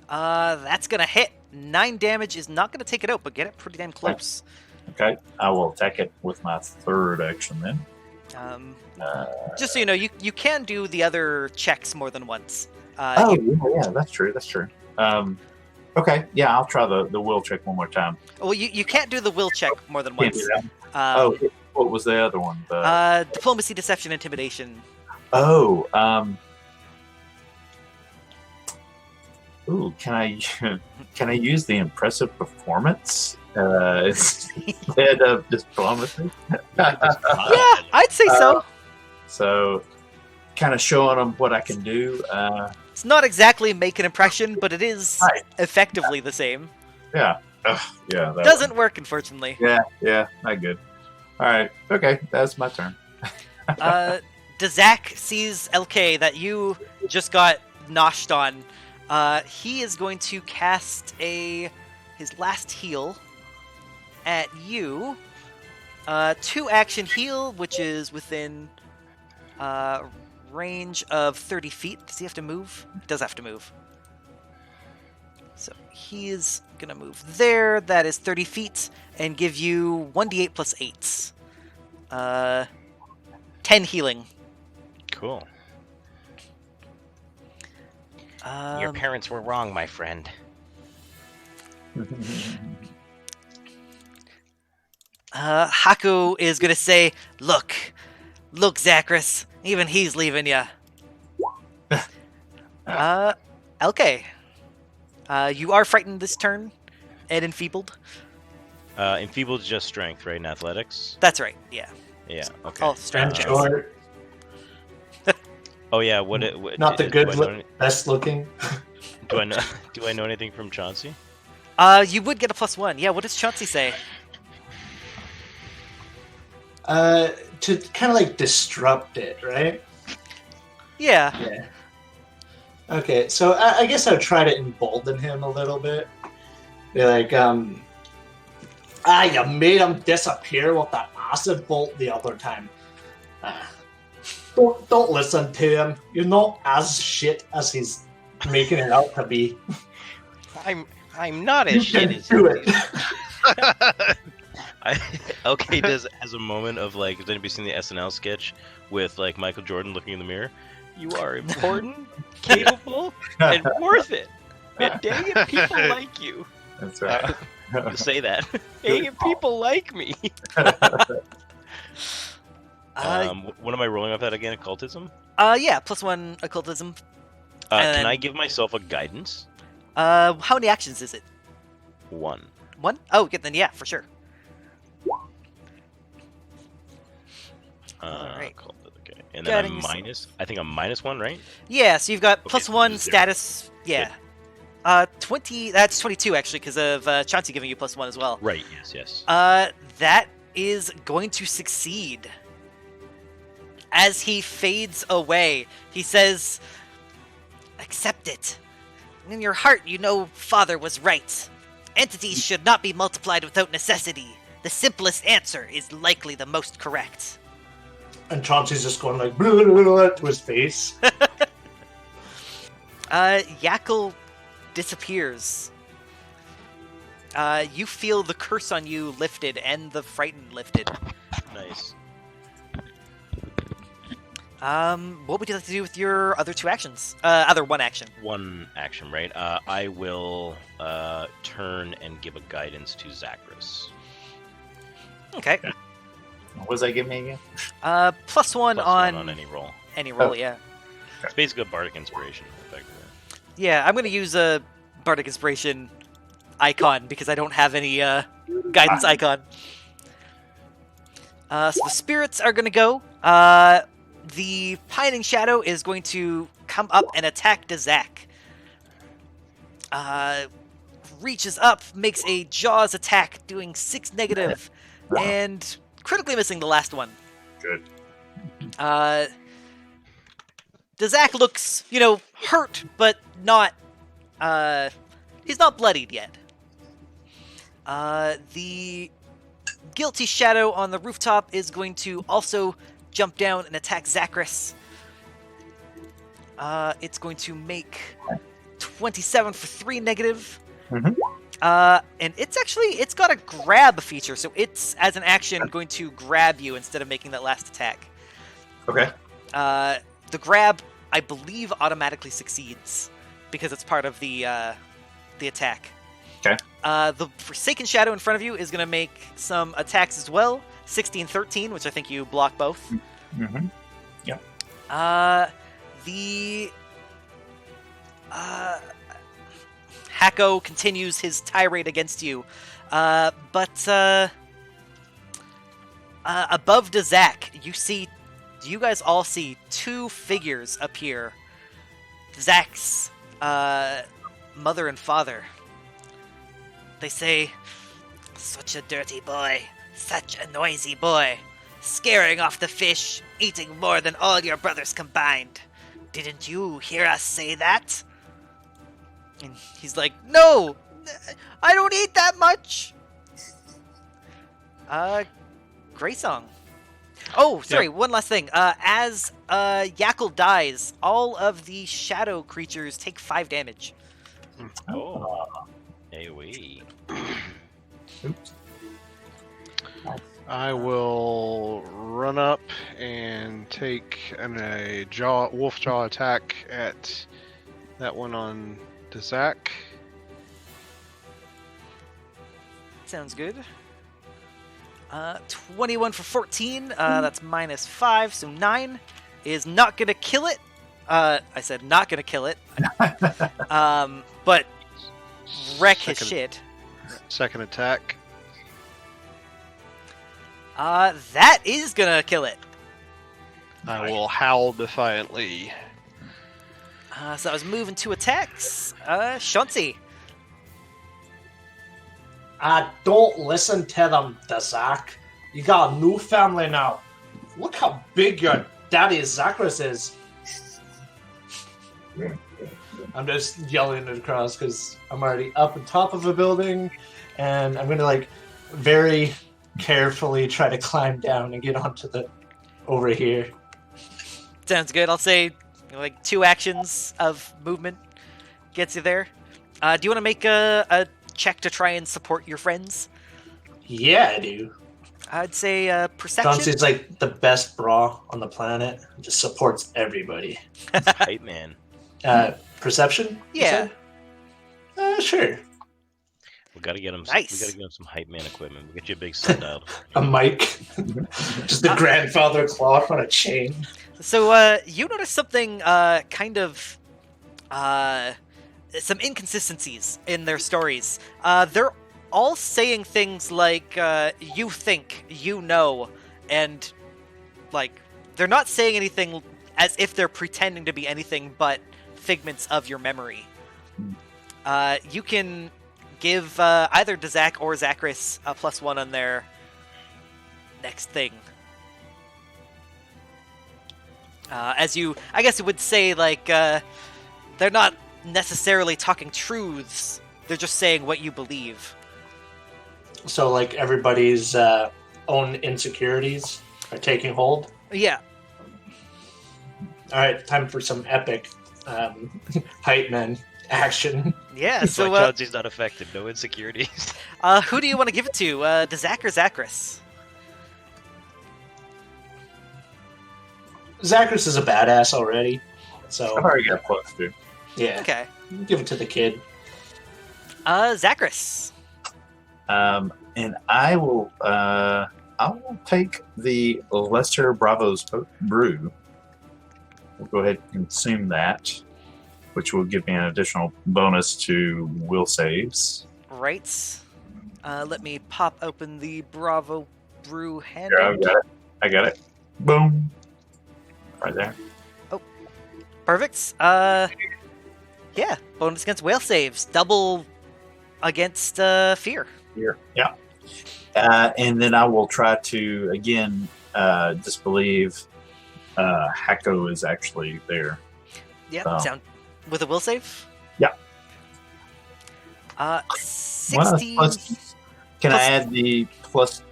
That's gonna hit. 9 damage is not gonna take it out, but get it pretty damn close. Okay, I will attack it with my third action then. Just so you know, you can do the other checks more than once. Oh, yeah, that's true. That's true. Okay, yeah, I'll try the will check one more time. Well, you can't do the will check more than Can't once. do that. What was the other one? Diplomacy, deception, intimidation. Oh, ooh, can I use the impressive performance instead of diplomacy? Yeah, I'd say so. So, kind of showing them what I can do. It's not exactly make an impression, but it is Right. effectively the same. Yeah. Yeah. That Doesn't work, unfortunately. Yeah, not good. All right. Okay, that's my turn. Dazak sees LK that you just got noshed on. He is going to cast his last heal at you. 2 action heal, which is within range of 30 feet. Does he have to move? He does have to move. So he is going to move there. That is 30 feet. And give you 1d8 plus 8. 10 healing. Cool. Your parents were wrong, my friend. Haku is gonna say, Look, Zachris, even he's leaving ya." LK, you are frightened this turn and enfeebled. Enfeebled is just strength, right? In athletics. That's right. Yeah. Yeah. Okay. Oh, strength checks. Short, Oh yeah. What? not the do good, I know any- best looking. Do I know? Do I know anything from Chauncey? You would get a +1. Yeah, what does Chauncey say? To kind of like disrupt it, right? Yeah. Yeah. Okay, so I guess I'll try to embolden him a little bit. Be like, you made him disappear with that acid bolt the other time. Don't listen to him. You're not as shit as he's making it out to be. I'm not as You shit can as do he it. is. Okay, does as a moment of like, has anybody seen the SNL sketch with like Michael Jordan looking in the mirror? You are important, capable, and worth it. And dang it, people like you. That's right. You say that. Dang it, people like me. What am I rolling off that again? Occultism? Yeah, +1 occultism. Can then- I give myself a guidance? How many actions is it? 1. 1? Oh, good, then yeah, for sure. Alright. Okay. And then Guiding yourself. I think I'm -1, right? Yeah, so you've got Okay, so +1 this is status. Yeah. 20. That's 22 actually, because of Chauncey giving you +1 as well. Right, yes. That is going to succeed. As he fades away, he says, "Accept it. In your heart, you know Father was right. Entities should not be multiplied without necessity. The simplest answer is likely the most correct." And Chauncey's just going like blah, blah, blah, to his face. Yakel disappears. You feel the curse on you lifted and the frighten lifted. Nice. What would you like to do with your other 2 actions? Other 1 action. 1 action, right? I will turn and give a guidance to Zachris. Okay. What was I giving again? +1 Plus on one on any roll. any roll, Oh. yeah. It's basically a bardic inspiration, effectively. Yeah, I'm gonna use a Bardic Inspiration icon because I don't have any guidance icon. So the spirits are gonna go. The Pining Shadow is going to come up and attack Dazak. Reaches up, makes a Jaws attack, doing 6 negative, and critically missing the last one. Good. Dazak looks, hurt, but not. He's not bloodied yet. The Guilty Shadow on the rooftop is going to also jump down and attack Zachris. It's going to make 27 for 3 negative. Mhm. And it's got a grab feature, so it's, as an action, going to grab you instead of making that last attack. Okay. The grab, I believe, automatically succeeds because it's part of the attack. Okay. The Forsaken Shadow in front of you is going to make some attacks as well. 16, 13, which I think you block both. Mm-hmm. The Hako continues his tirade against you, but above Dazak, you guys all see 2 figures appear. Zak's mother and father. They say, "Such a dirty boy, such a noisy boy, scaring off the fish, eating more than all your brothers combined. Didn't you hear us say that?" And he's like, "No, I don't eat that much." Grey Song. Oh, sorry, one last thing. As Yakel dies, all of the shadow creatures take 5 damage. Oh. AoE. Oops. I will run up and take a wolf jaw attack at that one on Dazak. Sounds good. 21 for 14. That's -5, so 9 is not gonna kill it. I said not gonna kill it. But wreck his shit. Second attack. That is gonna kill it. I will howl defiantly. So I was moving 2 attacks. Chauncey. Don't listen to them, Zach. You got a new family now. Look how big your daddy Zachary is. I'm just yelling it across because I'm already up on top of a building, and I'm gonna like very carefully try to climb down and get onto the over here. Sounds good. I'll say like 2 actions of movement gets you there. Do you want to make a check to try and support your friends? Yeah, I do. I'd say perception. Chauncey's like the best bra on the planet. Just supports everybody. Hype man. Perception? you Yeah. said? Sure. We gotta get him. Nice. We gotta get him some hype man equipment. We'll get you a big sundial. A mic. Just the grandfather clock on a chain. So you notice something kind of some inconsistencies in their stories. They're all saying things like you think, you know, and like they're not saying anything as if they're pretending to be anything but figments of your memory. You can give either Dazak or Zachris a +1 on their next thing. As you, I guess you would say, like, they're not necessarily talking truths. They're just saying what you believe. So, like, everybody's own insecurities are taking hold. Yeah. All right, time for some epic hype men action. Yeah, That's so why Chauncey's not affected. No insecurities. who do you want to give it to? Dazak or Zachris? Zachris is a badass already, so I've already got +2. yeah, Okay. give it to the kid. Zachris. And I will take the Lesser Bravos Brew. We'll go ahead and consume that, which will give me an additional bonus to will saves. Right. Let me pop open the Bravo Brew Here, handle. I got it. Boom. Right there. Perfect. Yeah, bonus against whale saves. Double against fear. Here. Yeah. And then I will try to, again, disbelieve Hako is actually there. Yep, So. sound with a will save? Yeah. 16. Can plus- I add the plus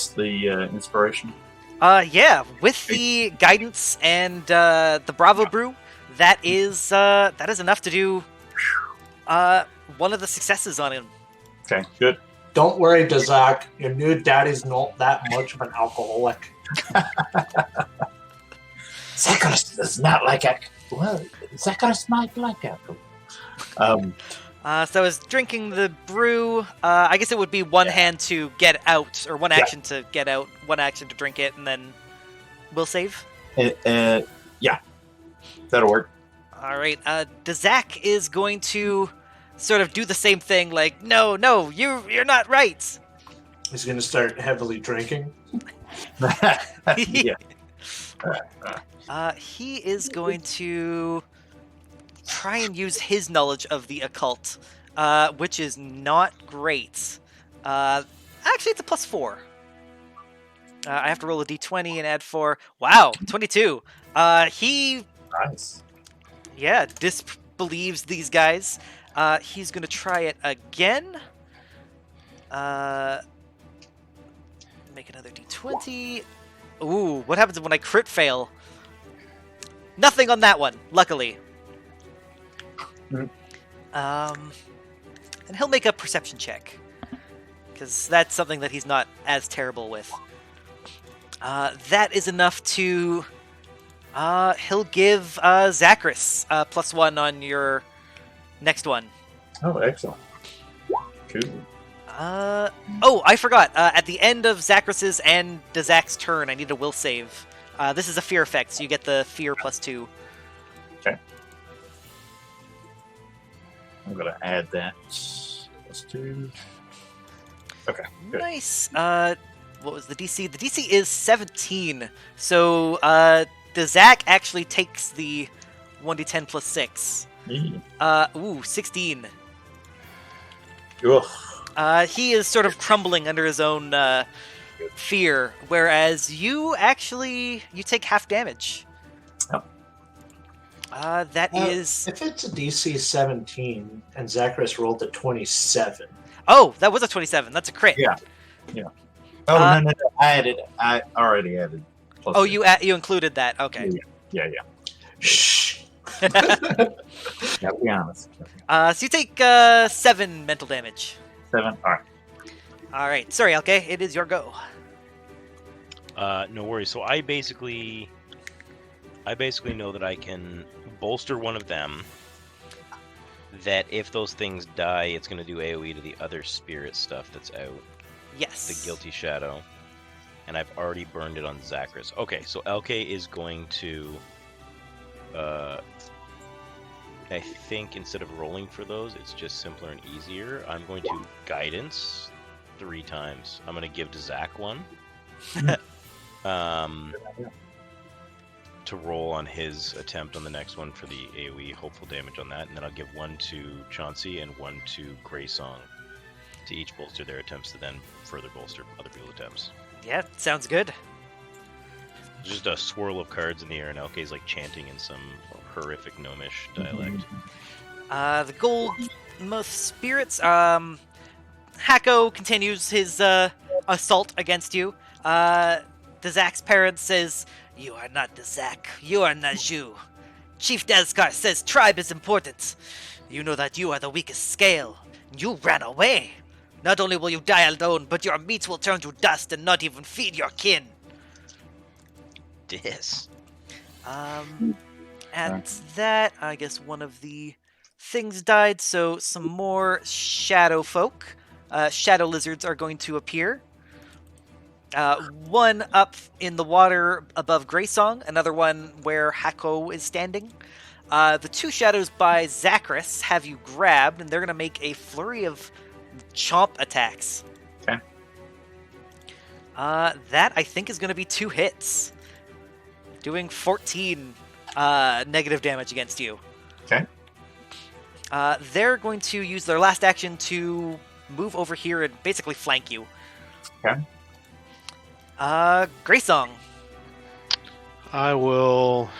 the inspiration? Yeah, with the guidance and the Bravo Brew, that is enough to do one of the successes on him. Okay, good. Don't worry, Dazak. Your new daddy's not that much of an alcoholic. Zacharias does not like alcohol. Well, Zacharias might like alcohol. So I was drinking the brew. I guess it would be one hand to get out, or one action to get out, one action to drink it, and then will save. Yeah, that'll work. All right. Dazak is going to sort of do the same thing. Like, no, you're not right. He's gonna start heavily drinking. Yeah. He is going to try and use his knowledge of the occult, which is not great. Actually, it's a +4. I have to roll a d20 and add 4. Wow, 22. He, Nice. yeah, disbelieves these guys. He's going to try it again. Make another d20. Ooh, what happens when I crit fail? Nothing on that one, luckily. Mhm. And he'll make a perception check, because that's something that he's not as terrible with. That is enough to... he'll give Zachris +1 on your next one. Oh, excellent. Cool. Oh, I forgot. At the end of Zachris's and Dazak's turn, I need a will save. This is a fear effect, so you get the fear +2. I'm gonna add that. +2. Okay. Good. Nice. What was the DC? The DC is 17. So Dazak actually takes the 1d10 +6. Yeah. 16. Ugh. He is sort of crumbling under his own fear, whereas you take half damage. Yep. That is. If it's a DC 17 and Zacharias rolled a 27. Oh, that was a 27. That's a crit. Yeah. Oh no! I already added. Oh, you included that. Okay. Yeah. Shh. Gotta be honest. So you take 7 mental damage. 7. All right. All right. Sorry, LK. It is your go. No worries. So I basically know that I can bolster one of them. That if those things die, it's going to do AoE to the other spirit stuff that's out. Yes. The Guilty Shadow. And I've already burned it on Zacharias. Okay, so LK is going to... I think instead of rolling for those, it's just simpler and easier. I'm going to Guidance 3 times. I'm going to give to Zach 1. To roll on his attempt on the next one for the AoE hopeful damage on that, and then I'll give 1 to Chauncey and 1 to Greysong to each bolster their attempts to then further bolster other people's attempts. Yeah, sounds good. Just a swirl of cards in the air, and LK's like chanting in some horrific gnomish dialect. The Goldmuth spirits. Hako continues his assault against you. The Zak's parent says, "You are not the Zak. You are Naju. Chief Dazkar says tribe is important. You know that you are the weakest scale. You ran away. Not only will you die alone, but your meat will turn to dust and not even feed your kin." Dis. At that, I guess one of the things died, so some more shadow folk. Shadow lizards are going to appear. One up in the water above Greysong, another one where Hako is standing. The 2 shadows by Zacharias have you grabbed, and they're going to make a flurry of chomp attacks. Okay. That, I think, is going to be 2 hits. Doing 14 negative damage against you. Okay. They're going to use their last action to move over here and basically flank you. Okay. Greysong. I will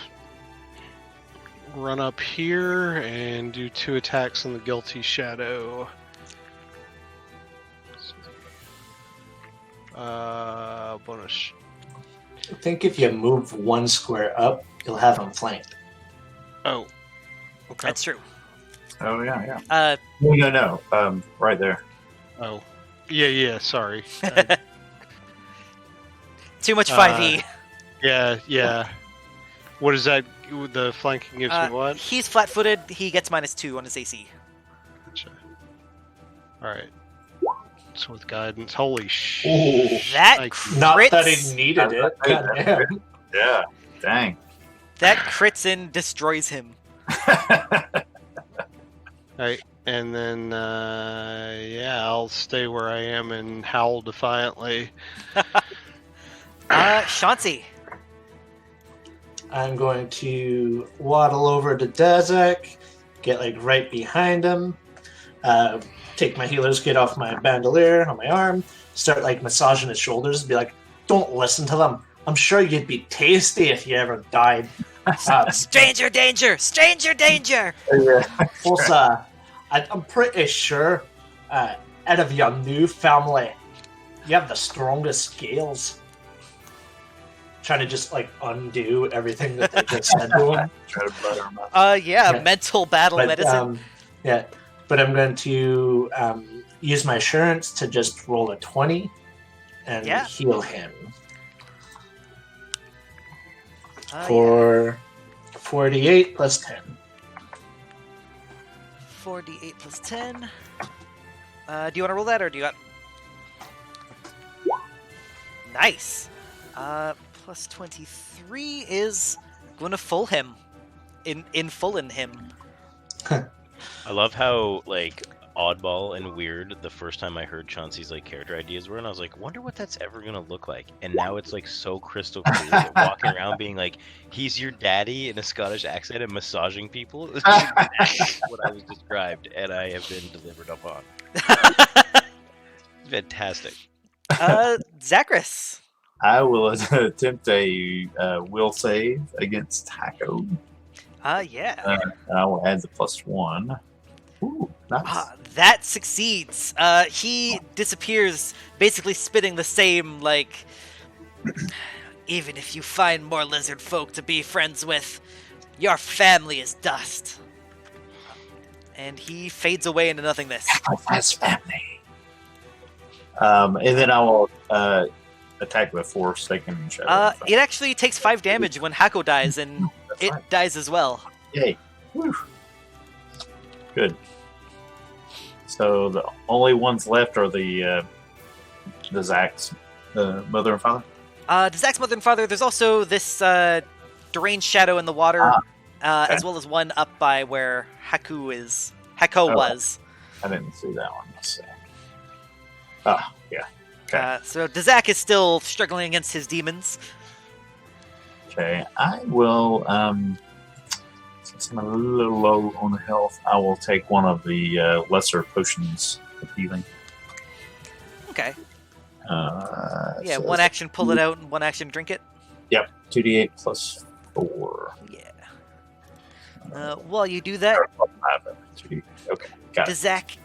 run up here and do 2 attacks on the Guilty Shadow. Bonus. I think if you move 1 square up, you'll have him flanked. Oh. Okay. That's true. Oh yeah. Uh, No. Right there. Oh. Yeah, sorry. Too much 5e. Yeah. What is that? The flanking gives me what? He's flat-footed. He gets -2 on his AC. Gotcha. Alright. So with guidance, holy shit. Ooh. That Like, crits. Not that he needed it. That- Goddamn. Yeah. Dang. That crits and destroys him. Right, and then I'll stay where I am and howl defiantly. Chauncey. I'm going to waddle over to Dazak, get like right behind him, take my healer's kit off my bandolier on my arm, start like massaging his shoulders, and be like, "Don't listen to them. I'm sure you'd be tasty if you ever died." Stranger danger! Stranger danger! Plus, I'm pretty sure out of your new family, you have the strongest scales. Trying to just like undo everything that they just said to him. Try to butter him up. Yeah, mental battle But, medicine. but I'm going to use my assurance to just roll a 20 and heal him for 48 plus 10. 48 plus 10. Do you want to roll that, or do you got... Nice. Plus 23 is going to full him. In fullen him. I love how like oddball and weird the first time I heard Chauncey's like character ideas were, and I was like, wonder what that's ever gonna look like. And now it's like so crystal clear that walking around being like, he's your daddy in a Scottish accent and massaging people is exactly what I was described, and I have been delivered upon. Fantastic. Zachris. I will attempt a will save against Taco. Yeah. And I will add the +1. Ooh, nice. That succeeds. He disappears, basically spitting the same, like, even if you find more lizard folk to be friends with, your family is dust. And he fades away into nothingness. Sacrifice family. And then I will attack with force, second shadow. It actually takes 5 damage when Hako dies, and That's it right. dies as well. Yay. Woo. Good. So the only ones left are the Zach's mother and father. To Zach's mother and father, there's also this deranged shadow in the water, okay. as well as one up by where Hako was. I didn't see that one. Let's see. Ah, yeah. Okay. So Dazak is still struggling against his demons. Okay. I will. Since I'm a little low on the health, I will take one of the lesser potions of healing. Okay. So one action pull it out and one action drink it. Yep. 2d8 plus 4. Yeah. While you do that, Or plus 5. 2d8. Okay. Got it. Dazak,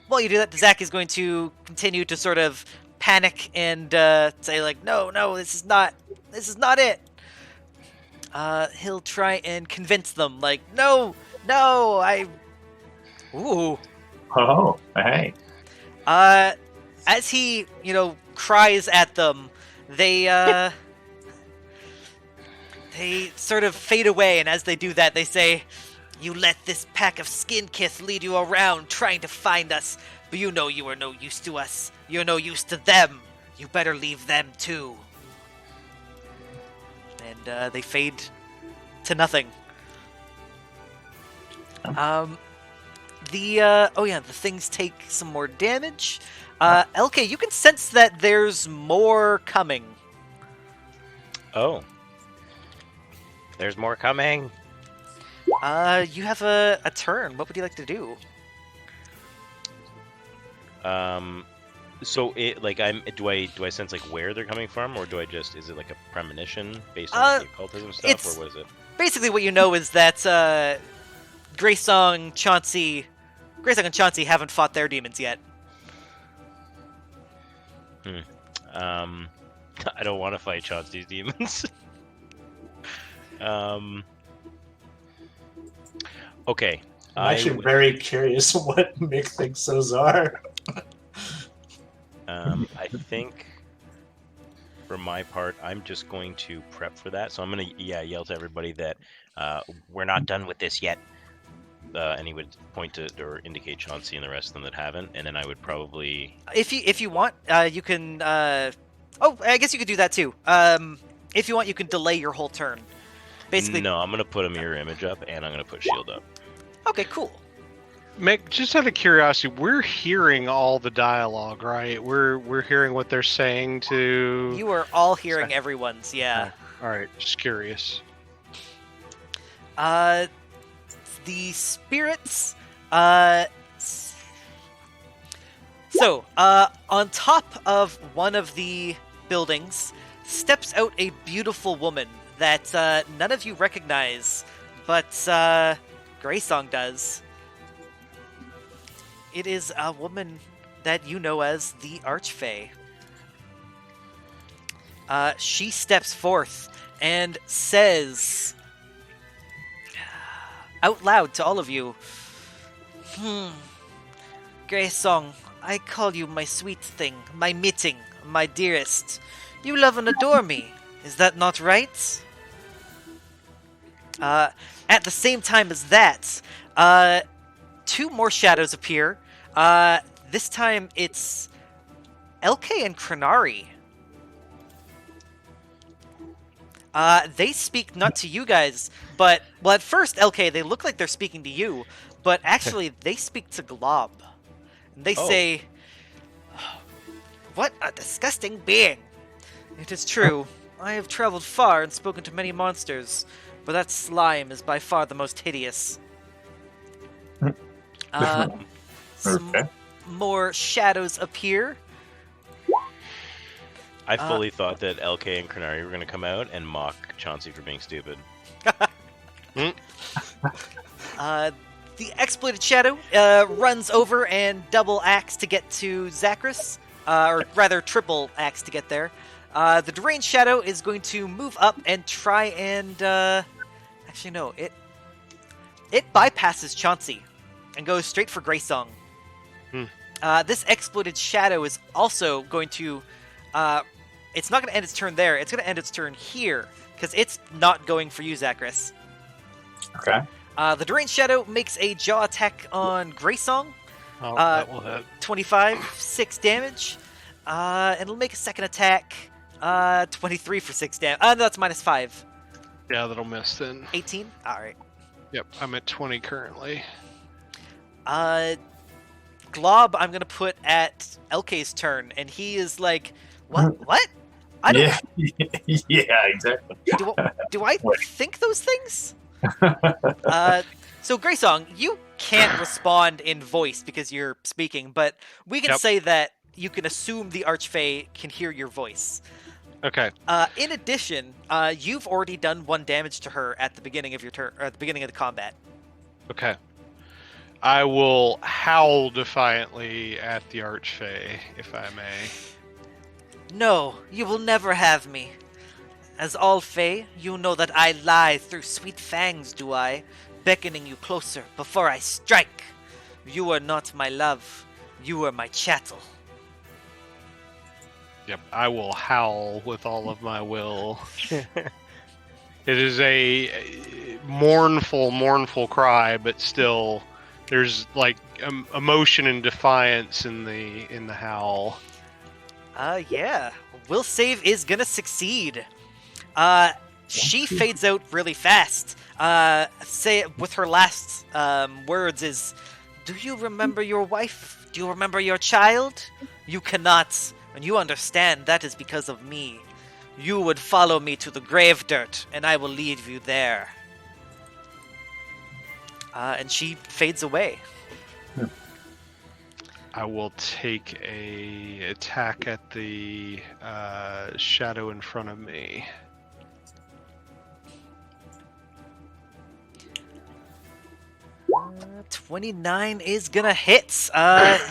while you do that, Dazak is going to continue to sort of panic and say like, no, this is not it. He'll try and convince them, like, no, Ooh. Oh, hey. As he, cries at them, they sort of fade away, and as they do that, they say, "You let this pack of skin-kith lead you around trying to find us, but you know you are no use to us. You're no use to them. You better leave them too." And they fade to nothing. The things take some more damage. LK, you can sense that there's more coming. Oh. There's more coming. You have a turn. What would you like to do? So do I sense like where they're coming from, or is it like a premonition based on the occultism stuff, or what is it? Basically what you know is that Greysong and Chauncey haven't fought their demons yet. I don't want to fight Chauncey's demons. Okay. I'm actually very curious what Mick thinks those are. I think, for my part, I'm just going to prep for that. So I'm going to yell to everybody that we're not done with this yet. And he would point to or indicate Chauncey and the rest of them that haven't. And then I would probably... If you want, you can... I guess you could do that too. If you want, you can delay your whole turn. Basically... No, I'm going to put a mirror image up, and I'm going to put shield up. Okay, cool. Mick, just out of curiosity, we're hearing all the dialogue, right? We're hearing what they're saying to... You are all hearing everyone's, yeah. All right, just curious. The spirits... on top of one of the buildings steps out a beautiful woman that none of you recognize, but Greysong does. It is a woman that you know as the Archfey. She steps forth and says out loud to all of you, Greysong, I call you my sweet thing, my meeting, my dearest. You love and adore me. Is that not right? At the same time as that, 2 more shadows appear. This time it's LK and Kranari. They speak not to you guys, but... Well, at first, LK, they look like they're speaking to you, but actually, they speak to Glob. And they say, "What a disgusting being! It is true, I have traveled far and spoken to many monsters, but that slime is by far the most hideous. Okay. more shadows appear. I fully thought that LK and Krenari were going to come out and mock Chauncey for being stupid. The exploited shadow runs over and double axe to get to Zachris, or rather triple axe to get there. The deranged shadow is going to move up and try and actually no, it bypasses Chauncey and goes straight for Greysong. This exploited shadow is also going to it's not going to end its turn there. It's going to end its turn here because it's not going for you, Zachris. Okay. The deranged shadow makes a jaw attack on Greysong. Oh, that will hit. 25, 6 damage. And it'll make a second attack. 23 for 6 damage. No, that's -5. Yeah, that'll miss then. 18? Alright. Yep, I'm at 20 currently. Glob, I'm gonna put at LK's turn, and he is like, What? I don't. Yeah, exactly. Do I think those things? So Greysong, you can't respond in voice because you're speaking, but we can say that you can assume the Archfey can hear your voice. Okay. In addition, you've already done 1 damage to her at the beginning of your turn, or at the beginning of the combat. Okay. I will howl defiantly at the Archfey, if I may. No, you will never have me. As all Fey, you know that I lie through sweet fangs, do I? Beckoning you closer before I strike. You are not my love. You are my chattel. Yep, I will howl with all of my will. It is a mournful, mournful cry, but still, there's like emotion and defiance in the howl. Yeah. Will save is gonna succeed. She fades out really fast. Say with her last words is, "Do you remember your wife? Do you remember your child? You cannot, and you understand that is because of me. You would follow me to the grave dirt, and I will lead you there." And she fades away. I will take a attack at the shadow in front of me. Uh, 29 is gonna hit.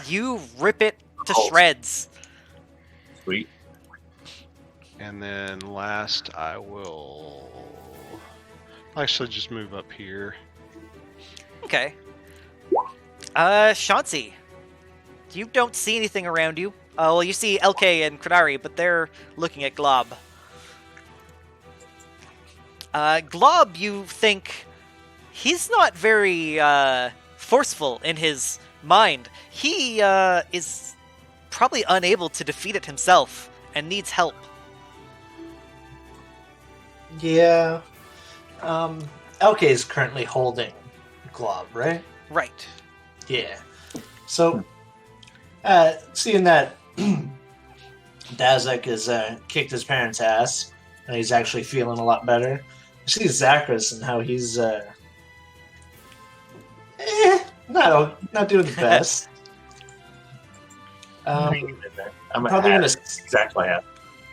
You rip it to shreds. Sweet. And then last, I will actually just move up here. Okay. Chauncey, you don't see anything around you. Well, you see LK and Krenari, but they're looking at Glob. Glob, you think he's not very forceful in his mind. He is probably unable to defeat it himself and needs help. Yeah. LK is currently holding Glob, right? Right. Yeah. So, seeing that Dazek has kicked his parents' ass, and he's actually feeling a lot better, I see Zachris and how he's not doing the best. I'm probably gonna exactly half.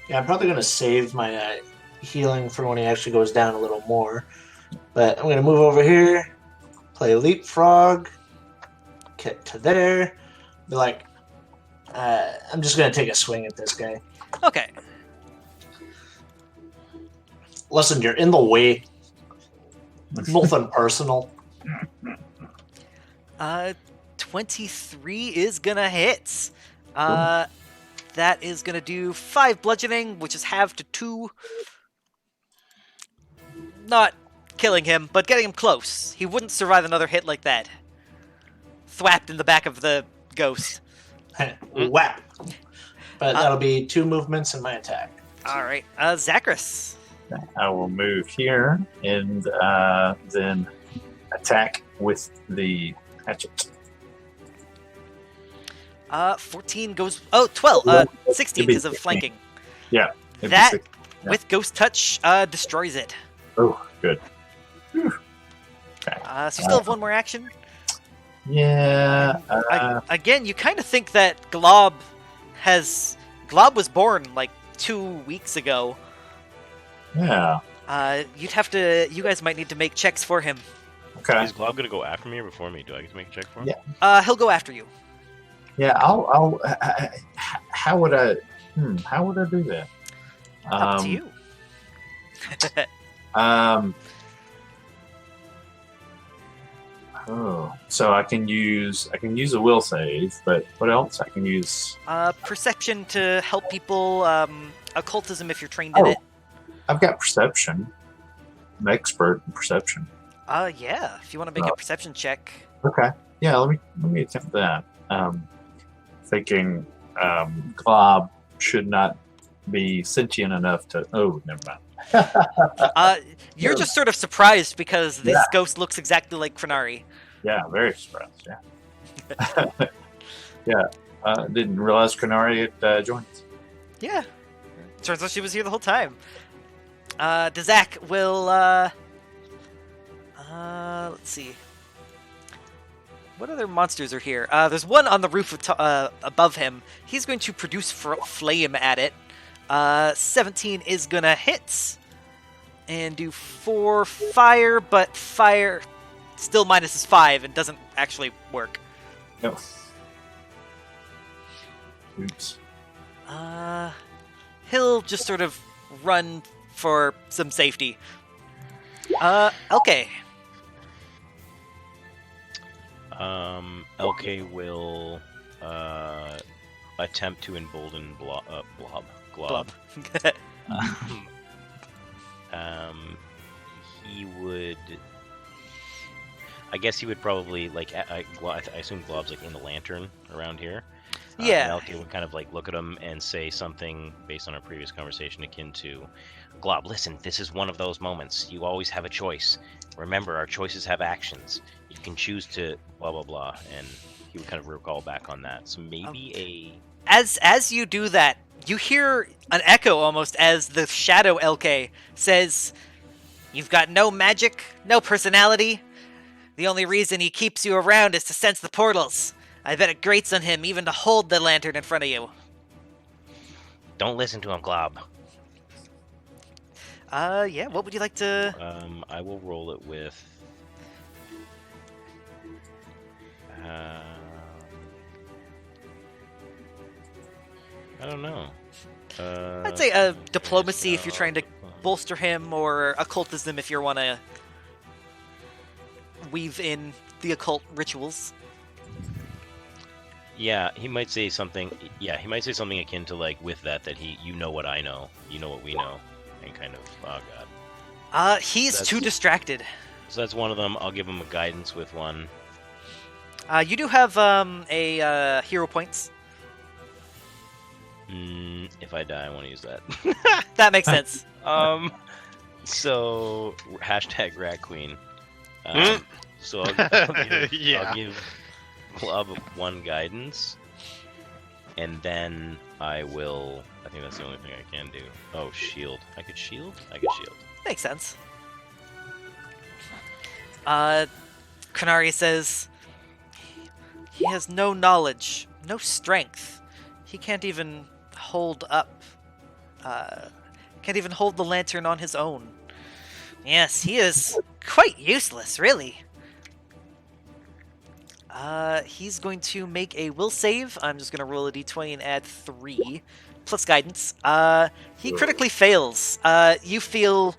Yeah, I'm probably gonna save my healing for when he actually goes down a little more. But I'm gonna move over here, play leapfrog, get to there. Be like, I'm just gonna take a swing at this guy. Okay. Listen, you're in the way. Nothing personal. 23 is gonna hit. That is gonna do 5 bludgeoning, which is halved to 2. Not killing him, but getting him close. He wouldn't survive another hit like that. Thwapped in the back of the ghost. Whap. But that'll be 2 movements in my attack. Alright, Zachris. I will move here and then attack with the hatchet. 14 goes... Oh, 12. 16 because of flanking. Yeah. That, Yeah. with Ghost Touch, destroys it. Oh, good. Whew. Okay. So you still have 1 more action? Yeah. Again, you kind of think that Glob was born like 2 weeks ago. Yeah. You guys might need to make checks for him. Okay. Is Glob gonna go after me or before me? Do I get to make a check for him? Yeah. He'll go after you. Yeah. How would I do that? Up to you. So I can use a will save, but what else I can use? Perception to help people. Occultism if you're trained in it. I've got perception. I'm expert in perception. Yeah. If you want to make a perception check. Okay. Yeah. Let me attempt that. Thinking Glob should not be sentient enough to. Oh, never mind. You're just sort of surprised because this ghost looks exactly like Krenari. Yeah, very surprised. Yeah. Yeah. Didn't realize Krenari had joined us. Yeah. Turns out she was here the whole time. Dazak will. Let's see. What other monsters are here? There's one on the roof above him. He's going to produce flame at it. 17 is gonna hit. And do 4 fire, but fire still minus is 5 and doesn't actually work. No. Oops. He'll just sort of run for some safety. LK. LK will attempt to embolden Glob. He would. I guess he would probably like. I assume Glob's like in the lantern around here. Yeah. And LK would kind of like look at him and say something based on our previous conversation, akin to, "Glob, listen. This is one of those moments. You always have a choice. Remember, our choices have actions. You can choose to blah blah blah." And he would kind of recall back on that. So maybe As you do that, you hear an echo almost as the shadow LK says, "You've got no magic, no personality. The only reason he keeps you around is to sense the portals. I bet it grates on him even to hold the lantern in front of you." Don't listen to him, Glob. Yeah, what would you like to... I will roll it with... I don't know. I'd say diplomacy if you're trying to bolster him, or occultism if you want to weave in the occult rituals. Yeah, he might say something. Yeah, he might say something akin to like with that you know what I know, you know what we know, and kind of oh god. He's too distracted. So that's one of them. I'll give him a guidance with one. You do have a hero points. If I die, I want to use that. That makes sense. So hashtag Rat Queen. So I'll give Club 1 guidance, and then I will. I think that's the only thing I can do. Oh, shield. I could shield. Makes sense. Krenari says he has no knowledge, no strength. He can't even hold up. Can't even hold the lantern on his own. Yes, he is quite useless, really. He's going to make a will save. I'm just going to roll a d20 and add 3 plus guidance. He critically fails. You feel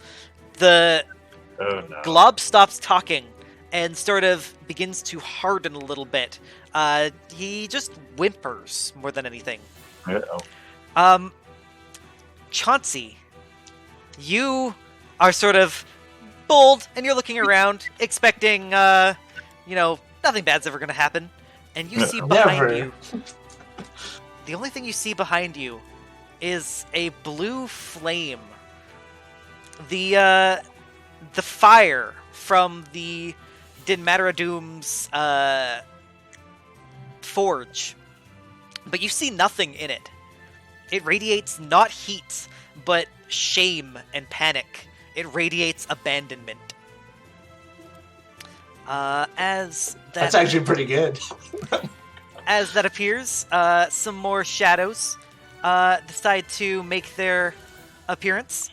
the glob stops talking and sort of begins to harden a little bit. He just whimpers more than anything. Chauncey, you are sort of bold and you're looking around expecting, nothing bad's ever going to happen. And you see behind you, the only thing you see behind you is a blue flame. The fire from the Din Mataradoom's forge. But you see nothing in it. It radiates not heat, but shame and panic. It radiates abandonment. As that That's actually pretty good. as that appears, some more shadows decide to make their appearance.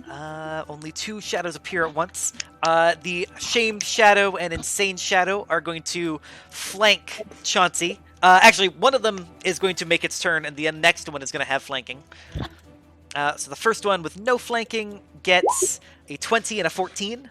Only 2 shadows appear at once. The Shamed Shadow and Insane Shadow are going to flank Chauncey. Actually, one of them is going to make its turn, and the next one is going to have flanking. So the first one with no flanking gets a 20 and a 14.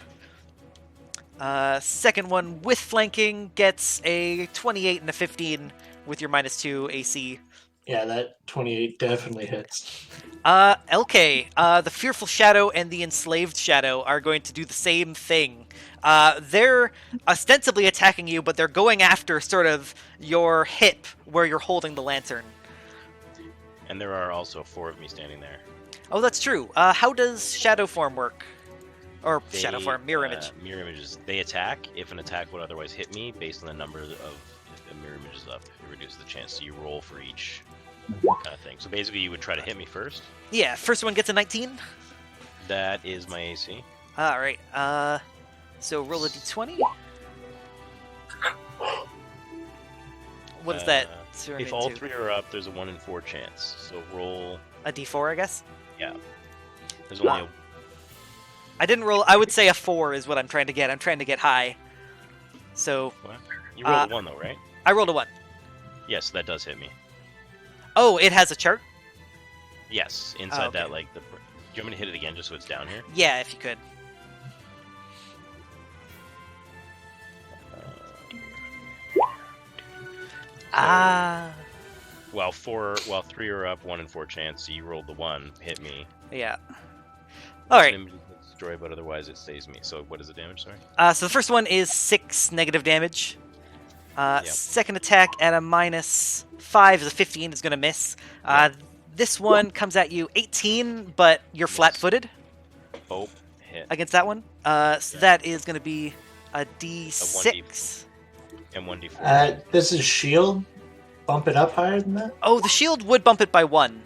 Second one with flanking gets a 28 and a 15 with your -2 AC. Yeah, that 28 definitely hits. LK, the Fearful Shadow and the Enslaved Shadow are going to do the same thing. They're ostensibly attacking you, but they're going after sort of your hip where you're holding the lantern. And there are also 4 of me standing there. Oh, that's true. How does Shadow Form work? Or They, Shadow Form, Mirror Image. Mirror images. They attack if an attack would otherwise hit me based on the number of the mirror images up. It reduces the chance. So you roll for each kind of thing. So basically, you would try to hit me first. Yeah, first one gets a 19. That is my AC. Alright, so roll a d20. What is that? turn If all into? 3 are up, there's a 1 in 4 chance. So roll. A d4, I guess? There's only a. I didn't roll. I would say a 4 is what I'm trying to get. I'm trying to get high. So, What? You rolled a 1 though, right? I rolled a 1. Yes, that does hit me. Oh, it has a chart? Yes, inside okay. that, like, the. Do you want me to hit it again just so it's down here? Yeah, if you could. While 3 are up, 1 in 4 chance. So you rolled the 1, hit me. Yeah. Alright. Image is destroyed, but otherwise it stays me. So what is the damage, sorry? So the first one is 6 negative damage. Yep. Second attack at a -5 is a 15. Is going to miss. This one comes at you 18, but you're flat-footed Oh, hit. against that one. So that is going to be a D6. And 1d4. This is shield. Bump it up higher than that? Oh, the shield would bump it by 1.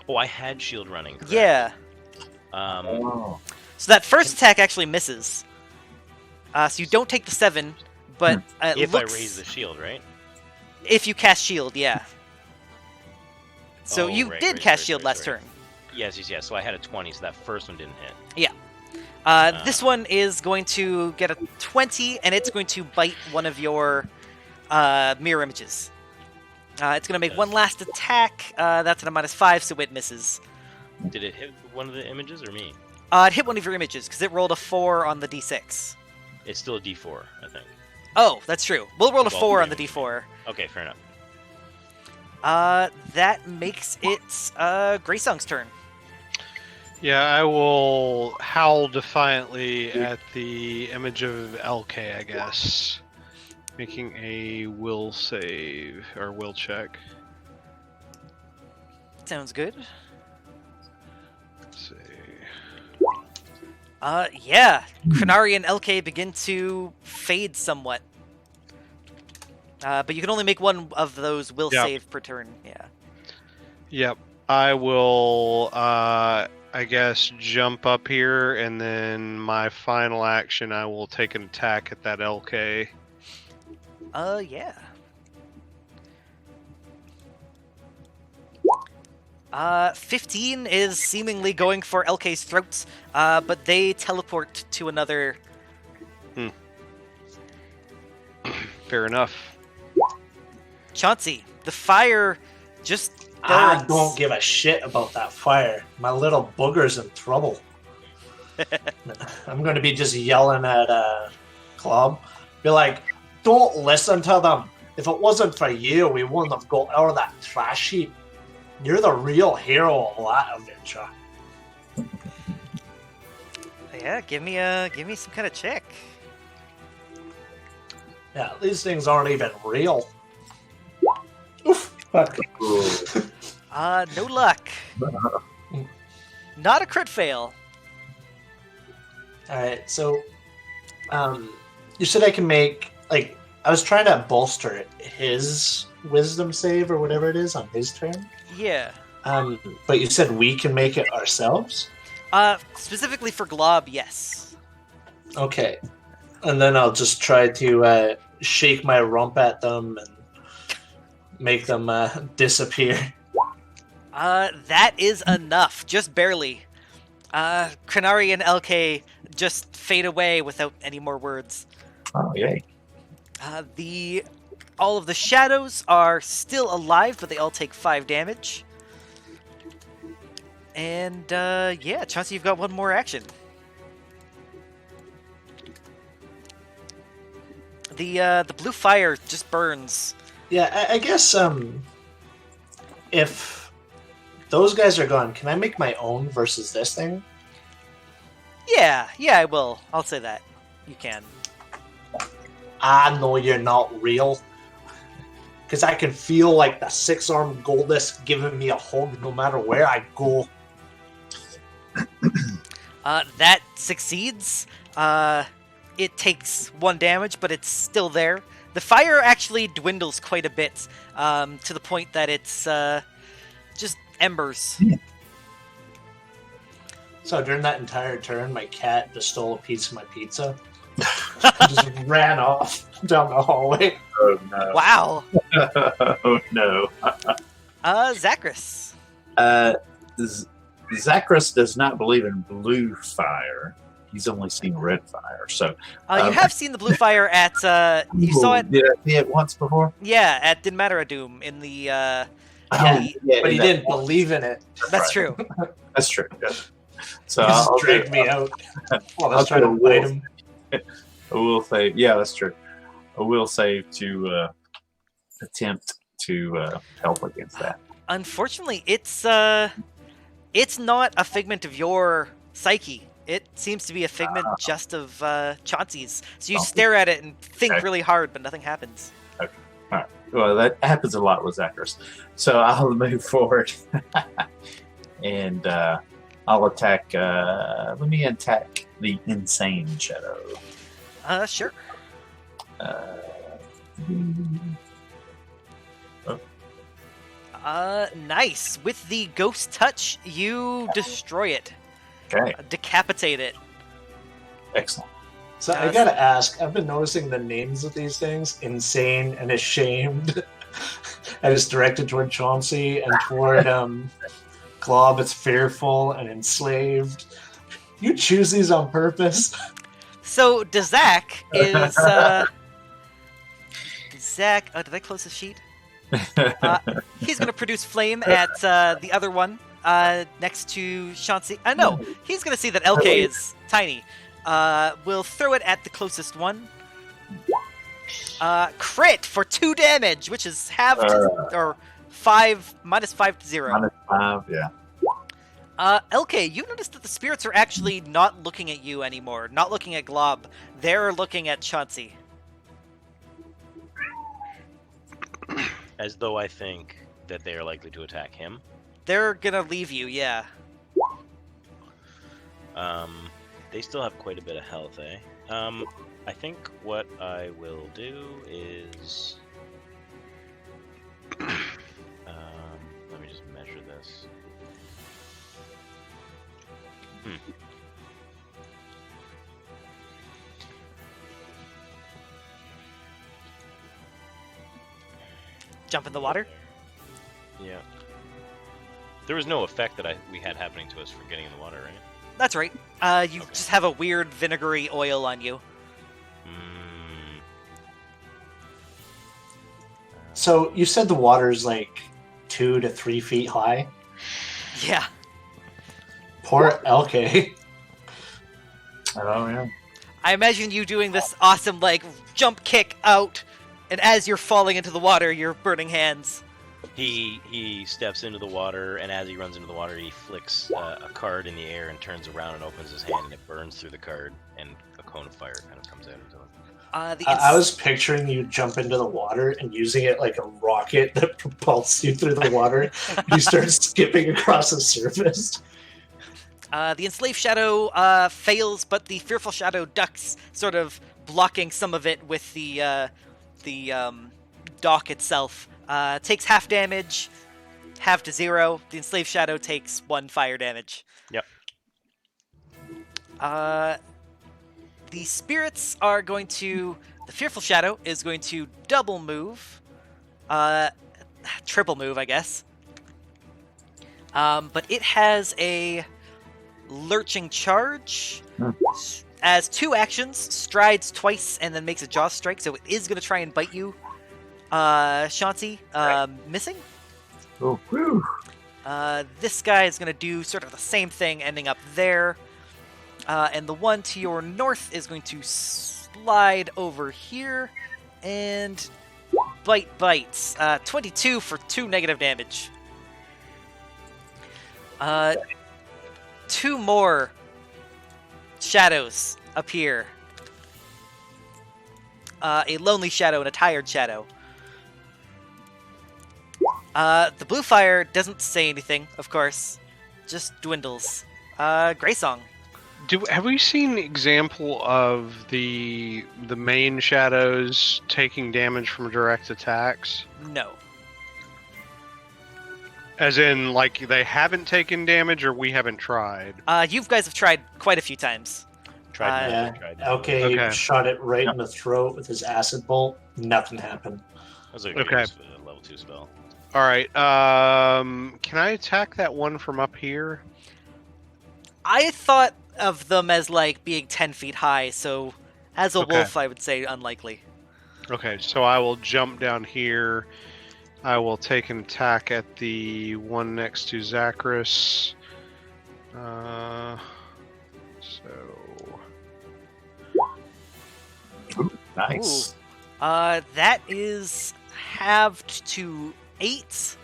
Oh, I had shield running. Correct. Yeah. Oh. So that first attack actually misses. So you don't take the 7, but it If looks... I raise the shield, right? If you cast shield, yeah. So Oh, you right, did right, cast right, shield right, last right. turn. Yes. So I had a 20, so that first one didn't hit. This one is going to get a 20, and it's going to bite one of your mirror images. It's going to make one last attack. That's at a -5, so it misses. Did it hit one of the images or me? It hit one of your images, because it rolled a 4 on the d6. It's still a d4, I think. Oh, that's true. We'll roll a Well, 4 on the three. d4. Okay, fair enough. That makes it Greysong's turn. Yeah, I will howl defiantly at the image of LK, I guess. Making a will save, or will check. Sounds good. Let's see. Yeah. Krenari and LK begin to fade somewhat. But you can only make one of those will Yep. save per turn. Yeah. Yep. I will, I guess, jump up here, and then my final action, I will take an attack at that LK. Yeah. 15 is seemingly going for LK's throat, but they teleport to another. Fair enough. Chauncey, the fire just burns. I don't give a shit about that fire. My little booger's in trouble. I'm going to be just yelling at Club. Be like, don't listen to them. If it wasn't for you, we wouldn't have got out of that trash heap. You're the real hero of that adventure. Yeah, give me some kind of check. Yeah, these things aren't even real. Oof. Fuck. No luck. Not a crit fail. Alright, so you said I can make, like, I was trying to bolster his wisdom save or whatever it is on his turn. Yeah. But you said we can make it ourselves? Specifically for Glob, yes. Okay. And then I'll just try to shake my rump at them and make them disappear. That is enough, just barely. Krenari and LK just fade away without any more words. Oh, yay. All of the shadows are still alive, but they all take 5 damage. And yeah, Chauncey, you've got one more action. The blue fire just burns. Yeah, I guess if those guys are gone, can I make my own versus this thing? Yeah, I will. I'll say that. You can. I know you're not real. Because I can feel like the 6-armed Goldmuth giving me a hug no matter where I go. That succeeds. It takes 1 damage, but it's still there. The fire actually dwindles quite a bit, to the point that it's just embers. So during that entire turn, my cat just stole a piece of my pizza. Just ran off down the hallway. Oh, no. Wow. Oh, no. Zachris. Zachris does not believe in blue fire. He's only seen red fire. So You have seen the blue fire at, you saw it? Did I see it once before? Yeah, at Dinmara Doom in the, Yeah, but he didn't believe in it. That's true. That's true. Yeah. So He just I'll dragged do- me out while I I'll was trying to do a bite wolf. him. I will say, yeah, that's true. I will save to attempt to help against that. Unfortunately, it's not a figment of your psyche. It seems to be a figment just of Chauncey's. So you stare at it and think really hard, but nothing happens. Well, that happens a lot with Zachris. So I'll move forward and I'll attack. Let me attack the insane shadow. Sure. Nice. With the ghost touch, you destroy it. Okay, Decapitate it. excellent. So I gotta ask, I've been noticing the names of these things, insane and ashamed. And it's directed toward Chauncey, and toward Glob it's fearful and enslaved. You choose these on purpose. So Dazak is Zach. Oh, did I close the sheet? He's gonna produce flame at the other one next to Chauncey. No, he's gonna see that LK is tiny. We'll throw it at the closest one. Crit for 2 damage, which is half or 5 minus 5 to 0. -5, yeah. LK, you notice that the spirits are actually not looking at you anymore, not looking at Glob. They're looking at Chauncey. As though I think that they are likely to attack him. They're gonna leave you, yeah. They still have quite a bit of health, eh? I think what I will do is... let me just measure this. Jump in the water? Yeah. There was no effect that we had happening to us for getting in the water, right? That's right. You just have a weird vinegary oil on you. So you said the water's like 2 to 3 feet high. Yeah. Poor LK. Oh, yeah. I imagine you doing this awesome, like, jump kick out, and as you're falling into the water, you're burning hands. He steps into the water, and as he runs into the water, he flicks a card in the air and turns around and opens his hand, and it burns through the card, and a cone of fire kind of comes out into it. I was picturing you jump into the water and using it like a rocket that propels you through the water. You start skipping across the surface. The enslaved shadow fails, but the fearful shadow ducks, sort of blocking some of it with the dock itself. Takes half damage, half to 0. The enslaved shadow takes 1 fire damage. Yep. the spirits are going to. The Fearful Shadow is going to double move. Triple move, I guess. But it has a lurching charge. As 2 actions, strides twice, and then makes a jaw strike, so it is going to try and bite you, Chauncey. Missing. Oh, whew. This guy is going to do sort of the same thing, ending up there. And the one to your north is going to slide over here and bites. 22 for 2 negative damage. 2 more shadows appear. A lonely shadow and a tired shadow. The blue fire doesn't say anything, of course. Just dwindles. Greysong. Have we seen an example of the main shadows taking damage from direct attacks? No. As in, like, they haven't taken damage, or we haven't tried? You guys have tried quite a few times. Tried Yeah. that. Tried that. Okay, Okay. shot it right in the throat with his acid bolt. Nothing happened. That was a Okay. level 2 spell. All right. Can I attack that one from up here? I thought of them as like being 10 feet high, so as a Okay. wolf, I would say unlikely. Okay, so I will jump down here. I will take an attack at the one next to Zachris. Nice. That is halved to 8,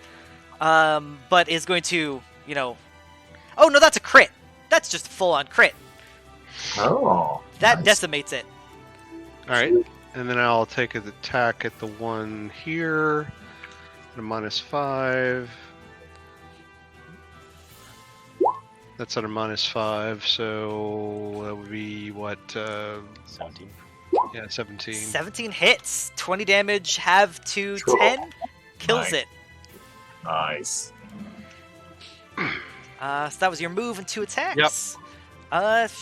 but is going to, Oh no, that's a crit. That's just a full-on crit. Oh. That nice. decimates it. All right, and then I'll take an attack at the one here. A -5. That's at a -5, so that would be what? 17. Yeah, 17. 17 hits, 20 damage, halved to Sure. 10, kills Nice. it. Nice. So that was your move and 2 attacks.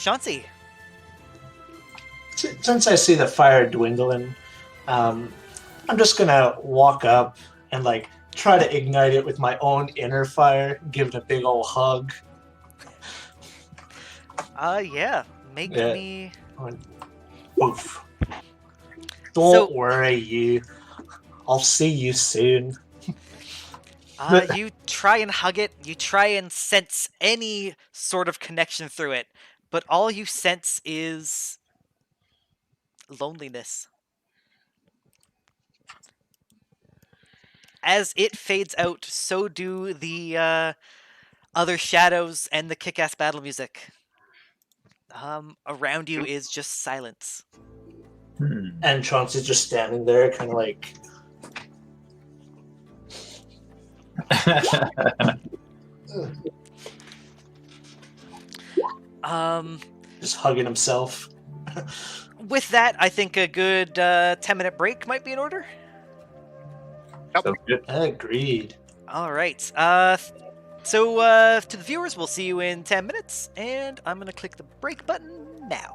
Chauncey. Since I see the fire dwindling, I'm just gonna walk up and like try to ignite it with my own inner fire, give it a big old hug. Yeah. Make Yeah. me. Oof. Don't worry, you. I'll see you soon. You try and hug it. You try and sense any sort of connection through it, but all you sense is loneliness. As it fades out, so do the other shadows and the kick-ass battle music. Around you is just silence. And Chauncey's just standing there, kind of like, just hugging himself. With that, I think a good 10-minute break might be in order. So good. Agreed. All right. So to the viewers, we'll see you in 10 minutes, and I'm gonna click the break button now.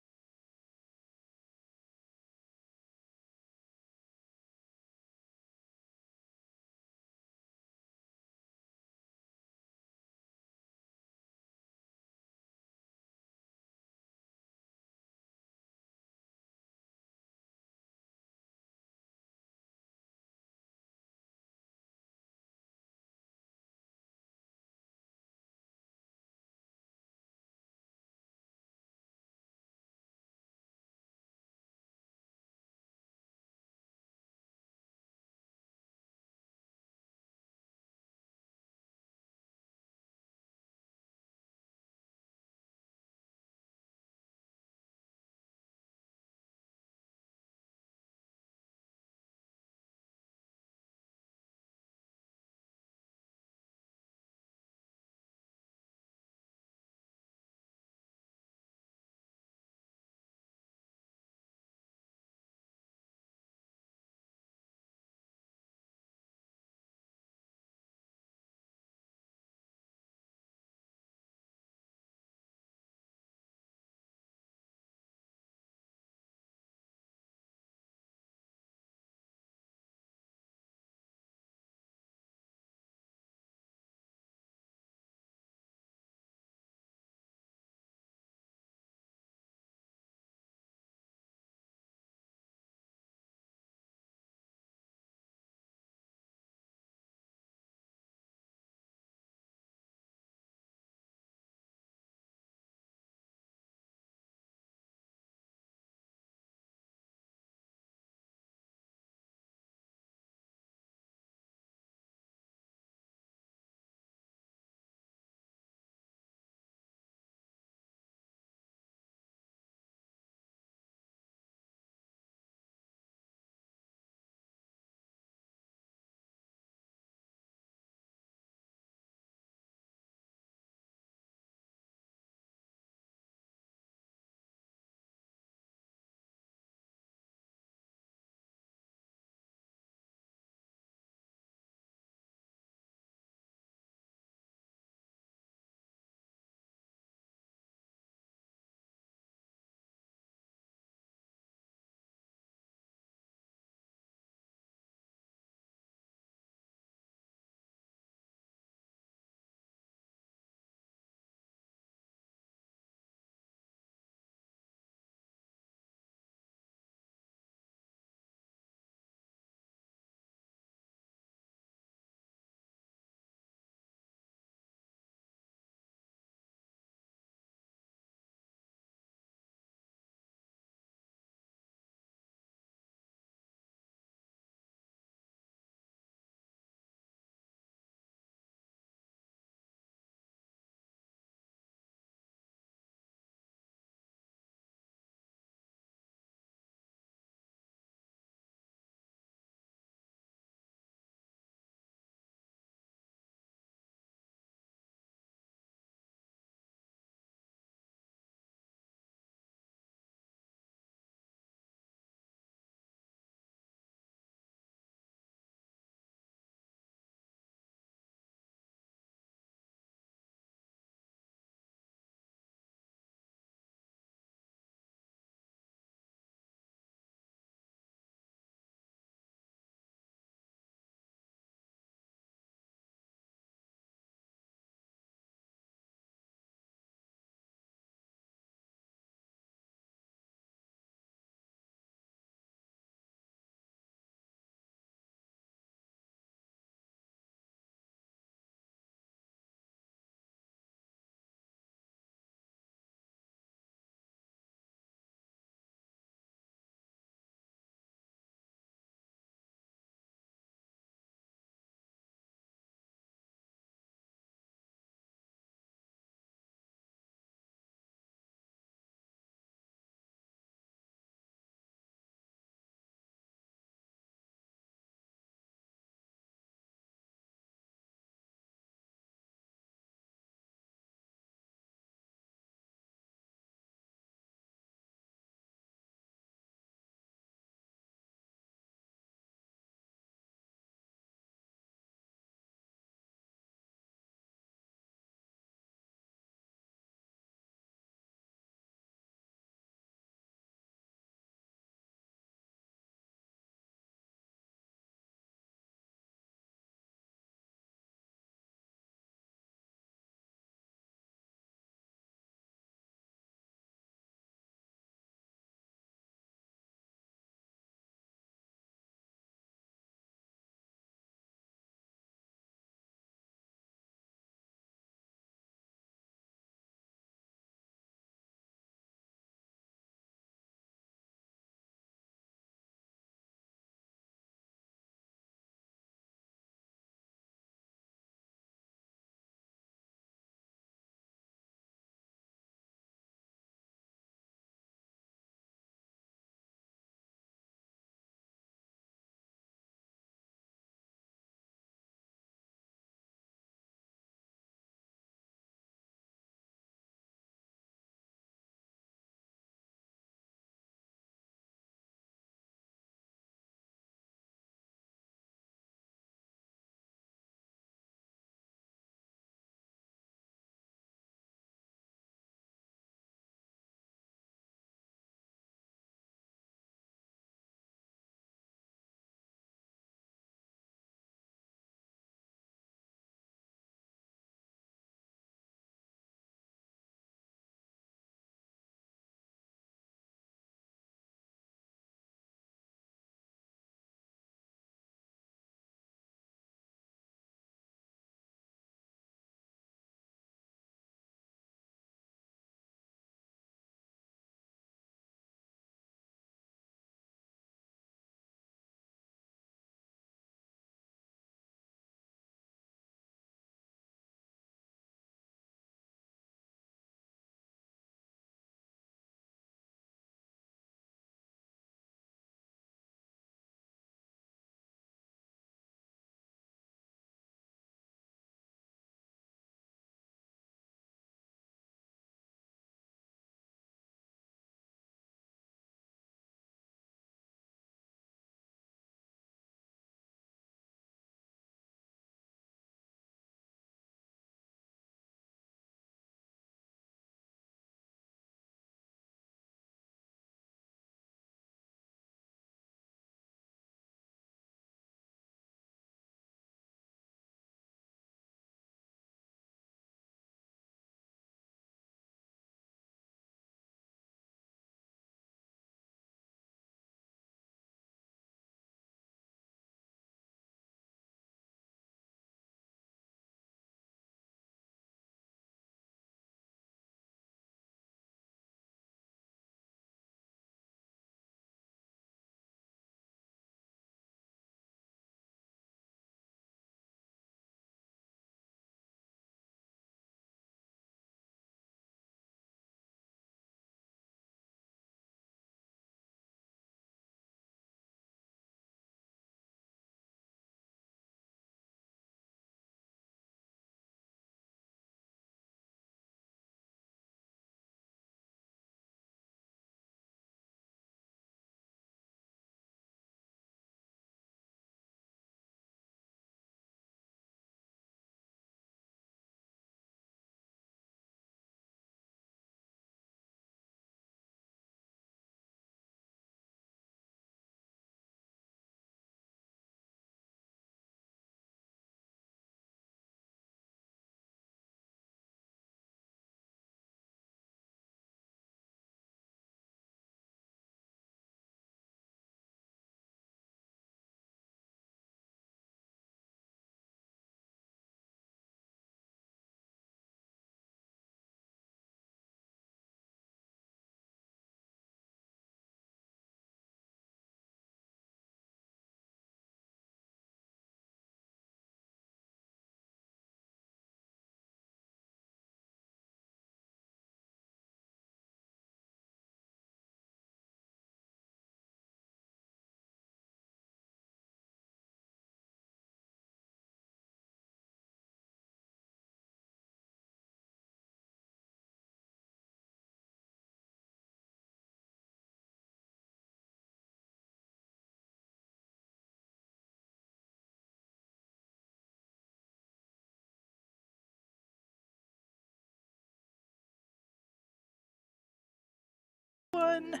everyone.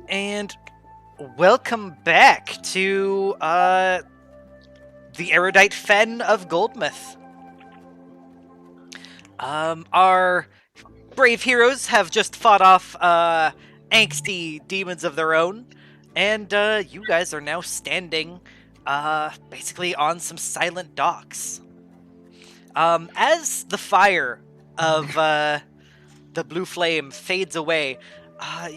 And welcome back to the Erudite Fen of Goldmuth. Our brave heroes have just fought off angsty demons of their own, and you guys are now standing basically on some silent docks. As the fire of the blue flame fades away,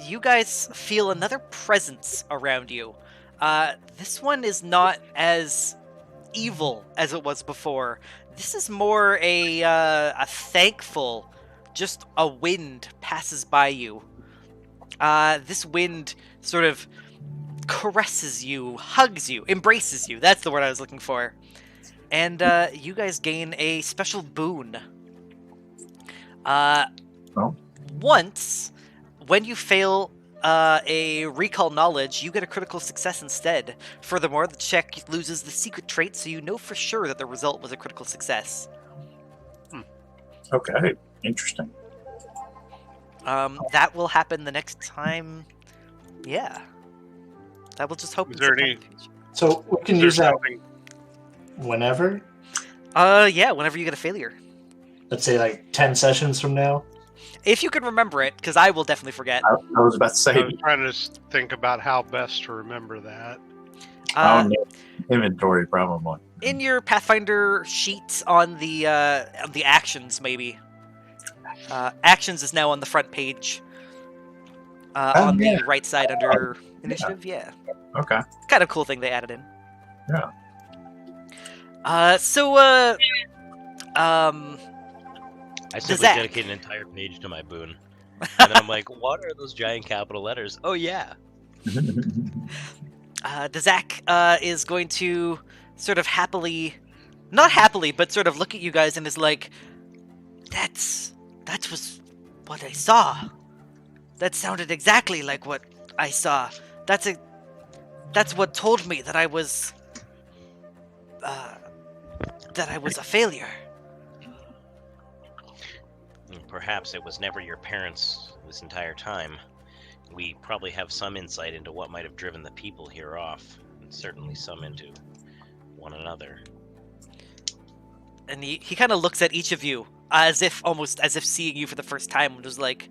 you guys feel another presence around you. This one is not as evil as it was before. This is more a thankful, just a wind passes by you. This wind sort of caresses you, hugs you, embraces you. That's the word I was looking for. And you guys gain a special boon. Once, when you fail a recall knowledge, you get a critical success instead. Furthermore, the check loses the secret trait, so you know for sure that the result was a critical success. Okay, interesting. That will happen the next time. Yeah. That will just hope. Is there any? So we can use that whenever? Yeah, whenever you get a failure. Let's say like 10 sessions from now. If you can remember it, because I will definitely forget. I was about to say. I was trying to think about how best to remember that. Inventory probably. In your Pathfinder sheet on the actions, maybe. Actions is now on the front page. On the right side under initiative, yeah. Okay. Kind of cool thing they added in. Yeah. I simply Zach. dedicate an entire page to my boon. And then I'm like, what are those giant capital letters? Oh, yeah. The Zach is going to sort of not happily, but sort of look at you guys and is like, that was what I saw. That sounded exactly like what I saw. That's what told me that I was a failure. Perhaps it was never your parents this entire time. We probably have some insight into what might have driven the people here off, and certainly some into one another. And he kind of looks at each of you almost as if seeing you for the first time, and was like,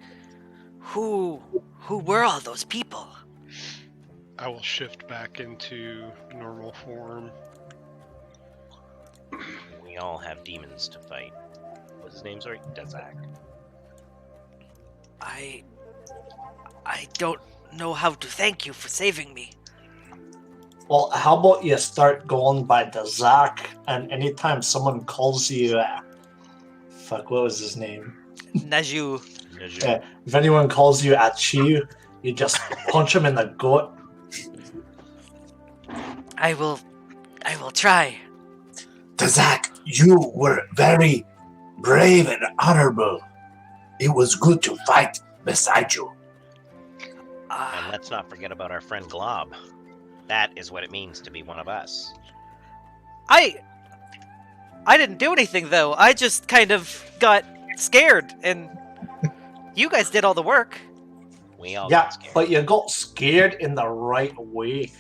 who were all those people? I will shift back into normal form. We all have demons to fight. What's his name, sorry? Dazak. I don't know how to thank you for saving me. Well, how about you start going by the Zach, and anytime someone calls you, what was his name? Naju. If anyone calls you Achi, you just punch him in the gut. I will try. Tazak, you were very brave and honorable. It was good to fight beside you. And let's not forget about our friend Glob. That is what it means to be one of us. I didn't do anything, though. I just kind of got scared, and you guys did all the work. We all Yeah, got scared. but you got scared in the right way.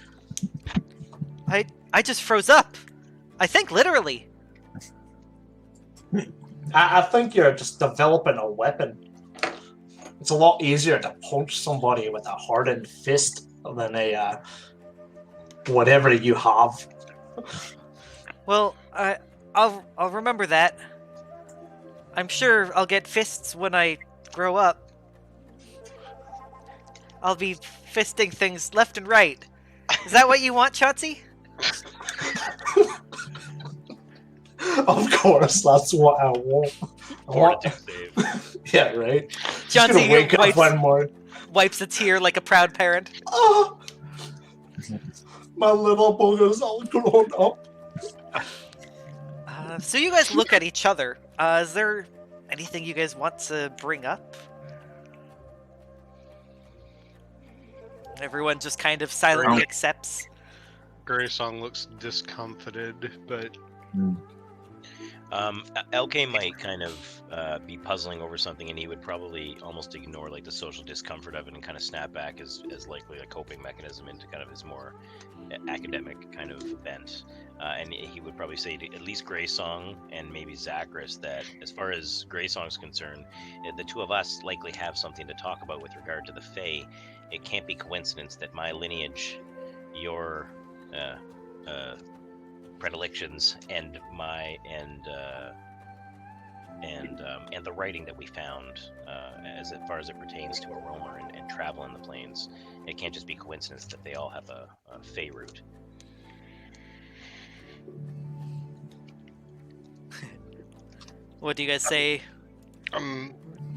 I just froze up. I think literally. I think you're just developing a weapon. It's a lot easier to punch somebody with a hardened fist than a whatever you have. Well, I'll remember that. I'm sure I'll get fists when I grow up. I'll be fisting things left and right. Is that what you want, Chauncey? Of course, that's what I want. Yeah, right. Just Chauncey gonna wake up wipes, one morning. wipes a tear like a proud parent. Oh, my little booger's all grown up. So you guys look at each other. Is there anything you guys want to bring up? Everyone just kind of silently accepts. Greysong looks discomfited, but LK might kind of be puzzling over something, and he would probably almost ignore like the social discomfort of it and kind of snap back as likely a coping mechanism into kind of his more academic kind of bent. And he would probably say to at least Greysong and maybe Zachary that as far as Greysong's concerned, the two of us likely have something to talk about with regard to the Fae. It can't be coincidence that my lineage, your predilections, and the writing that we found, as far as it pertains to a roamer and travel in the plains, it can't just be coincidence that they all have a Fae root. What do you guys say?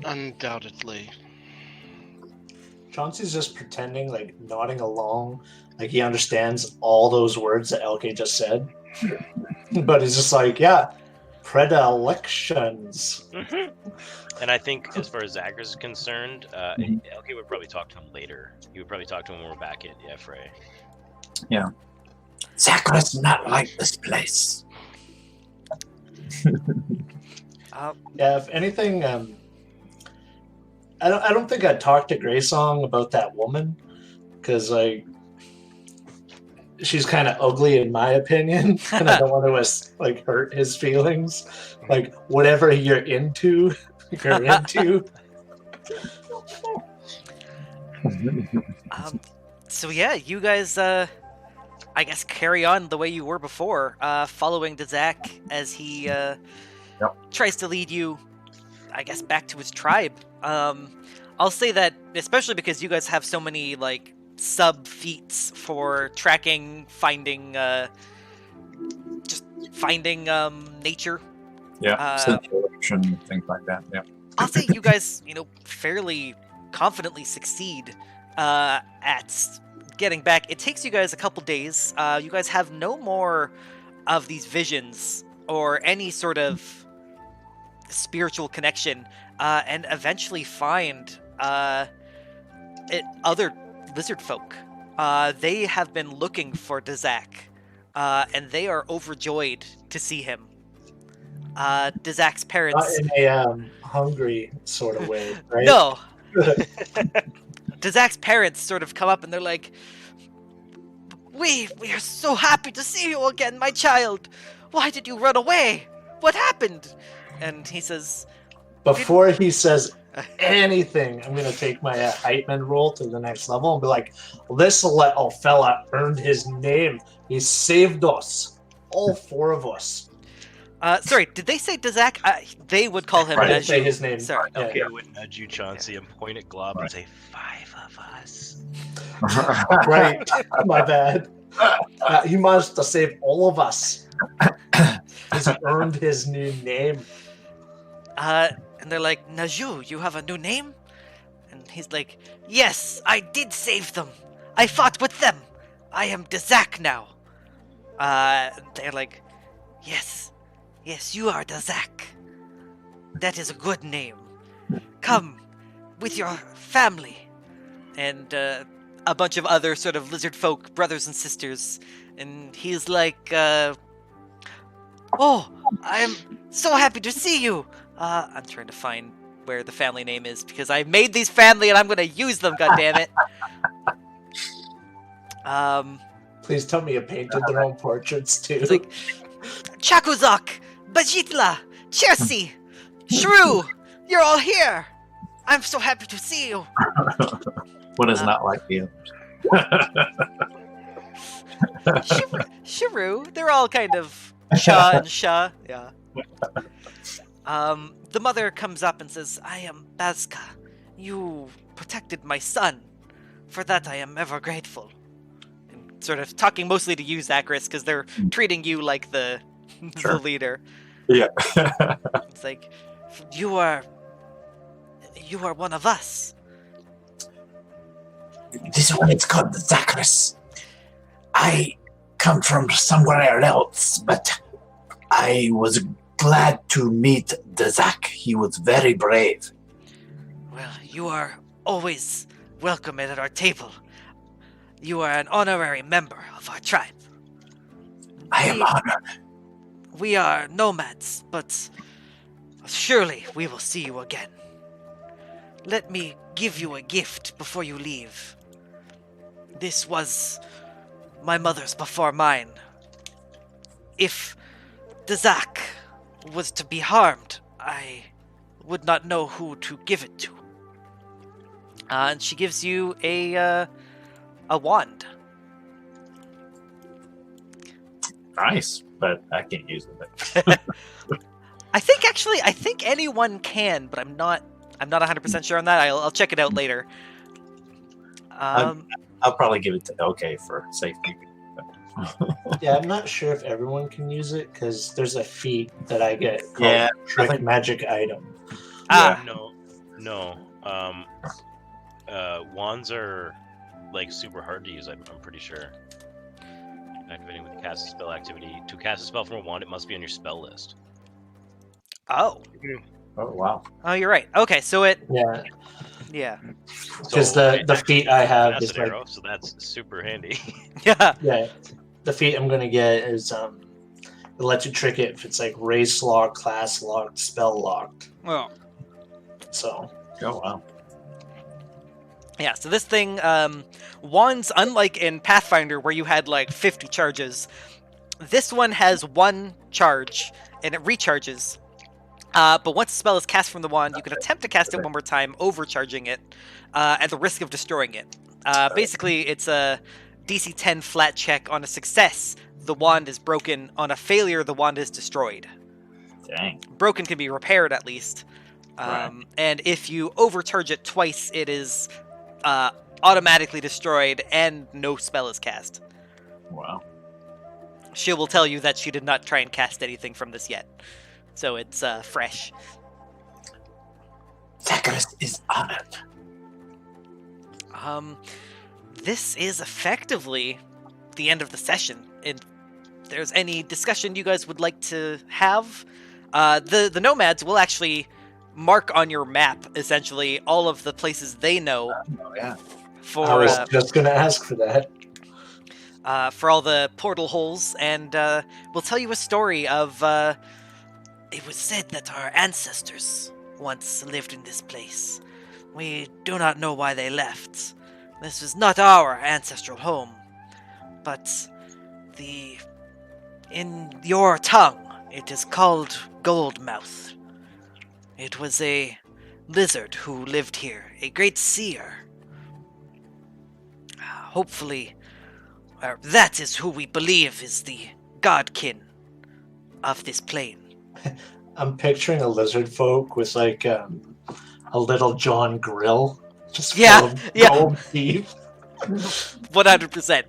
Undoubtedly. Chauncey's just pretending, like nodding along, like he understands all those words that LK just said. But he's just like, yeah, predilections. And I think as far as Zachary is concerned, LK would probably talk to him later. He would probably talk to him when we're back at Efray. Yeah. Zacharias not like this place. Yeah, if anything, I don't think I'd talk to Greysong about that woman, because like she's kind of ugly in my opinion, and I don't want to like hurt his feelings. Like whatever you're into, you're into. So yeah, you guys, I guess carry on the way you were before, following Dazak as he tries to lead you, I guess, back to his tribe. I'll say that, especially because you guys have so many like sub feats for tracking, finding nature. Yeah, sensation, things like that. Yeah. I'll say you guys, fairly confidently succeed at getting back. It takes you guys a couple days. You guys have no more of these visions or any sort of spiritual connection, and eventually find other lizard folk. They have been looking for Dazak, and they are overjoyed to see him. Dazak's parents... Not in a hungry sort of way, right? No! Dazak's parents sort of come up and they're like, We are so happy to see you again, my child! Why did you run away? What happened? And he says... Before he says anything, I'm going to take my Heitman roll to the next level and be like, this little fella earned his name. He saved us. All four of us. Sorry, did they say Dazak? They would call him Right, Naju. say his name. Sorry. Yeah. Okay, I would nudge you, Chauncey, and point at Glob and say, 5 of us. Right. My bad. He managed to save all of us. He's earned his new name. And they're like, Naju, you have a new name? And he's like, yes, I did save them. I fought with them. I am Dazak now. They're like, yes, you are Dazak. That is a good name. Come with your family. And a bunch of other sort of lizard folk, brothers and sisters. And he's like, oh, I'm so happy to see you. I'm trying to find where the family name is because I made these family and I'm going to use them, goddammit. Please tell me you painted their own portraits too. It's like, Chakuzak, Bajitla, Chersi, Shrew, you're all here. I'm so happy to see you. What is not like the others? Shrew, they're all kind of Shah and Shah, yeah. The mother comes up and says, I am Bazka. You protected my son. For that I am ever grateful. And sort of talking mostly to you, Zacharias, because they're treating you like the leader. Yeah. It's like, you are one of us. This one is called Zacharias. I come from somewhere else, but I was glad to meet Dazak. He was very brave. Well, you are always welcome at our table. You are an honorary member of our tribe. I am honored. We are nomads, but surely we will see you again. Let me give you a gift before you leave. This was my mother's before mine. If Dazak was to be harmed, I would not know who to give it to. And she gives you a wand. Nice, but I can't use it. I think anyone can, but I'm not 100% sure on that. I'll check it out later. I'll probably give it to LK for safety. Yeah, I'm not sure if everyone can use it because there's a feat that I get called Yeah, Trick Magic Item. Ah, No. Wands are like super hard to use. I'm pretty sure. Activating with cast a spell activity. To cast a spell from a wand, it must be on your spell list. oh, Oh wow. oh, you're right. Okay, so it, Yeah, yeah, because So, the feat I have Acid is like arrow, so that's super handy. yeah. yeah, the feat I'm gonna get is it lets you trick it if it's like race locked, class locked, spell locked. Well, So Oh wow. yeah. So this thing, wands, unlike in Pathfinder where you had like 50 charges, this one has one charge and it recharges. But once the spell is cast from the wand, you can attempt to cast it one more time, overcharging it, at the risk of destroying it. Basically, it's a DC 10 flat check. On a success, the wand is broken. On a failure, the wand is destroyed. Dang. Broken can be repaired at least. Right. And if you overcharge it twice, it is automatically destroyed and no spell is cast. Wow. She will tell you that she did not try and cast anything from this yet. So it's fresh. Zacharias is honored. This is effectively the end of the session. If there's any discussion you guys would like to have, the nomads will actually mark on your map, essentially, all of the places they know Oh yeah. for I was just gonna ask for that. for all the portal holes, and we'll tell you a story of... it was said that our ancestors once lived in this place. We do not know why they left. This was not our ancestral home, but in your tongue, it is called Goldmuth. It was a lizard who lived here, a great seer. Hopefully, that is who we believe is the godkin of this plane. I'm picturing a lizard folk with like a little John grill, just full Yeah, of yeah. gold teeth, 100%.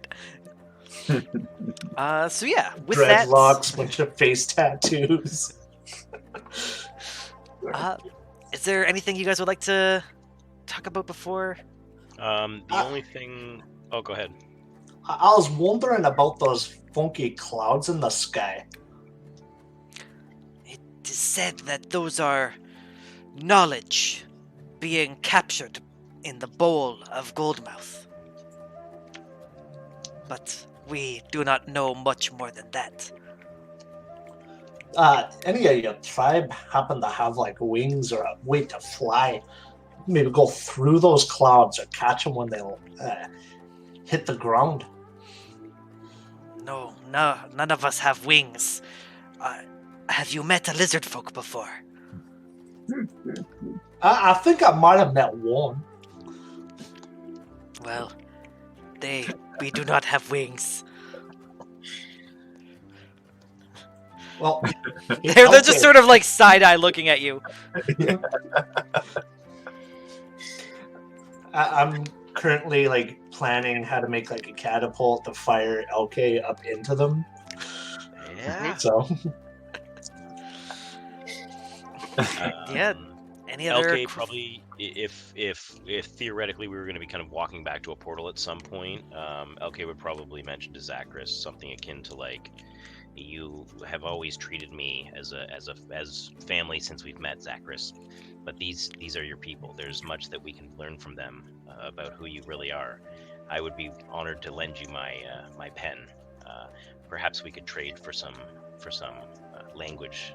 So yeah, with dreadlocks, bunch of face tattoos. that, is there anything you guys would like to talk about before? The only thing. Oh, go ahead. I was wondering about those funky clouds in the sky. It is said that those are knowledge being captured in the bowl of Goldmuth. But we do not know much more than that. Any of your tribe happen to have like wings or a way to fly? Maybe go through those clouds or catch them when they hit the ground. No, none of us have wings. Have you met a lizard folk before? I think I might have met one. Well, we do not have wings. Well, They're just sort of like side-eye looking at you. I'm currently like planning how to make like a catapult to fire LK up into them. Yeah. So Yeah. Any other? LK probably, if theoretically we were going to be kind of walking back to a portal at some point, LK would probably mention to Zacharias something akin to like, "You have always treated me as family since we've met, Zacharias, but these are your people. There's much that we can learn from them about who you really are. I would be honored to lend you my pen. Perhaps we could trade for some language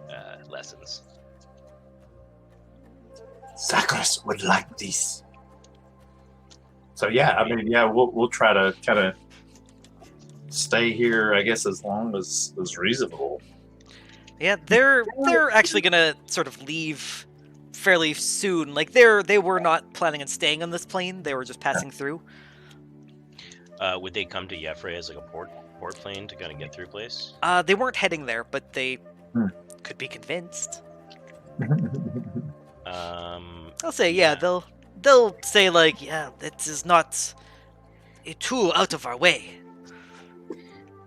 lessons. Zacharias would like this. So yeah, I mean, yeah, we'll try to kind of stay here, I guess, as long as reasonable. Yeah, they're actually gonna sort of leave fairly soon. Like they were not planning on staying on this plane. They were just passing through. Would they come to Yefre as like a port plane to kind of get through place? They weren't heading there, but they Hmm. could be convinced. I'll say yeah. They'll say like, yeah, this is not too out of our way.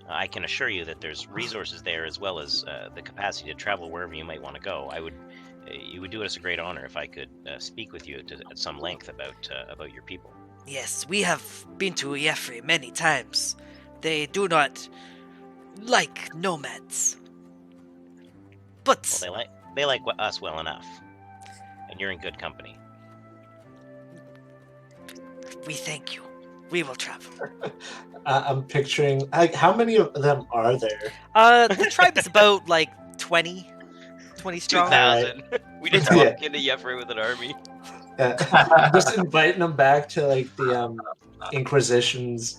I can assure you that there's resources there as well as the capacity to travel wherever you might want to go. You would do us a great honor if I could speak with you at some length about your people. Yes, we have been to Yefre many times. They do not like nomads. But Well, they like us well enough, and you're in good company. we thank you. We will travel. I'm picturing how many of them are there? The tribe is about like 20 strong. 2,000. We just Yeah. walk into Yefre with an army. Just inviting them back to like the Inquisition's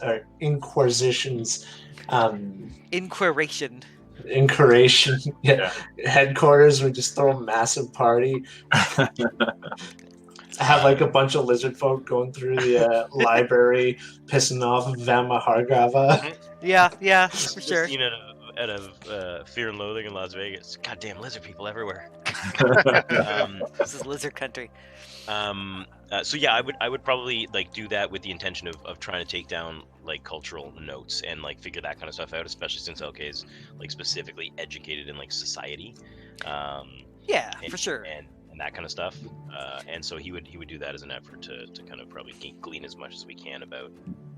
Inquiration. yeah, headquarters. We just throw a massive party. Have like a bunch of lizard folk going through the library, pissing off Vama Hargrava. Yeah, for Just sure. seen out of Fear and Loathing in Las Vegas. Goddamn lizard people everywhere. This is lizard country. So yeah, I would probably like do that with the intention of trying to take down like cultural notes and like figure that kind of stuff out, especially since LK is like specifically educated in like society. Yeah, and- for sure. And that kind of stuff. And so he would do that as an effort to kind of probably glean as much as we can about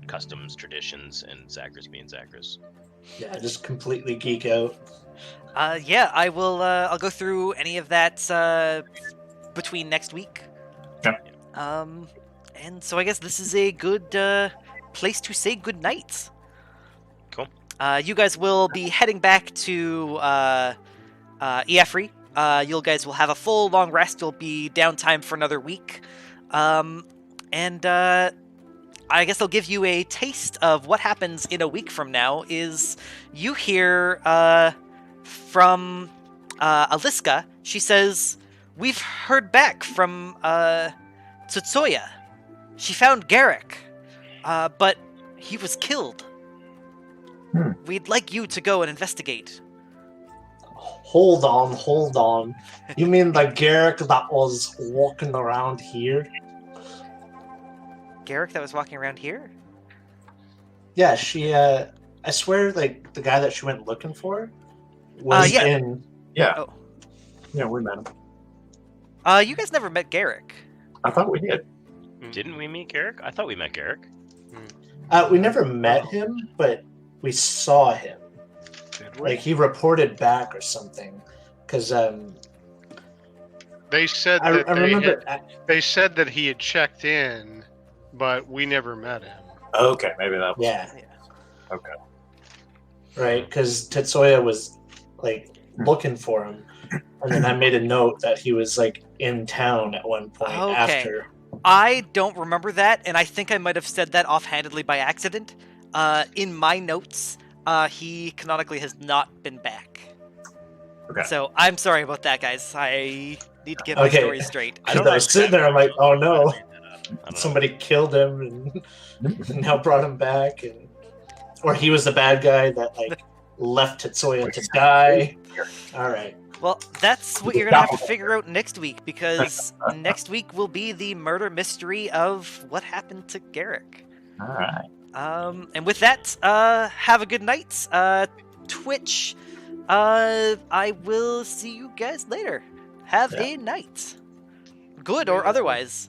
customs, traditions, and Zacharias being Zacharias. Yeah, just completely geek out. Yeah, I will. I'll go through any of that between next week. Okay. And so I guess this is a good place to say good night. Cool. You guys will be heading back to Iefri. You guys will have a full long rest. You'll be downtime for another week. And I guess I'll give you a taste of what happens in a week from now. Is you hear from Aliska. She says, "We've heard back from Tsutsuya. She found Garrick, but he was killed. We'd like you to go and investigate." Hold on. You mean the Garrick that was walking around here? Garrick that was walking around here? Yeah, she. I swear, like the guy that she went looking for was yeah. in. Yeah. Oh. Yeah, we met him. You guys never met Garrick. I thought we did. Didn't we meet Garrick? I thought we met Garrick. We never met him, but we saw him. Did we? Like he reported back or something, because They said I that remember. they said that he had checked in, but we never met him. Okay, maybe that was. Yeah. Okay. Right, because Tetsuya was like looking for him, and then I made a note that he was like in town at one point Okay. after. I don't remember that, and I think I might have said that offhandedly by accident. In my notes, he canonically has not been back. Okay. So I'm sorry about that, guys. I need to get my Okay. story straight. I was sitting there, I'm like, oh no, I don't know. somebody killed him and now brought him back, or he was the bad guy that like left Tetsuya to die. All right. Well, that's what you're going to have to figure out next week, because next week will be the murder mystery of what happened to Garrick. All right. And with that, have a good night. Twitch, I will see you guys later. Have a night. Good or otherwise.